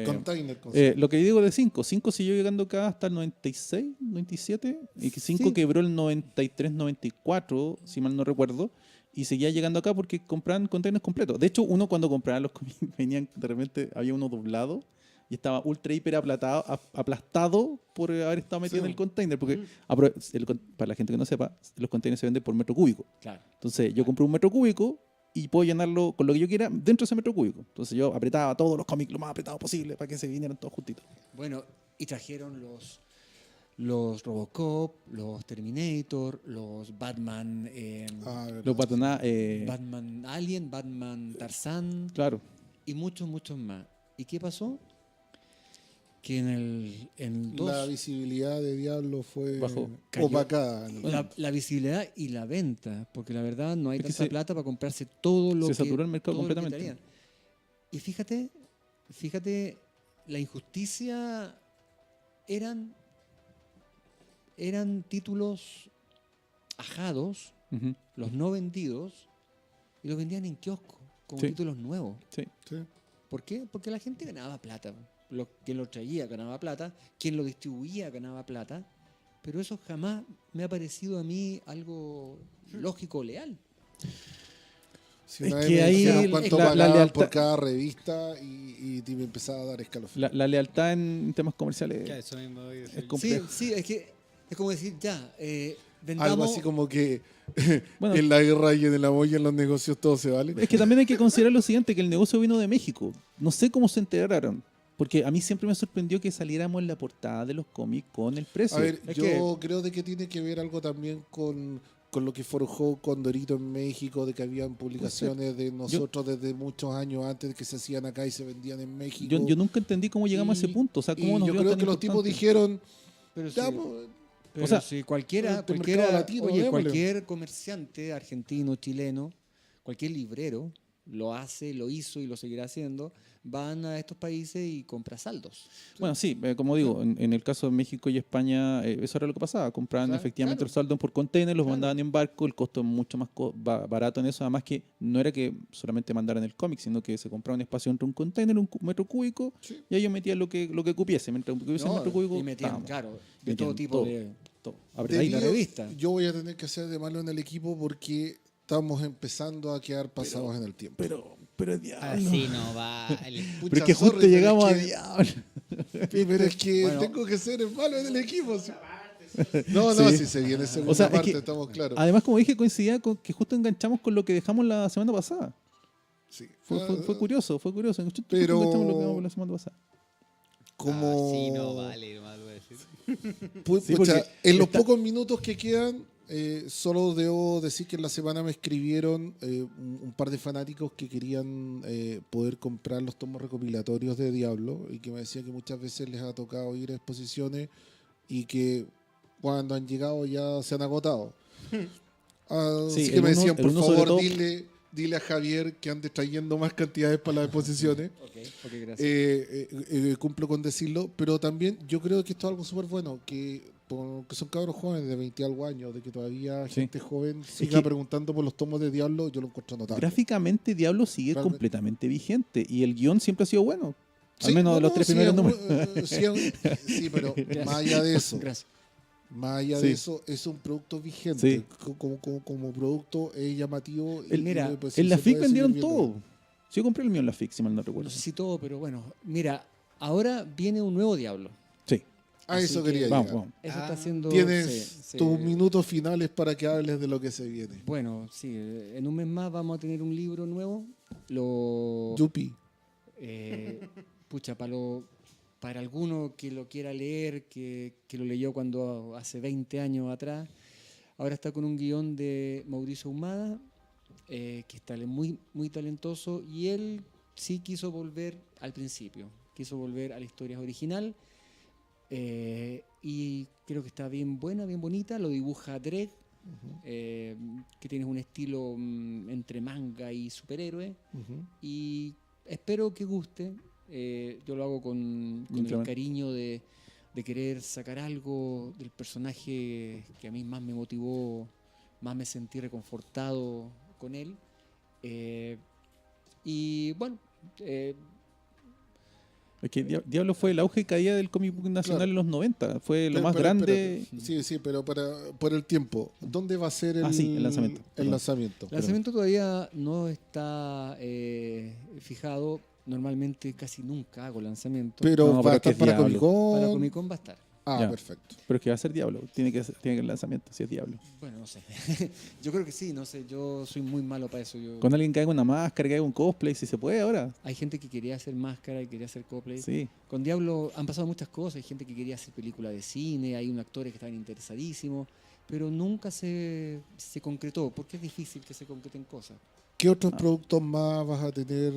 Container. Lo que digo de 5 siguió llegando acá hasta el 96, 97, y que 5 Sí. quebró el 93, 94, si mal no recuerdo, y seguía llegando acá porque compraban containers completos. De hecho, uno cuando compraba los cómics venían, de repente había uno doblado y estaba ultra hiper aplastado por haber estado metido Sí. en el container, porque para la gente que no sepa, los containers se venden por metro cúbico. Claro. Entonces yo compré un metro cúbico y puedo llenarlo con lo que yo quiera dentro de ese metro cúbico. Entonces yo apretaba todos los cómics lo más apretado posible para que se vinieran todos juntitos. Bueno, y trajeron los Robocop, los Terminator, los Batman, Los Batman, Batman Alien, Batman Tarzán claro. y muchos, muchos más. ¿Y qué pasó? Que en dos, La visibilidad de Diablo fue Bajó. opacada. la visibilidad y la venta, porque la verdad no hay Es que tanta se- plata para comprarse todo lo se que saturó el mercado todo lo que completamente. traían. Y fíjate, la injusticia eran títulos ajados, Ujú. los no vendidos, y los vendían en kiosco, como Sí. títulos nuevos. Sí. Sí. ¿Por qué? Porque la gente ganaba plata. Quien lo traía ganaba plata, quien lo distribuía ganaba plata, pero eso jamás me ha parecido a mí algo lógico o leal. Si Es una vez que me ahí dijeron cuánto la pagaban lealtad- por cada revista y me empezaba a dar escalofríos. La lealtad en temas comerciales Ya, eso mismo voy a decir. es Sí, complejo. sí, es que es como decir, ya, vendamos... Algo así como que Bueno. en la guerra y en el amor y en los negocios todo se vale. Es que también hay que considerar lo siguiente, que el negocio vino de México. No sé cómo se enteraron. Porque a mí siempre me sorprendió que saliéramos en la portada de los cómics con el precio. A ver, Es yo creo de que tiene que ver algo también con lo que forjó Condorito en México, de que habían publicaciones de nosotros desde muchos años antes de que se hacían acá y se vendían en México. Yo nunca entendí cómo llegamos a ese punto. O sea, Y cómo nos yo vieron creo tan que los tipos importantes. dijeron, Pero sí, ya, pues, pero o sea, sí, cualquiera, este mercado latino, démosle. cualquier comerciante argentino, chileno, cualquier librero lo hace, lo hizo y lo seguirá haciendo, van a estos países y compra saldos. Bueno, sí, como digo, en el caso de México y España, eso era lo que pasaba. Compraban Claro, efectivamente claro. los saldos por container, los Claro. mandaban en barco, el costo es mucho más barato en eso. Además que no era que solamente mandaran el cómic, sino que se compraba un espacio entre un container, un metro cúbico, y ellos metían lo que cupiese. Mientras cupiese el No, metro cúbico, y metían, estábamos. claro, de Metían todo tipo todo. de... Todo. Y Apretadito. la debido- revista. yo voy a tener que hacer de malo en el equipo porque estamos empezando a quedar pasados en el tiempo. Pero diablo. Así no vale. Pucha, Pero es que sorry, justo pero llegamos es a que- diablo. Pero es que Bueno. tengo que ser el malo en el equipo. ¿sí? No, Sí. si se viene segunda O sea, es parte, que- estamos claros. Además, como dije, coincidía con que justo enganchamos con lo que dejamos la semana pasada. Sí. Fue curioso, fue curioso. Justo Pero- enganchamos lo que dejamos la semana pasada. Como... Así no vale, nomás lo voy a decir. Sí, Pucha, porque en los está- pocos minutos que quedan, solo debo decir que en la semana me escribieron un par de fanáticos que querían poder comprar los tomos recopilatorios de Diablo y que me decían que muchas veces les ha tocado ir a exposiciones y que cuando han llegado ya se han agotado. Sí, Así que el me uno- decían, el por uno sobre favor, todo- dile a Javier que ande trayendo más cantidades para las exposiciones. Ok, gracias. Cumplo con decirlo, pero también yo creo que esto es algo súper bueno, que son cabros jóvenes de 20 y algo años, de que todavía Sí. gente joven siga que- preguntando por los tomos de Diablo, yo lo encuentro notable. Gráficamente, Diablo sigue Realmente. completamente vigente y el guión siempre ha sido bueno. Al Sí, menos no, de los no, tres sí, primeros es números. sí, pero más allá de eso, Gracias. más allá Sí. de eso, es un producto vigente. Sí. Como producto es llamativo. Mira, pues, En sí la se FIC puede vendieron seguir viendo. todo. Sí, yo compré el mío en la FIC, si mal no recuerdo. No sé si todo, pero bueno, mira, ahora viene un nuevo Diablo. Sí, A Así eso que- quería vamos, llegar. vamos. Eso Ah, está haciendo... Tienes sí, tus sí. minutos finales para que hables de lo que se viene. Bueno, sí, en un mes más vamos a tener un libro nuevo. Lo... Yupi. Pucha, para alguno que lo quiera leer, que lo leyó cuando hace 20 años atrás, ahora está con un guión de Mauricio Humada, que está muy, muy talentoso, y él sí quiso volver al principio, quiso volver a la historia original, y creo que está bien buena, bien bonita, lo dibuja Dreg, que tiene un estilo entre manga y superhéroe, y espero que guste. Yo lo hago con el Claro. cariño de querer sacar algo del personaje que a mí más me motivó, más me sentí reconfortado con él. Y bueno, Es que Diablo fue el auge y caída del cómic book nacional Claro. en los 90. Fue lo Pero- más pero grande. espérate. Sí, pero por el tiempo. ¿Dónde va a ser el, Sí, el lanzamiento. el Perdón. lanzamiento? el lanzamiento todavía no está fijado. Normalmente casi nunca hago lanzamiento. Pero No, va pero a estar que para Diablo. Comic Con. Para Comic Con va a estar. Ah, Ya. perfecto. Pero es que va a ser Diablo. Tiene que el lanzamiento, si es Diablo. Bueno, no sé. Yo creo que sí, no sé. Yo soy muy malo para eso. Con alguien que haga una máscara, que haga un cosplay, si se puede ahora. Hay gente que quería hacer máscara y quería hacer cosplay. Sí. Con Diablo han pasado muchas cosas. Hay gente que quería hacer película de cine, hay unos actores que estaban interesadísimos, pero nunca se concretó, porque es difícil que se concreten cosas. ¿Qué otros productos más vas a tener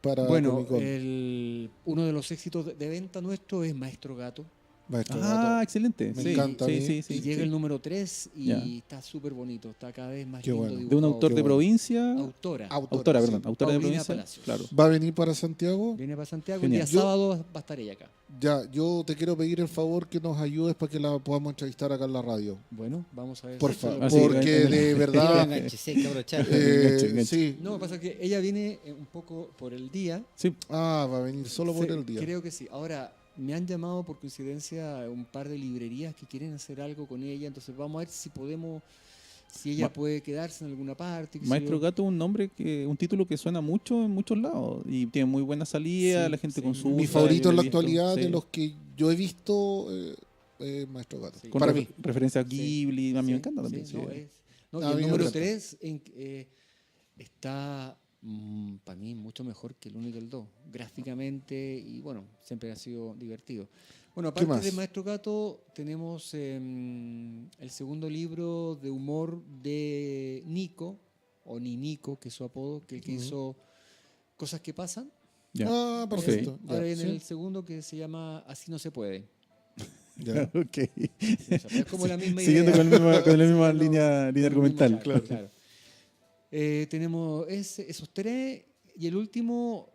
para Bueno, Comic-Con? uno de los éxitos de venta nuestro es Maestro Gato. Maestro Ah, Gato. excelente. Me sí, encanta a sí, mí. sí, sí, Y llega sí. el número 3 y Ya. está súper bonito, está cada vez más Qué lindo bueno. De un dibujado. autor Qué de bueno. provincia. Autora. Autora, sí. perdón. Autora de Paulina provincia. Palacios. Claro. ¿Va a venir para Santiago? Viene para Santiago Genial. el día Yo- sábado va a estar ella acá. Ya, yo te quiero pedir el favor que nos ayudes para que la podamos entrevistar acá en la radio. Bueno, vamos a ver. Por si esto favor, lo- sí, porque en el- de Yo verdad, enganche, sí, hay que aprovechar. Enganche. sí. No, pasa que ella viene un poco por el día. Sí. Ah, va a venir solo por Sí, el día. Creo que sí. Ahora, me han llamado por coincidencia un par de librerías que quieren hacer algo con ella, entonces vamos a ver si podemos, si ella Ma- puede quedarse en alguna parte. qué sé Maestro yo. Gato es un nombre un título que suena mucho en muchos lados y tiene muy buena salida, Sí, la gente sí. consulta. Mi yo favorito lo en he la visto, actualidad sí. de los que yo he visto es Maestro Gato. Sí. Con Para mí. referencia a Sí. Ghibli, a mí Sí, me encanta también. sí, sí. no, no, A y mí el me número encanta. 3 está para mí mucho mejor que el 1 y el 2, gráficamente y bueno, siempre ha sido divertido. Bueno, aparte más? de Maestro Gato, tenemos el segundo libro de humor de Nico, o Ninico, que es su apodo, que es el que Ujú. hizo Cosas que pasan. Ya. Ah, perfecto. Ahora Ya, viene sí, el segundo que se llama Así no se puede. ya. Ok. Sí, o sea, es como la misma Siguiendo idea. con la misma Sí, línea con el mismo argumental. charco, claro. Tenemos esos tres y el último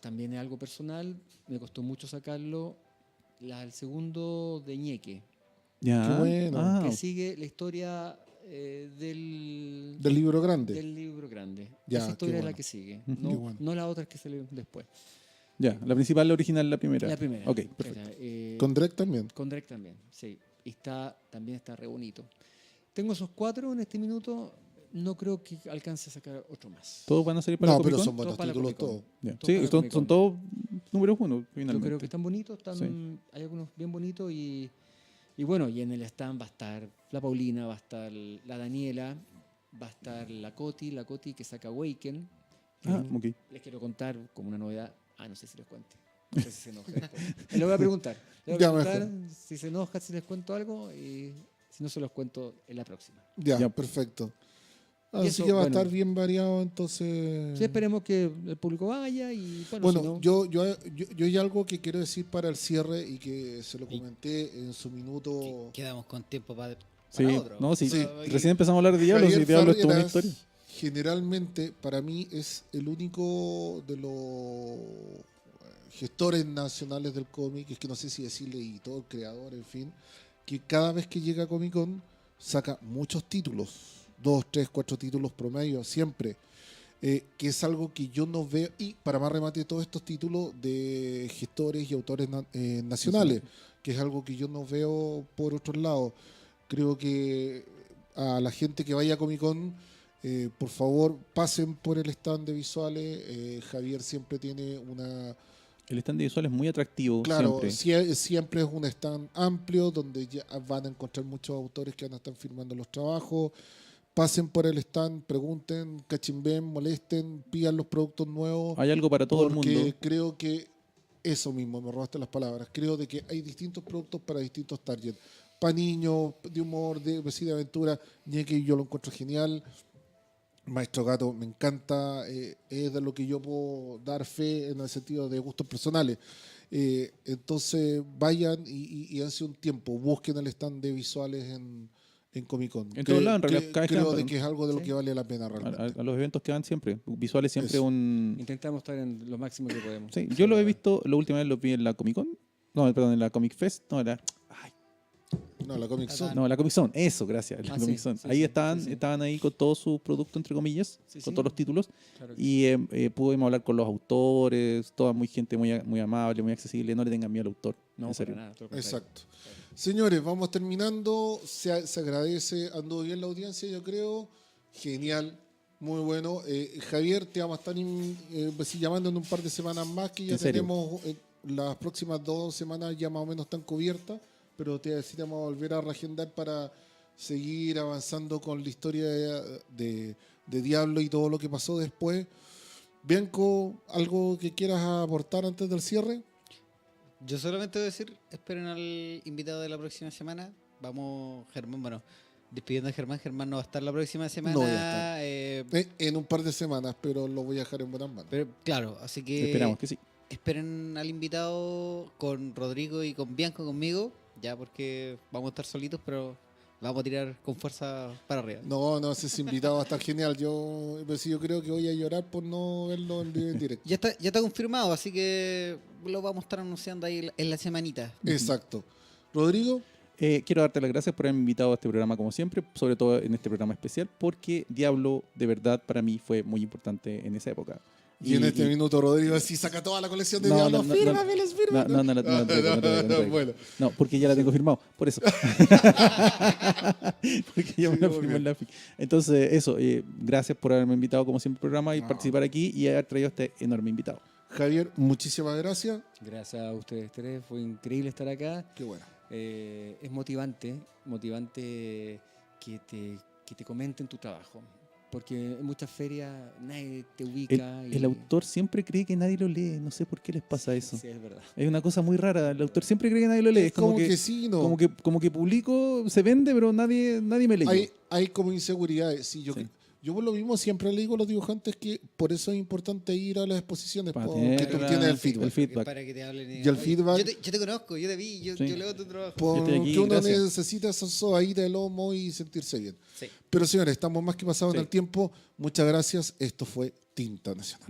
también es algo personal, me costó mucho sacarlo, el segundo de Ñeque, Ya. Qué bueno. Ah, que sigue la historia del Del libro grande. del libro grande. Ya, Esa qué historia es la bueno. que sigue, Ujú. no, Qué bueno. no la otra que salió después. ya. La principal, la original, la primera. La primera. Ok, perfecto. Con Drake también. Con Drake también, sí. Y también está re bonito. Tengo esos 4 en este minuto. No creo que alcance a sacar otro más. ¿Todos van a salir para No, la pero Comic-Con? son buenos Todo para la títulos Comic-Con. todos. Ya. Todos Sí, para la son Comic-Con. todos números uno, Yo finalmente. creo que están bonitos, Sí. hay algunos bien bonitos y bueno, y en el stand va a estar la Paulina, va a estar la Daniela, va a estar la Coti que saca Awaken. Ah, ok. Les quiero contar como una novedad. No sé si les cuente. No sé si se enoja después. Le voy a preguntar. Le voy a Ya, preguntar mejor. si se enoja, si les cuento algo y si no se los cuento en la próxima. Ya, Ya. perfecto. Y Así eso, que va bueno. a estar bien variado, entonces. Sí, esperemos que el público vaya y bueno, Bueno, si no, yo hay algo que quiero decir para el cierre y que se lo comenté en su minuto. Quedamos con tiempo para Sí, otro. no, sí. Sí. Recién empezamos a hablar de Diablo, Javier y Diablo es toda una Farreras, historia. generalmente, para mí, es el único de los gestores nacionales del cómic, es que no sé si decirle editor, creador, en fin, que cada vez que llega a Comic Con saca muchos títulos, 2, 3, 4 títulos promedio, siempre. Que es algo que yo no veo, y para más remate todos estos títulos de gestores y autores nacionales, que es algo que yo no veo por otros lados. Creo que a la gente que vaya a Comic Con, por favor, pasen por el stand de visuales. Javier siempre tiene una... El stand de visual es muy atractivo, Claro, siempre. siempre es un stand amplio donde ya van a encontrar muchos autores que van a estar firmando los trabajos. Pasen por el stand, pregunten, cachimben, molesten, pidan los productos nuevos. Hay algo para todo el porque mundo. creo que eso mismo, me robaste las palabras. Creo de que hay distintos productos para distintos targets. Para niños, de humor, de aventura. Ñeque yo lo encuentro genial. Maestro Gato me encanta. Es de lo que yo puedo dar fe en el sentido de gustos personales. Entonces vayan y hace un tiempo busquen el stand de visuales en Comic Con. En todos lados, en realidad, cada vez que creo van- de que es algo de lo Sí. que vale la pena A realmente. los eventos que van siempre. Visuales siempre Eso. un... intentamos estar en lo máximo que podemos. Sí, yo lo he visto, la última vez lo vi en la Comic Con. No, perdón, en la Comic Fest. No, No, la Comic Zone. no, la Comic Zone. Eso, gracias. La Ah, Comic sí, Zone. sí, ahí sí, estaban, sí, sí. estaban ahí con todos sus productos, entre comillas, Sí, con sí. todos los títulos. Claro que Y pudimos hablar con los autores, toda muy gente muy amable, muy accesible. No le tengan miedo al autor. no, en para serio. nada, todo lo contrario. Exacto. Señores, vamos terminando. Se agradece. Anduvo bien la audiencia, yo creo. Genial. Muy bueno. Javier, te vamos a estar llamando en un par de semanas más, que ya ¿En serio? tenemos las próximas 2 semanas ya más o menos están cubiertas. pero sí te vamos a volver a reagendar para seguir avanzando con la historia de Diablo y todo lo que pasó después. Bianco, ¿algo que quieras aportar antes del cierre? Yo solamente voy a decir, esperen al invitado de la próxima semana. Vamos, Germán, bueno, despidiendo a Germán. Germán no va a estar la próxima semana. No voy a estar. En un par de semanas, pero lo voy a dejar en buenas manos. Pero claro, así que Esperamos que sí. esperen al invitado con Rodrigo y con Bianco conmigo, ya porque vamos a estar solitos, pero vamos a tirar con fuerza para arriba. No, ese invitado va a estar genial. Yo creo que voy a llorar por no verlo en vivo en directo. Ya está confirmado, así que lo vamos a estar anunciando ahí en la semanita. Exacto. Rodrigo, Quiero darte las gracias por haberme invitado a este programa como siempre, sobre todo en este programa especial, porque Diablo de verdad para mí fue muy importante en esa época. y en este minuto Rodrigo sí saca toda la colección de No, Diablo. no, no, Fírmamelos, fírmamelos. No, no la traigo. Bueno. No, porque ya la tengo firmado, por eso. Porque ya me la firmó en la FIC. Entonces, eso, gracias por haberme invitado como siempre al programa y participar aquí y haber traído a este enorme invitado. Javier, muchísimas gracias. Gracias a ustedes tres, fue increíble estar acá. Qué bueno. Es motivante que te comenten tu trabajo. Porque en muchas ferias nadie te ubica. El autor siempre cree que nadie lo lee, no sé por qué les pasa eso. Sí, es verdad. Es una cosa muy rara, el autor siempre cree que nadie lo lee. Es como que sí, no. Como que publico, se vende, pero nadie me lee. Hay como inseguridades. Sí, yo por lo mismo siempre le digo a los dibujantes que por eso es importante ir a las exposiciones, porque tú tienes el feedback. Para que te hablen. Y el feedback. Yo te conozco, yo te vi, yo leo tu trabajo. Porque aquí, uno gracias. necesita esa soadita de lomo y sentirse bien. Sí. Pero señores, estamos más que pasados Sí. en el tiempo. Muchas gracias. Esto fue Tinta Nacional.